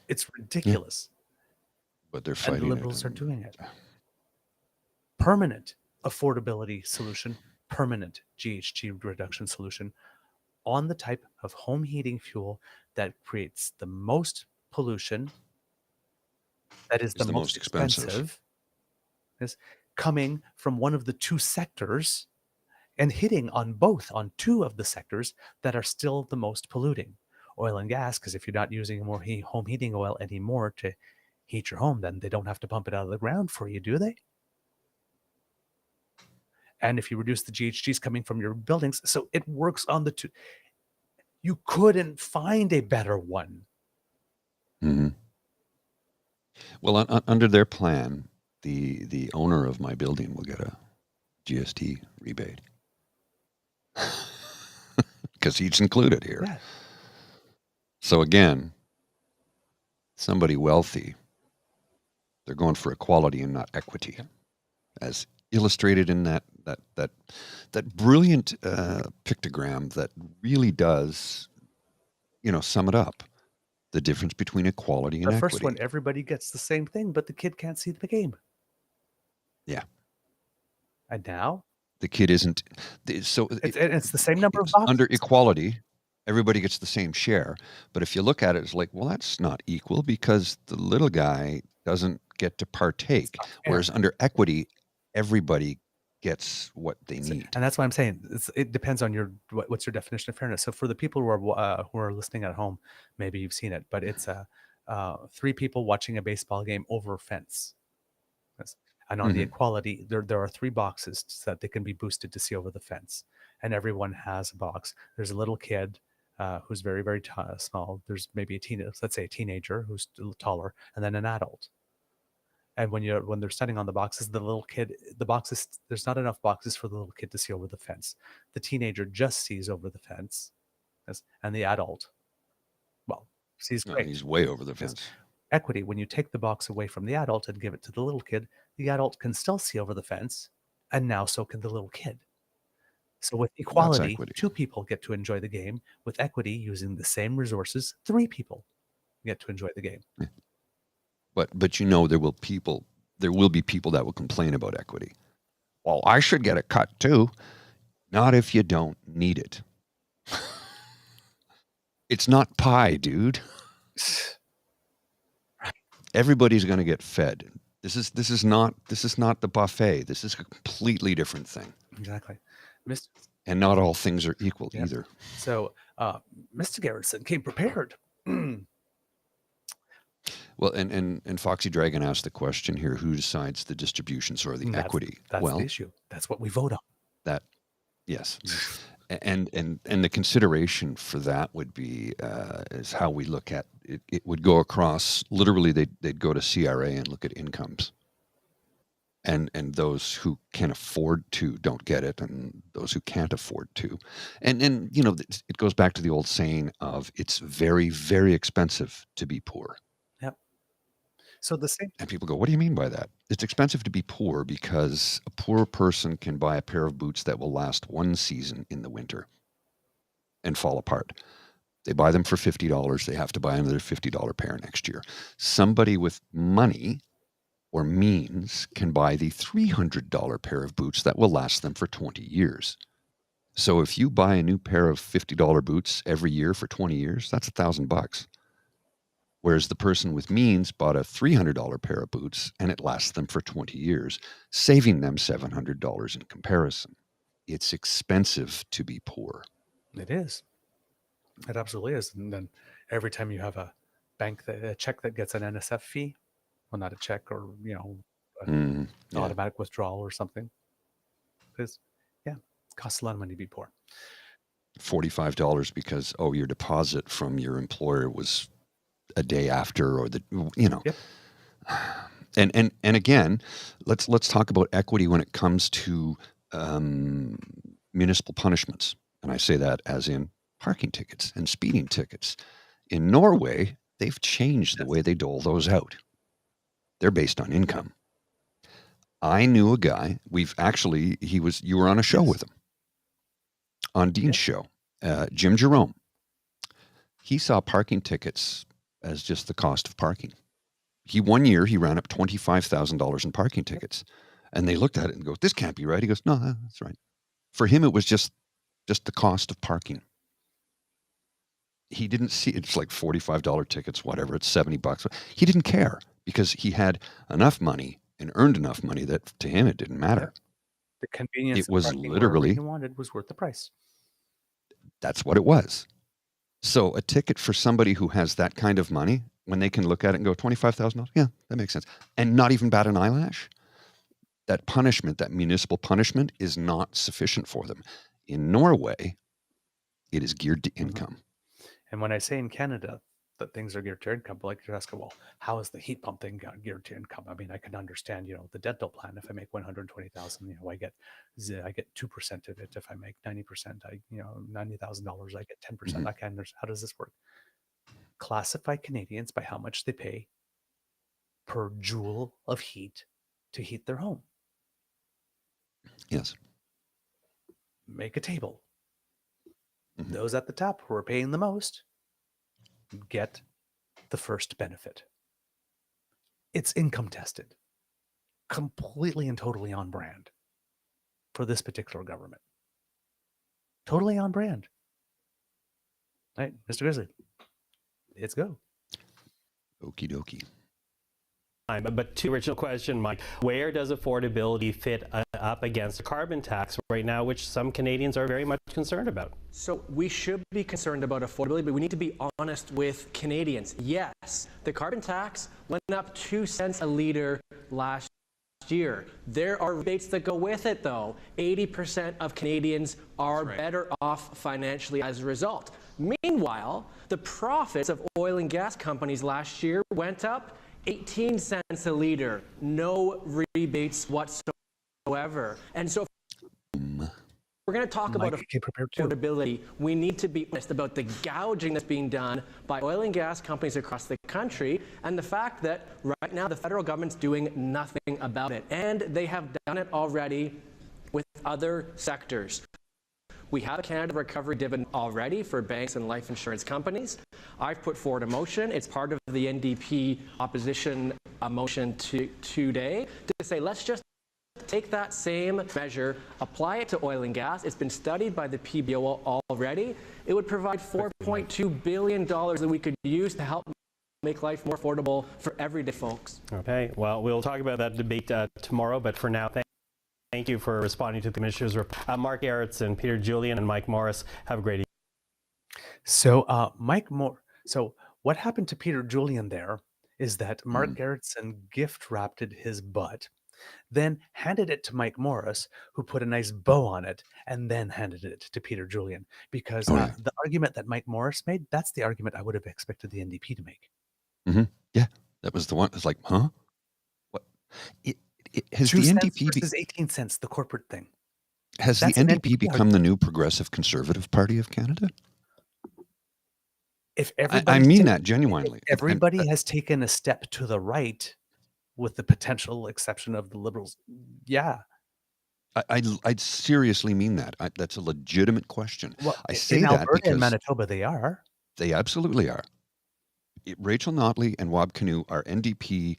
It's ridiculous. But they're fighting. And the liberals are doing it. Permanent affordability solution, permanent GHG reduction solution on the type of home heating fuel that creates the most pollution, that is the most expensive, is coming from one of the two sectors and hitting on two of the sectors that are still the most polluting. Oil and gas, because if you're not using more home heating oil anymore to heat your home, then they don't have to pump it out of the ground for you, do they? And if you reduce the GHGs coming from your buildings, so it works on the two. You couldn't find a better one. Well, under their plan, the owner of my building will get a GST rebate because he's included here. Yeah. So again, somebody wealthy, they're going for equality and not equity, as illustrated in that that brilliant pictogram that really does, sum it up. The difference between equality and The equity. first one, everybody gets the same thing, but the kid can't see the game. Yeah. And now the kid isn't. So it's the same number of boxes. Under equality, everybody gets the same share. But if you look at it, it's like, well, that's not equal because the little guy doesn't get to partake. Whereas under equity, everybody gets what they need. And that's why I'm saying it depends on what's your definition of fairness. So for the people who are listening at home, maybe you've seen it, but it's 3 people watching a baseball game over a fence. And on the equality, there are 3 boxes so that they can be boosted to see over the fence, and everyone has a box. There's a little kid who's very, very small. There's maybe let's say a teenager who's taller, and then an adult. And when they're standing on the boxes, there's not enough boxes for the little kid to see over the fence. The teenager just sees over the fence, and the adult, sees great. He's way over the fence. Equity, when you take the box away from the adult and give it to the little kid, the adult can still see over the fence, and now so can the little kid. So with equality, 2 people get to enjoy the game. With equity, using the same resources, 3 people get to enjoy the game. Yeah. But there will be people that will complain about equity. Well, I should get a cut too. Not if you don't need it. It's not pie, dude. Everybody's going to get fed. This is not the buffet. This is a completely different thing. Exactly. And not all things are equal either. So Mr. Garrison came prepared. Well, and Foxy Dragon asked the question here: who decides the distributions or the equity? That's the issue. That's what we vote on. Yes. And the consideration for that would be is how we look at it. It would go across. Literally, they'd go to CRA and look at incomes, and those who can afford to don't get it, and those who can't afford to, and it goes back to the old saying of it's very, very expensive to be poor. Yep. So the same. And people go, what do you mean by that? It's expensive to be poor because a poor person can buy a pair of boots that will last 1 season in the winter and fall apart. They buy them for $50. They have to buy another $50 pair next year. Somebody with money or means can buy the $300 pair of boots that will last them for 20 years. So if you buy a new pair of $50 boots every year for 20 years, that's $1,000. Whereas the person with means bought a $300 pair of boots and it lasts them for 20 years, saving them $700 in comparison. It's expensive to be poor. It is. It absolutely is. And then every time you have a check that gets an NSF fee, well, not a check or, an automatic withdrawal or something. Because, it costs a lot of money to be poor. $45 because, your deposit from your employer was a day after, or Yep. And again, let's talk about equity when it comes to municipal punishments. And I say that as in parking tickets and speeding tickets. In Norway, they've changed the way they dole those out. They're based on income. I knew a guy, you were on a show with him, on Dean's show, Jim Jerome. He saw parking tickets as just the cost of parking. One year he ran up $25,000 in parking tickets, and they looked at it and go, this can't be right. He goes, no, that's right. For him, it was just the cost of parking. He didn't see it's like $45 tickets, whatever. It's $70. He didn't care because he had enough money and earned enough money that to him it didn't matter. The convenience it was of parking literally he wanted was worth the price. That's what it was. So a ticket for somebody who has that kind of money, when they can look at it and go, $25,000, yeah, that makes sense, and not even bat an eyelash, that punishment, that municipal punishment, is not sufficient for them. In Norway, it is geared to income. And when I say in Canada that things are geared to income, like you're asking, well, how is the heat pump thing geared to income? I mean, I can understand, the dental plan. If I make 120,000, I get 2% of it. If I make 90%, $90,000, I get 10%. I can understand. How does this work? Classify Canadians by how much they pay per joule of heat to heat their home. Yes. make a table. Those at the top who are paying the most get the first benefit. It's income tested, completely and totally on brand for this particular government. Totally on brand. Right, Mr. Grizzly, let's go. Okie dokie. But to the original question, Mike, where does affordability fit up against a carbon tax right now, which some Canadians are very much concerned about? So we should be concerned about affordability, but we need to be honest with Canadians. Yes, the carbon tax went up 2 cents a litre last year. There are rebates that go with it, though. 80% of Canadians are better off financially as a result. Meanwhile, the profits of oil and gas companies last year went up 18 cents a litre, no rebates whatsoever. And so if we're going to talk about affordability, we need to be honest about the gouging that's being done by oil and gas companies across the country and the fact that right now the federal government's doing nothing about it. And they have done it already with other sectors. We have a Canada recovery dividend already for banks and life insurance companies. I've put forward a motion. It's part of the NDP opposition motion today to say let's just take that same measure, apply it to oil and gas. It's been studied by the PBO already. It would provide $4.2 billion that we could use to help make life more affordable for everyday folks. Okay, well, we'll talk about that debate tomorrow, but for now, thank you for responding to the Commissioner's report. Mark Gerritsen, Peter Julian, and Mike Morris, have a great evening. So, So what happened to Peter Julian there is that Mark Gerritsen gift-wrapped his butt, then handed it to Mike Morris, who put a nice bow on it, and then handed it to Peter Julian. Because the argument that Mike Morris made, that's the argument I would have expected the NDP to make. Yeah, that was the one. It's like, huh? What? Has 2 the cents NDP versus 18 cents, the corporate thing. Has That's the an NDP NDP become the new Progressive Conservative Party of Canada? If I everybody mean that genuinely. everybody has taken a step to the right, with the potential exception of the Liberals, yeah. I seriously mean that. That's a legitimate question. Well, I say in that Alberta because and Manitoba, they are. they absolutely are. Rachel Notley and Wab Kinew are NDP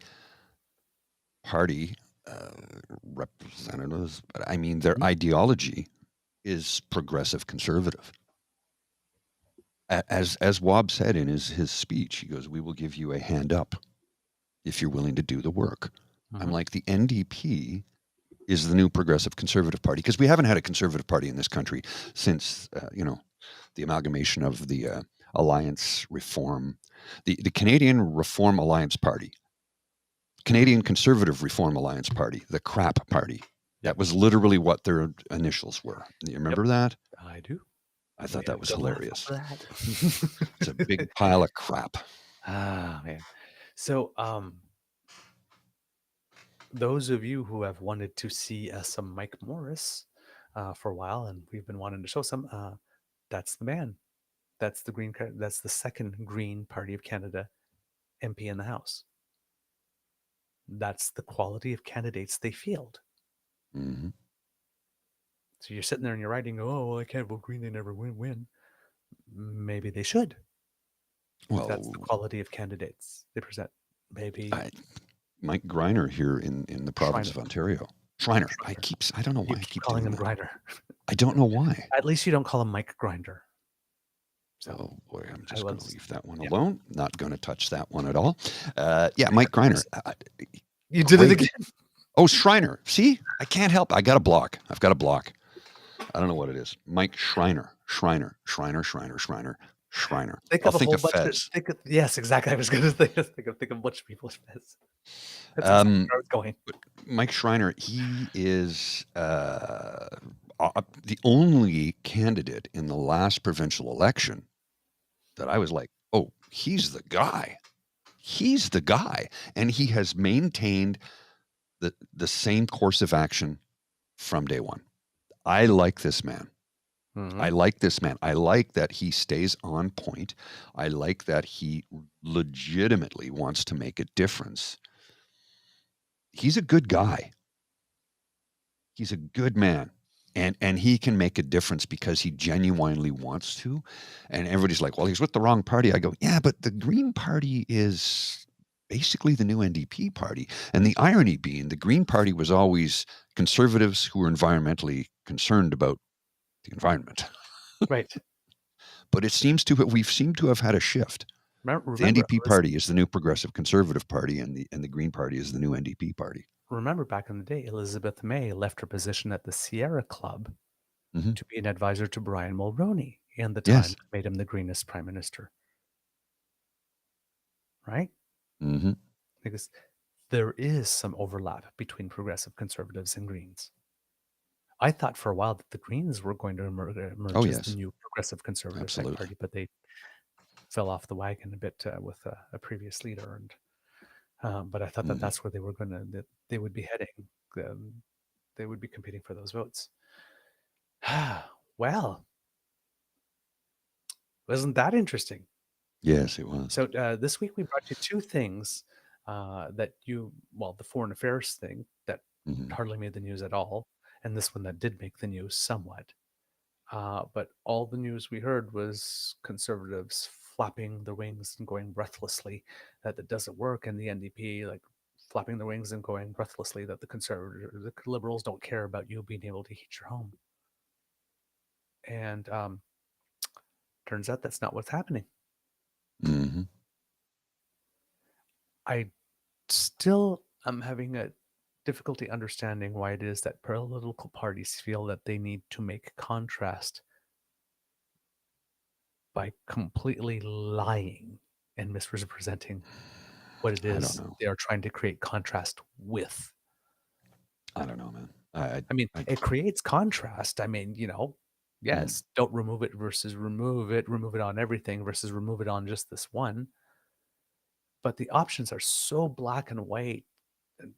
party representatives, but I mean their ideology is progressive conservative. As Wab said in his speech, he goes, "We will give you a hand up if you're willing to do the work." I'm like, the NDP is the new progressive conservative party, because we haven't had a conservative party in this country since the amalgamation of the Alliance Reform, the Canadian Reform Alliance Party, Canadian Conservative Reform Alliance Party, the CRAP Party. That was literally what their initials were. You remember that? I do. I thought that was Good laugh hilarious. for that. It's a big pile of crap. Ah, man. So, those of you who have wanted to see some Mike Morris for a while, and we've been wanting to show some, that's the man. That's the Green. That's the second Green Party of Canada MP in the House. That's the quality of candidates they field. Mm-hmm. So you're sitting there and you're writing, "Oh, well, I can't vote Green. They never win." Maybe they should. Well, That's the quality of candidates they present. Maybe Mike Greiner here in the province of Ontario. Schreiner. I don't know why I keep calling doing him that. Grinder. I don't know why. At least you don't call him Mike Grinder. So, boy, I'm just going to leave that one alone. Not going to touch that one at all. Mike Greiner. You did it again. Oh, Schreiner. See? I can't help. I've got a block. I don't know what it is. Mike Schreiner. Schreiner. Think I'll of a think whole of bunch Fez. yes, exactly. I was going to think of a bunch of people as Fez. That's exactly where I was going. Mike Schreiner, he is the only candidate in the last provincial election that I was like, oh, he's the guy. He's the guy. And he has maintained the same course of action from day one. I like this man. I like this man. I like that he stays on point. I like that he legitimately wants to make a difference. He's a good guy. He's a good man. And he can make a difference because he genuinely wants to. And everybody's like, well, he's with the wrong party. I go, yeah, but the Green Party is basically the new NDP party. And the irony being, the Green Party was always conservatives who were environmentally concerned about the environment. Right. But it seems to we've seemed to have had a shift. Remember, The NDP party is the new progressive conservative party, and the Green Party is the new NDP party. Remember back in the day, Elizabeth May left her position at the Sierra Club Mhm. to be an advisor to Brian Mulroney in the time Yes. that made him the greenest prime minister. Right? Mm-hmm. Because there is some overlap between progressive conservatives and Greens. I thought for a while that the Greens were going to emerge Oh, as yes. the new progressive conservative type Absolutely. party, but they fell off the wagon a bit with a previous leader. And but I thought that that's where they were that they would be heading. They would be competing for those votes. Well, wasn't that interesting? Yes, it was. So this week we brought you two things that the foreign affairs thing that hardly made the news at all, and this one that did make the news somewhat. But all the news we heard was conservatives flapping their wings and going breathlessly that it doesn't work, and the NDP like flapping their wings and going breathlessly that the liberals don't care about you being able to heat your home. And turns out that's not what's happening. Mm-hmm. I still am having a difficulty understanding why it is that political parties feel that they need to make contrast by completely lying and misrepresenting what it is they are trying to create contrast with. I don't know, man. I mean, it creates contrast. I mean, yes, don't remove it versus remove it on everything versus remove it on just this one. But the options are so black and white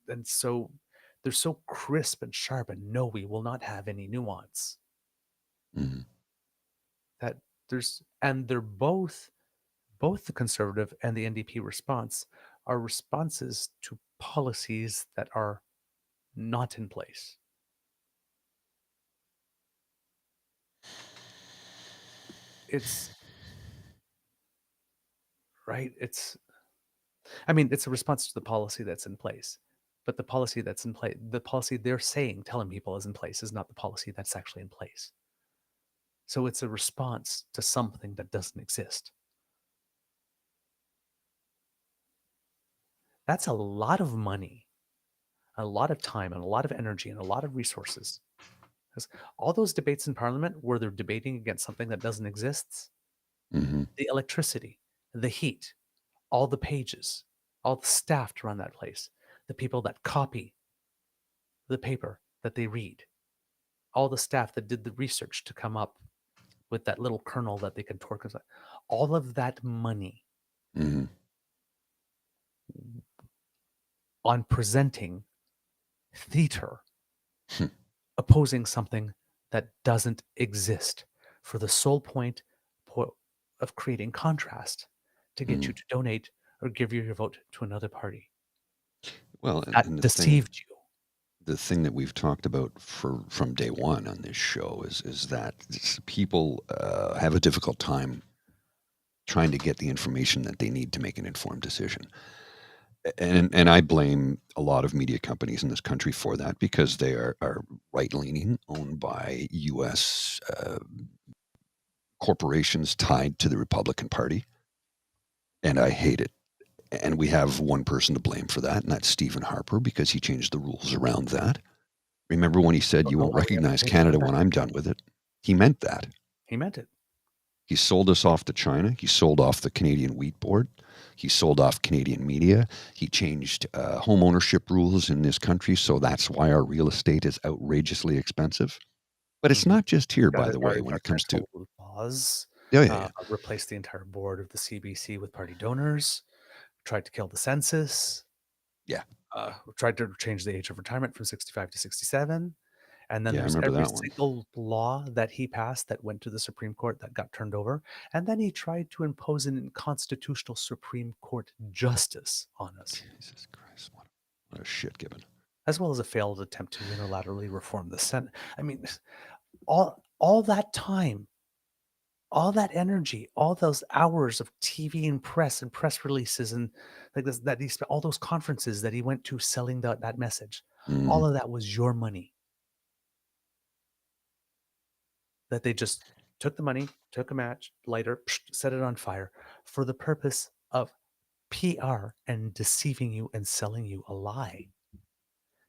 and so they're so crisp and sharp, and no, we will not have any nuance. Mm-hmm. That they're both the conservative and the NDP response are responses to policies that are not in place. It's right. It's a response to the policy that's in place, but the policy that's in place, the policy they're telling people is in place, is not the policy that's actually in place. So it's a response to something that doesn't exist. That's a lot of money, a lot of time, and a lot of energy, and a lot of resources. Because all those debates in Parliament where they're debating against something that doesn't exist, the electricity, the heat, all the pages, all the staff to run that place, the people that copy the paper that they read, all the staff that did the research to come up with that little kernel that they can torque, all of that money on presenting theater, opposing something that doesn't exist for the sole point of creating contrast to get you to donate or give your vote to another party. Well, that and deceived you. The thing that we've talked about from day one on this show is that people have a difficult time trying to get the information that they need to make an informed decision. And I blame a lot of media companies in this country for that, because they are right-leaning, owned by U.S. Corporations tied to the Republican Party. And I hate it. And we have one person to blame for that, and that's Stephen Harper, because he changed the rules around that. Remember when he said, you won't recognize Canada when I'm done with it? He meant that. He meant it. He sold us off to China. He sold off the Canadian Wheat Board. He sold off Canadian media. He changed home ownership rules in this country, so that's why our real estate is outrageously expensive. But it's not just here, by the way, when it comes to laws. Yeah. Replaced the entire board of the CBC with party donors. Tried to kill the census. Yeah. Tried to change the age of retirement from 65 to 67. And then Yeah, there's I remember every that one. single law that he passed that went to the Supreme Court that got turned over. And then he tried to impose an unconstitutional Supreme Court justice on us. Jesus Christ, what a shit given. as well as a failed attempt to unilaterally reform the Senate. I mean, all that time, all that energy, all those hours of TV and press releases, and like this, that he spent, all those conferences that he went to selling that message, all of that was your money. That they just took the money, took a match, lighter, set it on fire for the purpose of PR and deceiving you and selling you a lie.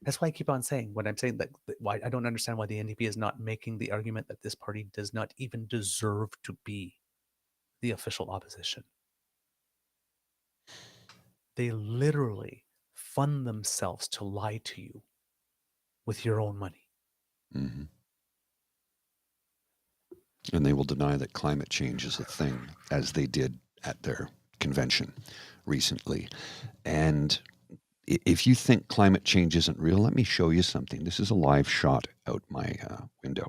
That's why I keep on saying, when I'm saying that, why I don't understand why the NDP is not making the argument that this party does not even deserve to be the official opposition. They literally fund themselves to lie to you with your own money. Mm-hmm. And they will deny that climate change is a thing, as they did at their convention recently. And if you think climate change isn't real, let me show you something. This is a live shot out my window.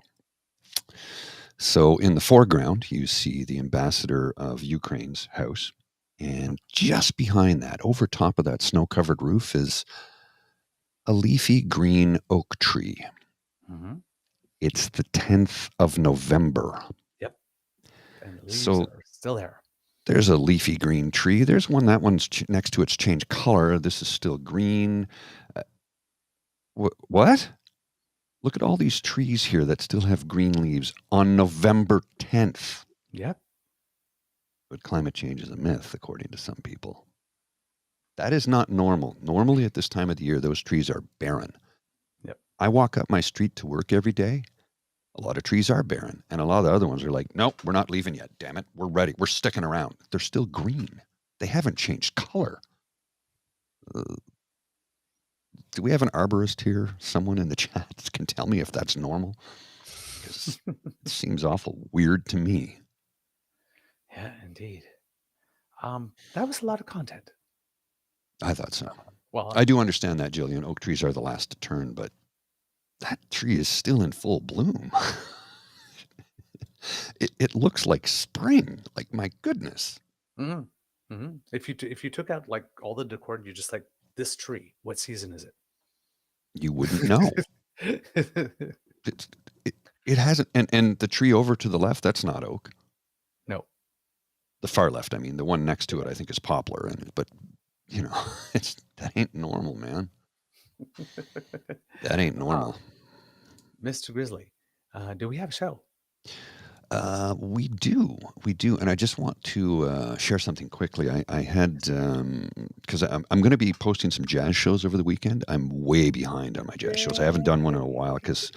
So in the foreground, you see the ambassador of Ukraine's house. And just behind that, over top of that snow-covered roof, is a leafy green oak tree. Mm-hmm. It's the 10th of November. Yep. And the leaves are still there. There's a leafy green tree. There's one, that one's next to it's changed color. This is still green. What? Look at all these trees here that still have green leaves on November 10th. Yep. But climate change is a myth, according to some people. That is not normal. Normally at this time of the year, those trees are barren. Yep. I walk up my street to work every day. A lot of trees are barren. And a lot of the other ones are like, nope, we're not leaving yet. Damn it. We're ready. We're sticking around. They're still green. They haven't changed color. Do we have an arborist here? Someone in the chat can tell me if that's normal? Because it seems awful weird to me. Yeah, indeed. That was a lot of content. I thought so. Well, I do understand that, Jillian. Oak trees are the last to turn, but that tree is still in full bloom. It looks like spring. Like, my goodness. Mm-hmm. Mm-hmm. If you took out like all the decor and you just like, this tree, what season is it? You wouldn't know. It hasn't. And the tree over to the left, that's not oak. No. The far left, I mean. The one next to it, I think, is poplar. But, you know, that ain't normal, man. That ain't normal. Mr. Grizzly, do we have a show? We do. And I just want to share something quickly. I had, because I'm going to be posting some jazz shows over the weekend. I'm way behind on my jazz shows. I haven't done one in a while because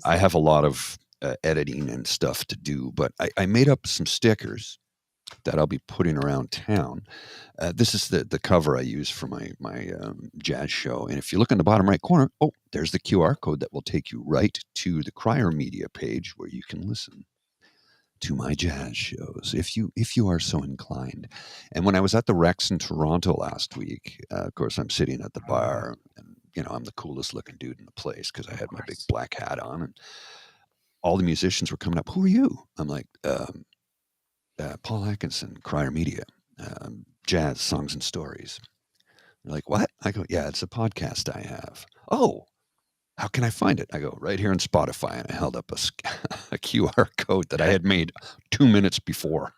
I have a lot of editing and stuff to do. But I made up some stickers that I'll be putting around town. This is the cover I use for my jazz show. And if you look in the bottom right corner, there's the QR code that will take you right to the Crier Media page where you can listen to my jazz shows if you are so inclined. And when I was at the Rex in Toronto last week, of course, I'm sitting at the bar, and I'm the coolest looking dude in the place because I had my big black hat on, and all the musicians were coming up. Who are you? I'm like, Paul Atkinson, Crier Media, jazz songs and stories. They're like, what? I go, yeah, it's a podcast I have. Oh, how can I find it? I go, right here on Spotify. And I held up a QR code that I had made 2 minutes before.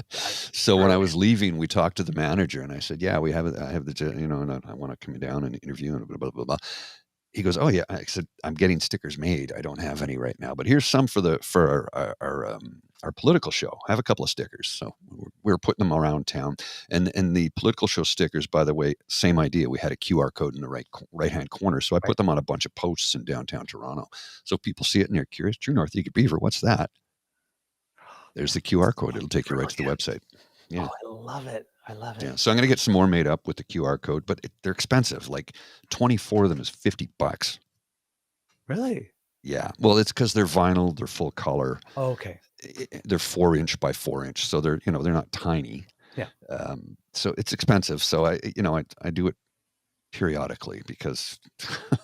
So when I was leaving, we talked to the manager, and I said, yeah, I have the, and I want to come down and interview and blah, blah, blah, blah. He goes, oh yeah. I said, I'm getting stickers made. I don't have any right now, but here's some for our political show. I have a couple of stickers. So we're putting them around town, and the political show stickers, by the way, same idea. We had a QR code in the right-hand corner. So I put them on a bunch of posts in downtown Toronto. So if people see it and they're curious, True North Eager Beaver, what's that? There's the QR code. It'll take you right to the website. Yeah. Oh, I love it. Yeah. So I'm going to get some more made up with the QR code, but they're expensive. Like 24 of them is $50. Really? Yeah. Well, it's because they're vinyl. They're full color. Oh, okay. They're 4-inch by 4-inch. So they're not tiny. Yeah. So it's expensive. So I do it periodically because,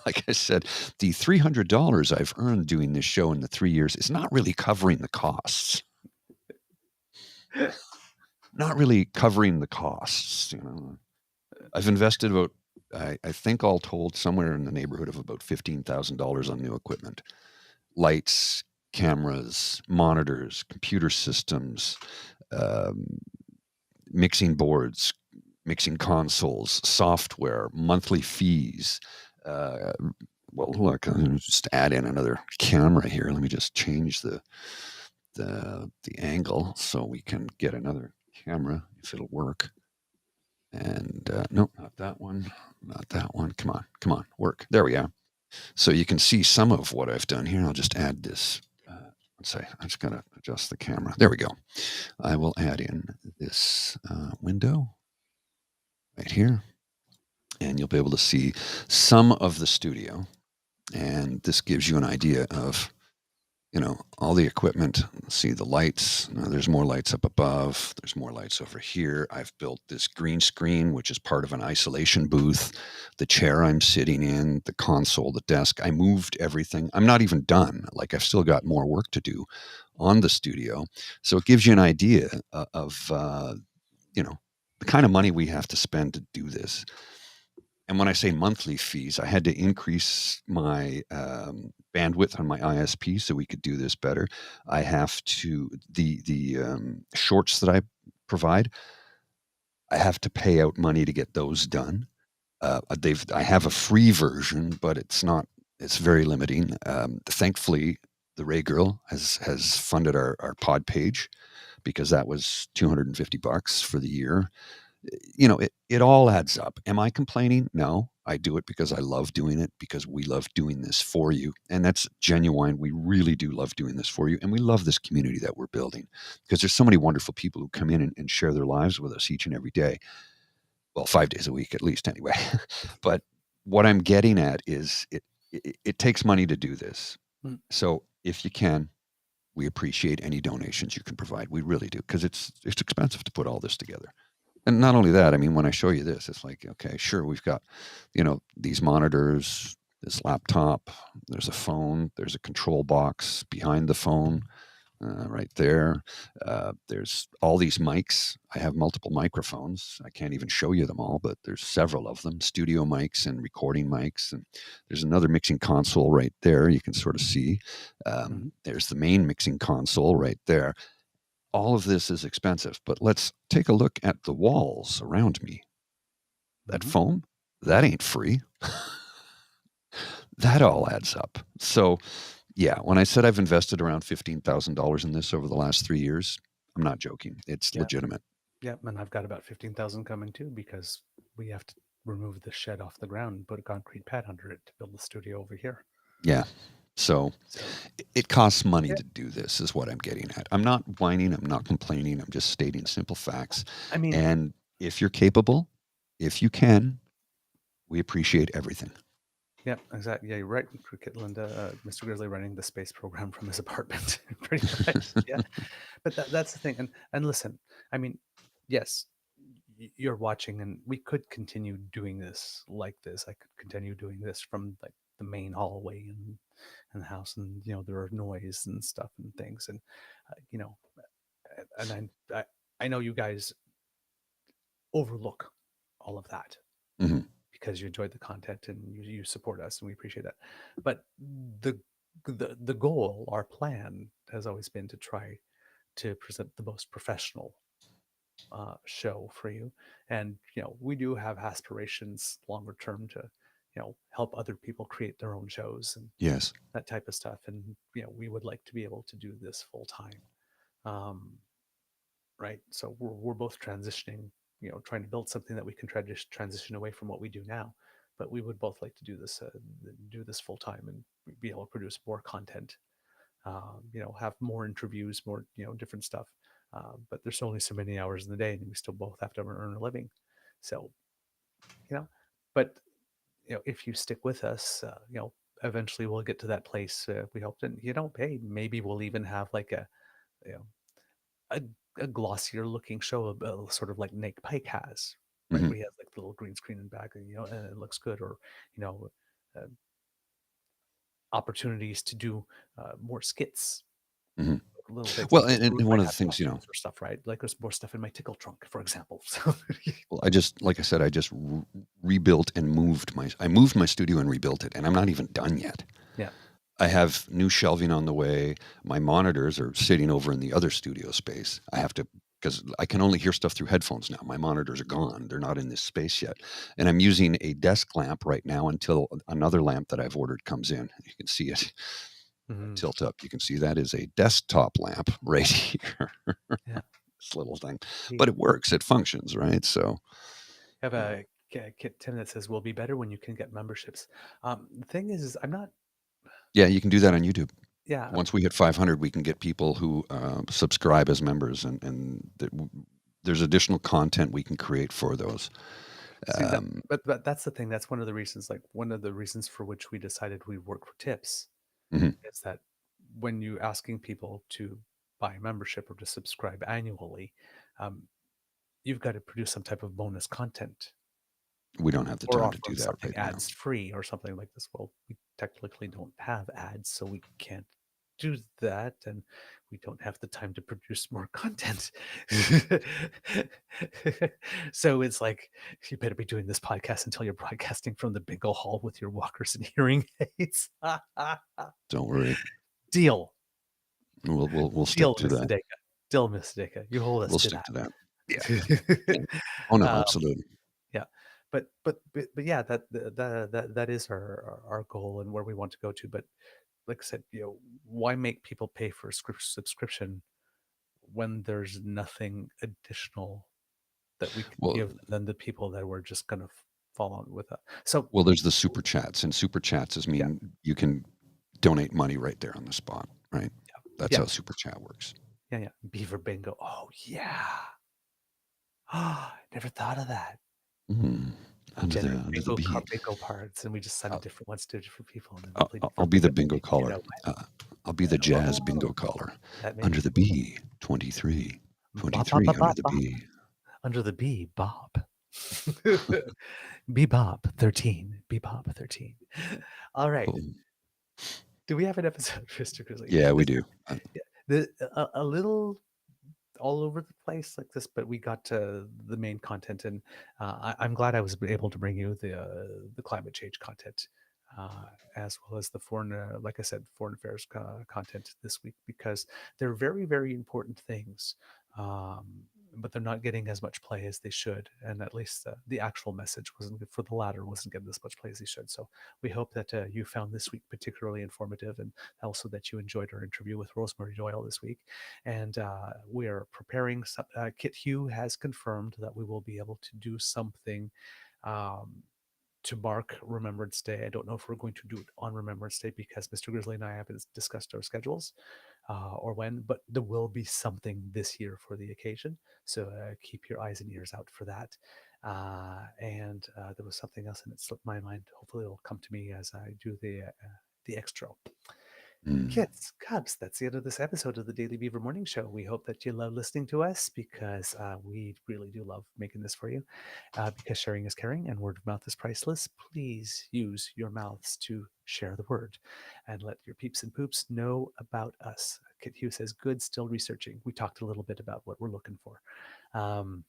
like I said, the $300 I've earned doing this show in the 3 years is not really covering the costs. Not really covering the costs. I've invested about I think all told, somewhere in the neighborhood of about $15,000 on new equipment, lights, cameras, monitors, computer systems, um, mixing boards, mixing consoles, software, monthly fees. Well, look, I'm gonna just add in another camera here. Let me just change the angle so we can get another camera if it'll work. And no, not that one, not that one. Come on, work. There we are. So you can see some of what I've done here. I'll just add this. Let's say I'm just going to adjust the camera. There we go. I will add in this window right here, and you'll be able to see some of the studio. And this gives you an idea of, all the equipment. See the lights. There's more lights up above. There's more lights over here. I've built this green screen, which is part of an isolation booth. The chair I'm sitting in, the console, the desk. I moved everything. I'm not even done. Like, I've still got more work to do on the studio. So it gives you an idea of the kind of money we have to spend to do this. And when I say monthly fees, I had to increase my bandwidth on my ISP so we could do this better. I have to the shorts that I provide, I have to pay out money to get those done. I have a free version, but it's very limiting. Thankfully, the Ray Girl has funded our pod page, because that was $250 for the year. It all adds up. Am I complaining? No, I do it because I love doing it, because we love doing this for you. And that's genuine. We really do love doing this for you. And we love this community that we're building, because there's so many wonderful people who come in and share their lives with us each and every day. Well, 5 days a week, at least, anyway. But what I'm getting at is it takes money to do this. So if you can, we appreciate any donations you can provide. We really do, because it's expensive to put all this together. And not only that, I mean, when I show you this, it's like, okay, sure, we've got, these monitors, this laptop, there's a phone, there's a control box behind the phone, right there. There's all these mics. I have multiple microphones. I can't even show you them all, but there's several of them, studio mics and recording mics. And there's another mixing console right there. You can sort of see. There's the main mixing console right there. All of this is expensive, but let's take a look at the walls around me. That foam, that ain't free. That all adds up. So, yeah, when I said I've invested around $15,000 in this over the last 3 years, I'm not joking. It's legitimate. Yep, and I've got about 15,000 coming too, because we have to remove the shed off the ground and put a concrete pad under it to build the studio over here. Yeah. So it costs money to do this, is what I'm getting at. I'm not whining. I'm not complaining. I'm just stating simple facts. I mean, and if you're capable, if you can, we appreciate everything. Yeah, exactly. Yeah, you're right, Cricket Linda. Mr. Grizzly running the space program from his apartment, pretty much. Yeah, but that's the thing. And listen, I mean, yes, you're watching, and we could continue doing this like this. I could continue doing this from like the main hallway and the house, and there are noise and stuff and things, and and I know you guys overlook all of that. Mm-hmm. Because you enjoyed the content and you support us, and we appreciate that. But the goal, our plan, has always been to try to present the most professional show for you. And we do have aspirations longer term to help other people create their own shows and yes, that type of stuff. And we would like to be able to do this full time, right? So we're both transitioning, trying to build something that we can transition away from what we do now. But we would both like to do this full time and be able to produce more content, have more interviews, more, different stuff. But there's only so many hours in the day, and we still both have to earn a living. So, but, if you stick with us, eventually we'll get to that place. We hope that, hey, maybe we'll even have like a glossier looking show, sort of like Nick Pike has, right? Mm-hmm. Where he has like the little green screen in the back, and and it looks good, or opportunities to do more skits, mm-hmm. little things. Well, like and one of the things, or stuff, right? Like there's more stuff in my tickle trunk, for example. So well, like I said, I just rebuilt and moved my studio and rebuilt it, and I'm not even done yet. yeah. I have new shelving on the way. My monitors are sitting over in the other studio space. I have to, because I can only hear stuff through headphones now. My monitors are gone. They're not in this space yet. And I'm using a desk lamp right now until another lamp that I've ordered comes in. You can see it. Tilt up. You can see that is a desktop lamp right here. Yeah. This little thing. But it works. It functions, right? So I have a Kit Tim that says, "Will be better when you can get memberships." The thing is I'm not. yeah, you can do that on YouTube. Yeah. Once we hit 500, we can get people who subscribe as members, and there's additional content we can create for those. See, but that's the thing. That's one of the reasons. Like one of the reasons for which we decided we work for tips is that when you asking people to buy a membership or to subscribe annually, you've got to produce some type of bonus content. We don't have the time to do that something right ads free or something like this. Well, we technically don't have ads, so we can't do that, and we don't have the time to produce more content. So it's like you better be doing this podcast until you're broadcasting from the bingo hall with your walkers and hearing aids. Don't worry. Deal. We'll stick to that. Deal, Miss Dicka. You hold us We'll to stick that. to that. Yeah. Oh no, absolutely. Yeah, but yeah, that is our goal and where we want to go to. But like I said, why make people pay for a subscription when there's nothing additional that we can give than the people that we're just going to fall on with that? So there's the super chats, and super chats you can donate money right there on the spot, right? Yeah. That's how super chat works. Yeah. Beaver bingo. Oh yeah. Oh, never thought of that. Under the bee. Bingo cards, and we just send different ones to different people. And I'll be the bingo caller. I'll be the jazz bingo caller. Under the bee, 23. 23 under the bee. Under the bee, Bob. Bebop 13. Bebop 13. All right. Do we have an episode, Mr. Grizzly? Yeah, we do. A little all over the place like this, but we got to the main content, and I'm glad I was able to bring you the climate change content, as well as the foreign affairs content this week, because they're very, very important things, but they're not getting as much play as they should, and at least the actual message wasn't for the latter wasn't getting as much play as they should. So we hope that you found this week particularly informative, and also that you enjoyed our interview with Rosemary Doyle this week. And we are preparing. Kit Hugh has confirmed that we will be able to do something to mark Remembrance Day. I don't know if we're going to do it on Remembrance Day because Mr. Grizzly and I haven't discussed our schedules or when, but there will be something this year for the occasion. So keep your eyes and ears out for that. And there was something else and it slipped my mind. Hopefully it'll come to me as I do the extra. Kids, Cubs, that's the end of this episode of the Daily Beaver Morning Show. We hope that you love listening to us, because we really do love making this for you, because sharing is caring and word of mouth is priceless. Please use your mouths to share the word and let your peeps and poops know about us. Kit Hugh says, good, still researching. We talked a little bit about what we're looking for. And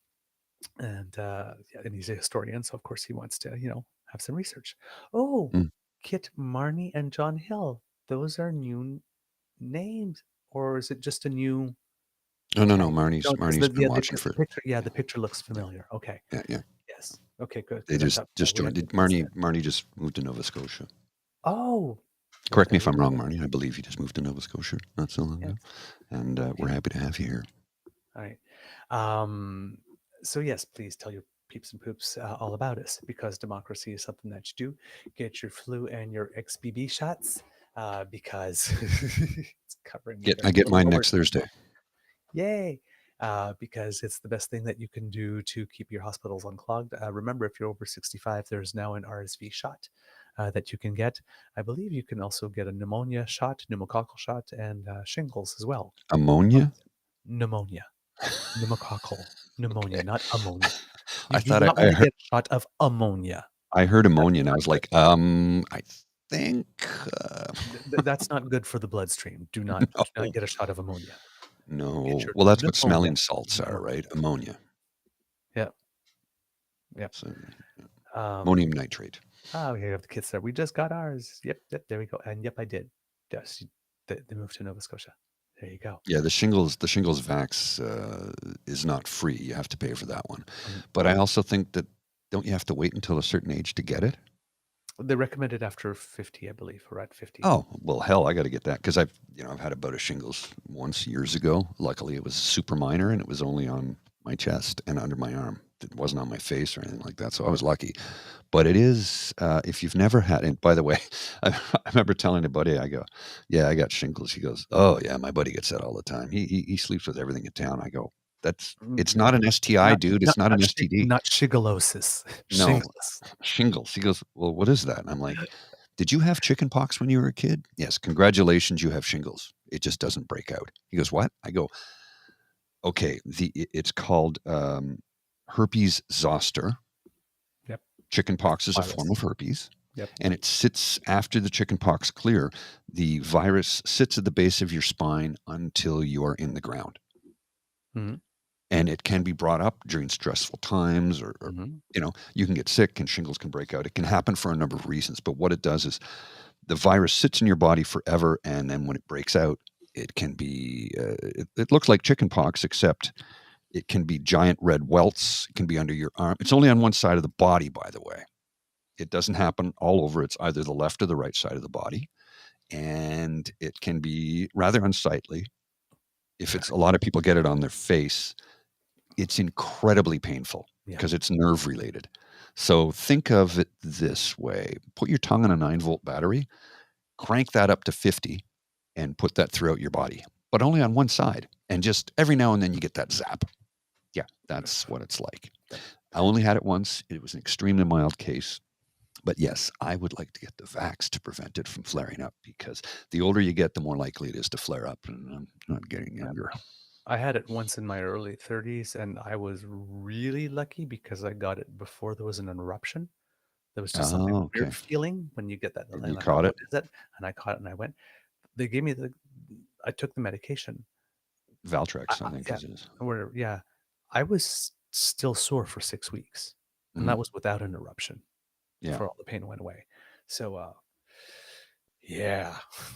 he's a historian, so of course he wants to, have some research. Kit, Marnie, and John Hill. Those are new names, or is it just a new? No. Marnie's been watching for. The picture looks familiar. Okay. Yeah. Yes. Okay. Good. They just joined. Marnie just moved to Nova Scotia. Oh. Correct me if I'm wrong, Marnie. I believe you just moved to Nova Scotia not so long ago, and we're happy to have you here. All right. So yes, please tell your peeps and poops all about us, because democracy is something that you do. Get your flu and your XBB shots. Because it's covering. I get mine next Thursday. Yay! Because it's the best thing that you can do to keep your hospitals unclogged. Remember, if you're over 65, there's now an RSV shot that you can get. I believe you can also get a pneumonia shot, pneumococcal shot, and shingles as well. Ammonia? Pneumonia. Pneumococcal. Pneumonia, not ammonia. I thought I heard a shot of ammonia. I heard ammonia, and I was like, think That's not good for the bloodstream. Do not get a shot of ammonia. no. your Well, that's what pneumonia. smelling salts are, right? Ammonia. Yeah. Yep. So, ammonium nitrate. Oh, we have the kits there. We just got ours. Yep, there we go. And yep, I did. Yes, they moved to Nova Scotia. There you go. Yeah, the shingles vax is not free. You have to pay for that one. But I also think that don't you have to wait until a certain age to get it? They recommend it after 50, I believe, or at 50. Oh, well, hell, I got to get that because I've had a bout of shingles once years ago. Luckily, it was super minor and it was only on my chest and under my arm. It wasn't on my face or anything like that, so I was lucky. But it is, if you've never had it, by the way, I remember telling a buddy, I go, yeah, I got shingles. He goes, oh, yeah, my buddy gets that all the time. He sleeps with everything in town. I go, it's not an STI, dude. It's not an STD. Not shigellosis. No, shingles. He goes, well, what is that? And I'm like, did you have chicken pox when you were a kid? Yes, congratulations, you have shingles. It just doesn't break out. He goes, what? I go, okay, it's called herpes zoster. Yep. Chicken pox is a form of herpes. Yep. And it sits after the chicken pox clear. The virus sits at the base of your spine until you are in the ground. Mm-hmm. And it can be brought up during stressful times or you can get sick and shingles can break out. It can happen for a number of reasons. But what it does is the virus sits in your body forever. And then when it breaks out, it can be, it looks like chicken pox, except it can be giant red welts. It can be under your arm. It's only on one side of the body, by the way. It doesn't happen all over. It's either the left or the right side of the body. And it can be rather unsightly. If it's a lot of people get it on their face, it's incredibly painful because it's nerve related. So think of it this way. Put your tongue on a 9-volt battery, crank that up to 50 and put that throughout your body, but only on one side. And just every now and then you get that zap. Yeah, that's what it's like. I only had it once. It was an extremely mild case. But yes, I would like to get the vax to prevent it from flaring up because the older you get, the more likely it is to flare up. And I'm not getting younger. I had it once in my early 30s, and I was really lucky because I got it before there was an eruption. There was just something weird feeling when you get that. And you caught it? What is it? And I caught it, and I went. They gave me I took the medication. Valtrex, I think it is. Yeah. I was still sore for 6 weeks, and that was without an eruption. Yeah. For all the pain went away. So, yeah,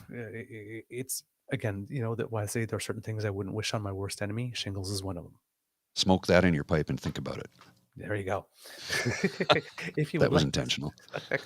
it's again, that why I say there are certain things I wouldn't wish on my worst enemy. Shingles is one of them. Smoke that in your pipe and think about it. There you go. If you that was like intentional.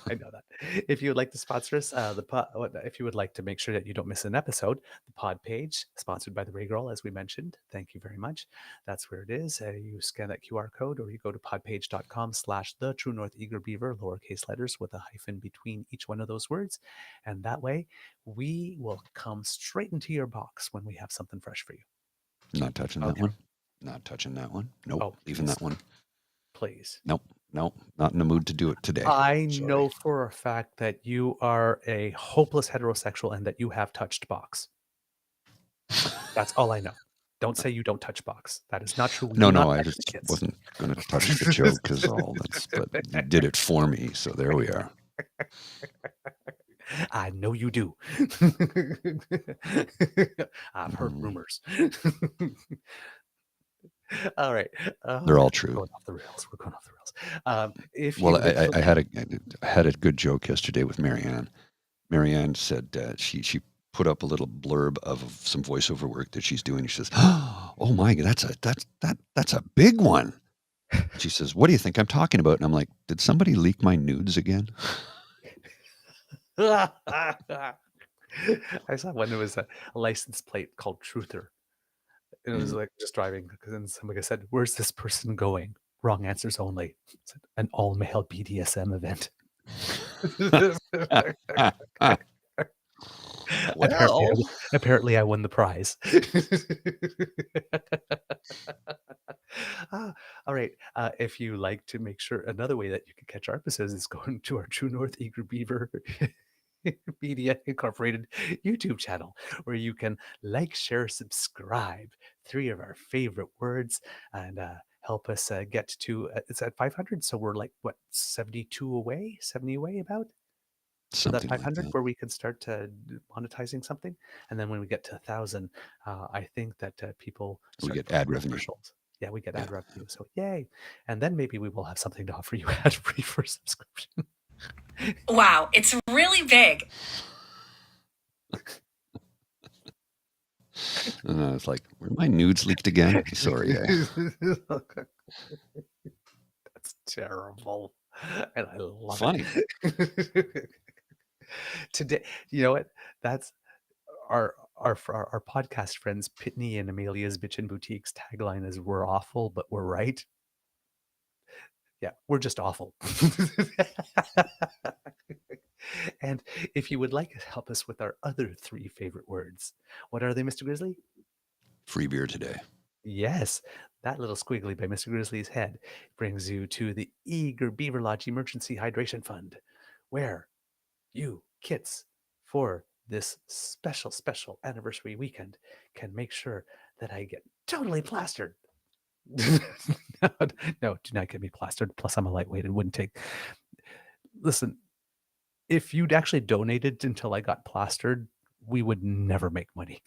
I know that. If you would like to sponsor us, if you would like to make sure that you don't miss an episode, the pod page, sponsored by the Ray Girl, as we mentioned. Thank you very much. That's where it is. You scan that QR code, or you go to podpage.com/the True North Eager Beaver, lowercase letters with a hyphen between each one of those words. And that way we will come straight into your box when we have something fresh for you. Not touching that one. Not touching that one. Nope. Leaving that one. Please. Nope. Not in the mood to do it today. I know for a fact that you are a hopeless heterosexual and that you have touched box. That's all I know. Don't say you don't touch box. That is not true. No, I just wasn't going to touch the joke because but you did it for me. So there we are. I know you do. I've heard rumors. All right. They're all true. We're going off the rails. I had a good joke yesterday with Marianne. Marianne said she put up a little blurb of some voiceover work that she's doing. She says, "Oh my God, that's a big one." She says, "What do you think I'm talking about?" And I'm like, "Did somebody leak my nudes again?" I saw one that was a license plate called Truther. And it was like just driving, because then somebody said, "Where's this person going?" Wrong answers only. It's an all-male BDSM event. Apparently I won the prize. All right. If you like to make sure, another way that you can catch our episodes is going to our True North Eager Beaver Media Incorporated YouTube channel, where you can like, share, subscribe, 3 of our favorite words, and help us get to it's at 500, so we're like 70 away about. So that Something like 500 that. where we could start monetizing something, and then when we get to 1,000, I think that people We start get ad putting revenue. commercials. Yeah, we get Yeah. ad revenue. So yay! And then maybe we will have something to offer you ad free for subscription. Wow, it's really big. And I was like, were my nudes leaked again? Sorry. That's terrible, and I love Funny. it. Today, you know what? That's our podcast friends Pitney and Amelia's Bitchin' Boutique's tagline is "We're awful, but we're right." Yeah, we're just awful. And if you would like to help us with our other 3 favorite words, what are they, Mr. Grizzly? Free beer today. Yes, that little squiggly by Mr. Grizzly's head brings you to the Eager Beaver Lodge Emergency Hydration Fund, where you, kits, for this special anniversary weekend, can make sure that I get totally plastered. No, do not get me plastered. Plus, I'm a lightweight. It wouldn't take. Listen, if you'd actually donated until I got plastered, we would never make money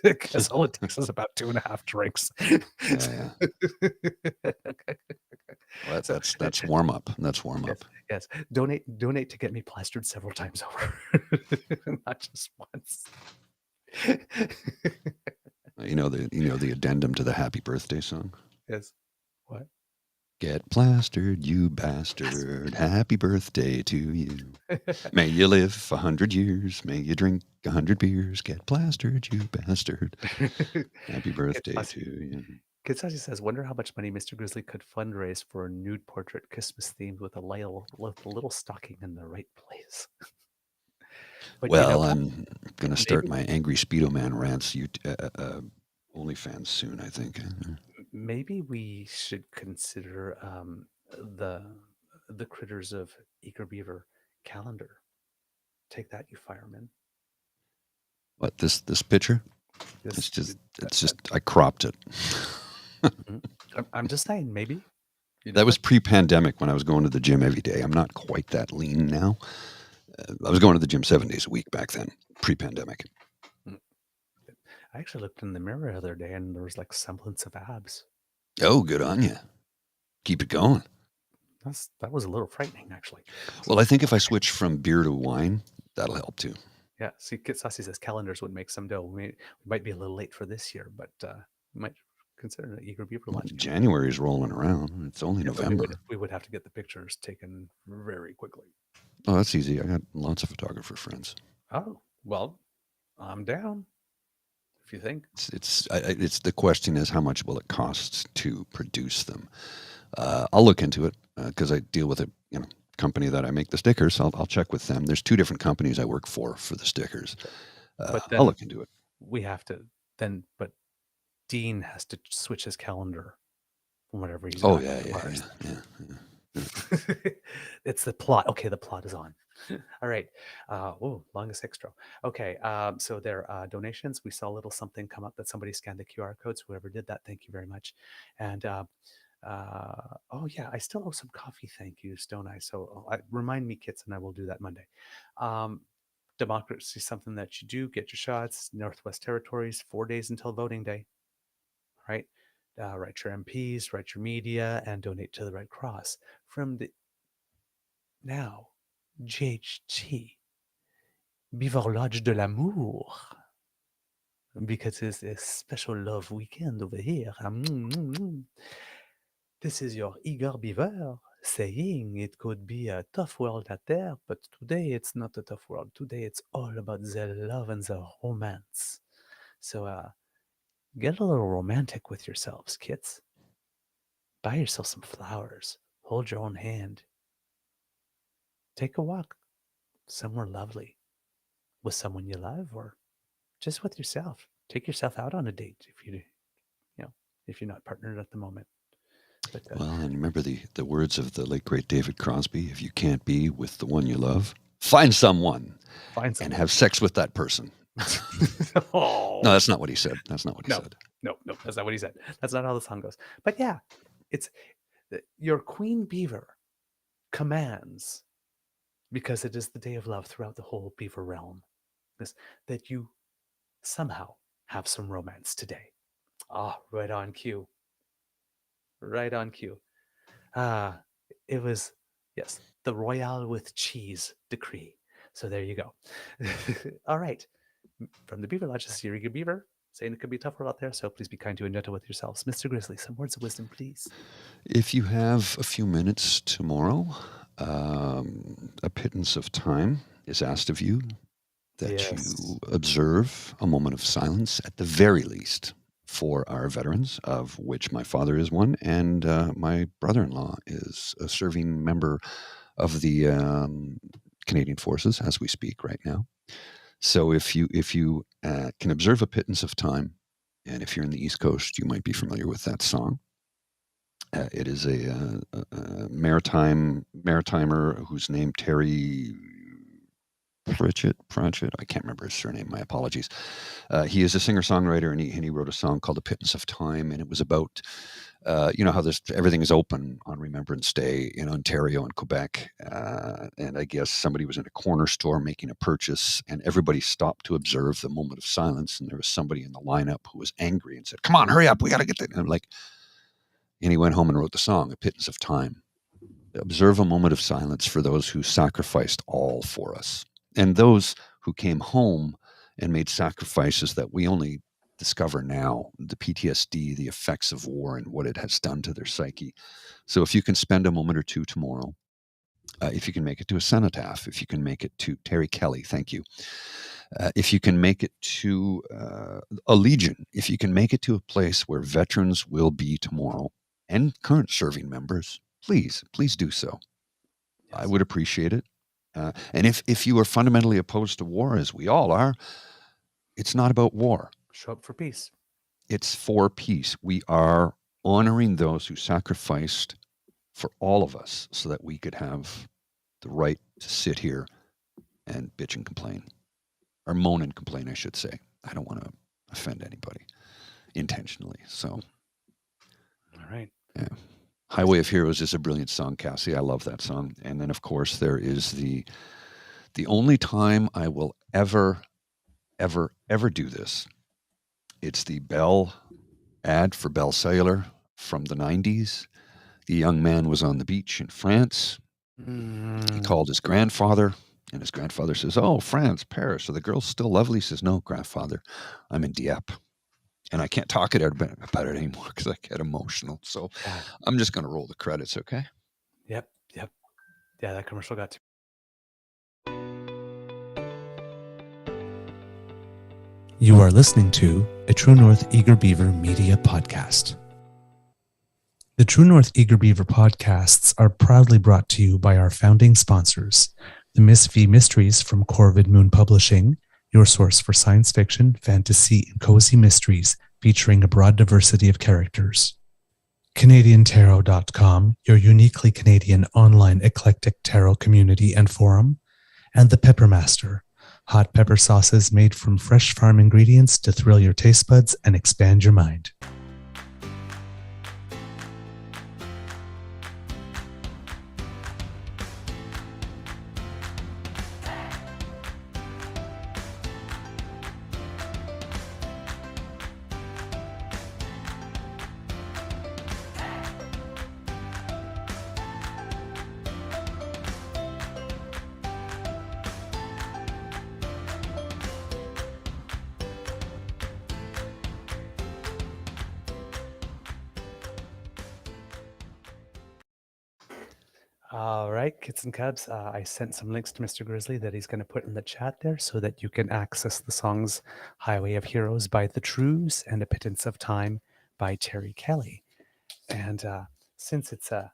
because all it takes is about 2.5 drinks. Yeah. Well, that's warm up. That's warm up. Yes. Donate to get me plastered several times over, not just once. You know the addendum to the Happy Birthday song? Yes. What? Get plastered, you bastard. Happy birthday to you. May you live 100 years. May you drink 100 beers. Get plastered, you bastard. Happy birthday to you. Kitsashi says, "Wonder how much money Mr. Grizzly could fundraise for a nude portrait Christmas themed with a little stocking in the right place." But well, I'm going to start my Angry Speedo Man rants OnlyFans soon, I think. Maybe we should consider the Critters of Eager Beaver calendar. Take that, you firemen. What, this picture? It's just I cropped it. I'm just saying, maybe. That was pre-pandemic when I was going to the gym every day. I'm not quite that lean now. I was going to the gym 7 days a week back then, pre-pandemic. I actually looked in the mirror the other day and there was like semblance of abs. Oh, good on you. Keep it going. That was a little frightening, actually. Well, I think if I switch from beer to wine, that'll help too. Yeah. See, Kitsasi says calendars would make some dough. We might be a little late for this year, but we might consider an Eager Beaver Lodge. January's rolling around. It's only November. We would have to get the pictures taken very quickly. Oh, that's easy. I got lots of photographer friends. Oh, well, I'm down. If you think it's the question is how much will it cost to produce them? I'll look into it because I deal with a company that I make the stickers. I'll check with them. There's 2 different companies I work for the stickers. But then I'll look into it. We have to then, but Dean has to switch his calendar from whatever he's. Oh yeah. It's the plot. Okay, the plot is on. All right. Longest extra. Okay. So there are donations. We saw a little something come up that somebody scanned the QR codes. Whoever did that, thank you very much. And I still owe some coffee thank yous, don't I? So remind me, kits, and I will do that Monday. Democracy is something that you do. Get your shots. Northwest Territories, 4 days until voting day. Right. Write your MPs, write your media, and donate to the Red Cross. From the now, GHT, Beaver Lodge de l'Amour, because it's a special love weekend over here. This is your Eager Beaver saying it could be a tough world out there, but today it's not a tough world. Today it's all about the love and the romance. So get a little romantic with yourselves, kits. Buy yourself some flowers. Hold your own hand. Take a walk somewhere lovely with someone you love, or just with yourself. Take yourself out on a date if if you're not partnered at the moment. But, well, and remember the words of the late great David Crosby: if you can't be with the one you love, find someone and have sex with that person. No, that's not what he said. That's not what he said. No, that's not what he said. That's not how the song goes. But yeah, it's your Queen Beaver commands because it is the day of love throughout the whole Beaver realm. That you somehow have some romance today. Ah, right on cue. Right on cue. Ah, it was, yes, the Royale with Cheese decree. So there you go. All right. From the Beaver Lodge, this is your eager Beaver, saying it could be a tough world out there, so please be kind to and gentle with yourselves. Mr. Grizzly, some words of wisdom, please. If you have a few minutes tomorrow, a pittance of time is asked of you that you observe a moment of silence at the very least for our veterans, of which my father is one, and my brother-in-law is a serving member of the Canadian Forces as we speak right now. So if you can observe a pittance of time, and if you're in the East Coast, you might be familiar with that song. It is a maritimer whose name Terry Pratchett. I can't remember his surname. My apologies. He is a singer-songwriter, and he wrote a song called "A Pittance of Time," and it was about how everything is open on Remembrance Day in Ontario and Quebec, and I guess somebody was in a corner store making a purchase, and everybody stopped to observe the moment of silence, and there was somebody in the lineup who was angry and said, "Come on, hurry up, we got to get that." And he went home and wrote the song, "A Pittance of Time." Observe a moment of silence for those who sacrificed all for us, and those who came home and made sacrifices that we only discover now, the PTSD, the effects of war, and what it has done to their psyche. So if you can spend a moment or two tomorrow, if you can make it to a cenotaph, if you can make it to Terry Kelly, thank you. If you can make it to a Legion, if you can make it to a place where veterans will be tomorrow and current serving members, please do so. Yes. I would appreciate it. And if you are fundamentally opposed to war, as we all are, it's not about war. Show up for peace. It's for peace. We are honoring those who sacrificed for all of us so that we could have the right to sit here and bitch and complain. Or moan and complain, I should say. I don't want to offend anybody intentionally. So, all right. Yeah. Highway of Heroes is a brilliant song, Cassie. I love that song. And then, of course, there is the only time I will ever do this. It's the Bell ad for Bell Cellular from the 90s. The young man was on the beach in France. He called his grandfather, and his grandfather says, "Oh, France, Paris. So the girl's still lovely?" He says, "No, grandfather, I'm in Dieppe." And I can't talk about it anymore because I get emotional. So I'm just going to roll the credits, okay? Yep. Yeah, that commercial got to. You are listening to a True North Eager Beaver Media Podcast. The True North Eager Beaver podcasts are proudly brought to you by our founding sponsors, the Miss V Mysteries from Corvid Moon Publishing, your source for science fiction, fantasy, and cozy mysteries featuring a broad diversity of characters. CanadianTarot.com, your uniquely Canadian online eclectic tarot community and forum. And The Peppermaster, hot pepper sauces made from fresh farm ingredients to thrill your taste buds and expand your mind. All right, kids and cubs, I sent some links to Mr. Grizzly that he's going to put in the chat there so that you can access the songs Highway of Heroes by The Trues and A Pittance of Time by Terry Kelly. And since it's a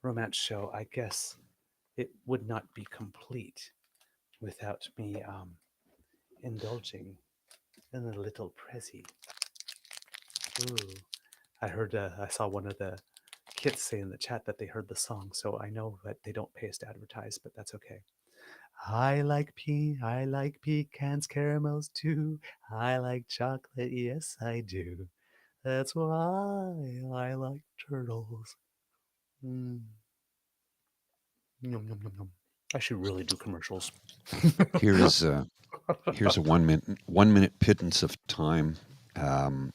romance show, I guess it would not be complete without me indulging in a little Prezi. Ooh, I saw one of the kids say in the chat that they heard the song, so I know that they don't pay us to advertise, but that's okay. I like pecans, caramels too. I like chocolate, yes I do. That's why I like turtles. Yum, yum, yum, yum. I should really do commercials. Here's a 1 minute pittance of time that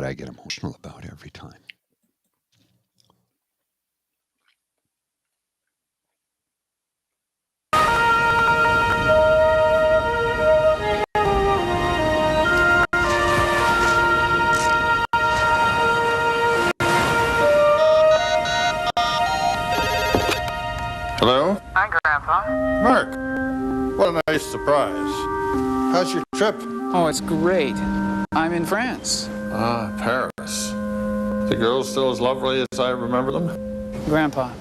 I get emotional about every time. Hello? Hi, Grandpa. Mark, what a nice surprise. How's your trip? Oh, it's great. I'm in France. Ah, Paris. The girls still as lovely as I remember them? Grandpa,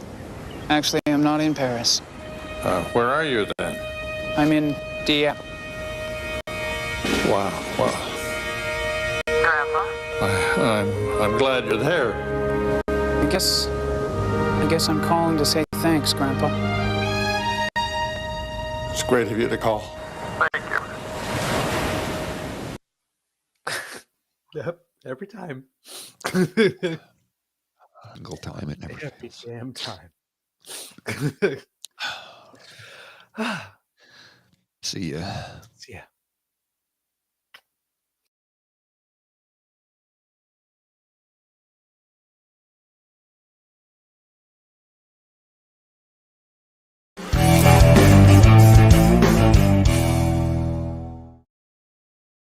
actually, I'm not in Paris. Where are you then? I'm in Dieppe. Wow. Grandpa? I'm glad you're there. I guess I'm calling to say thanks, Grandpa. It's great of you to call. Thank you. Yep, every time. Single time it never Every fails. damn time. See ya.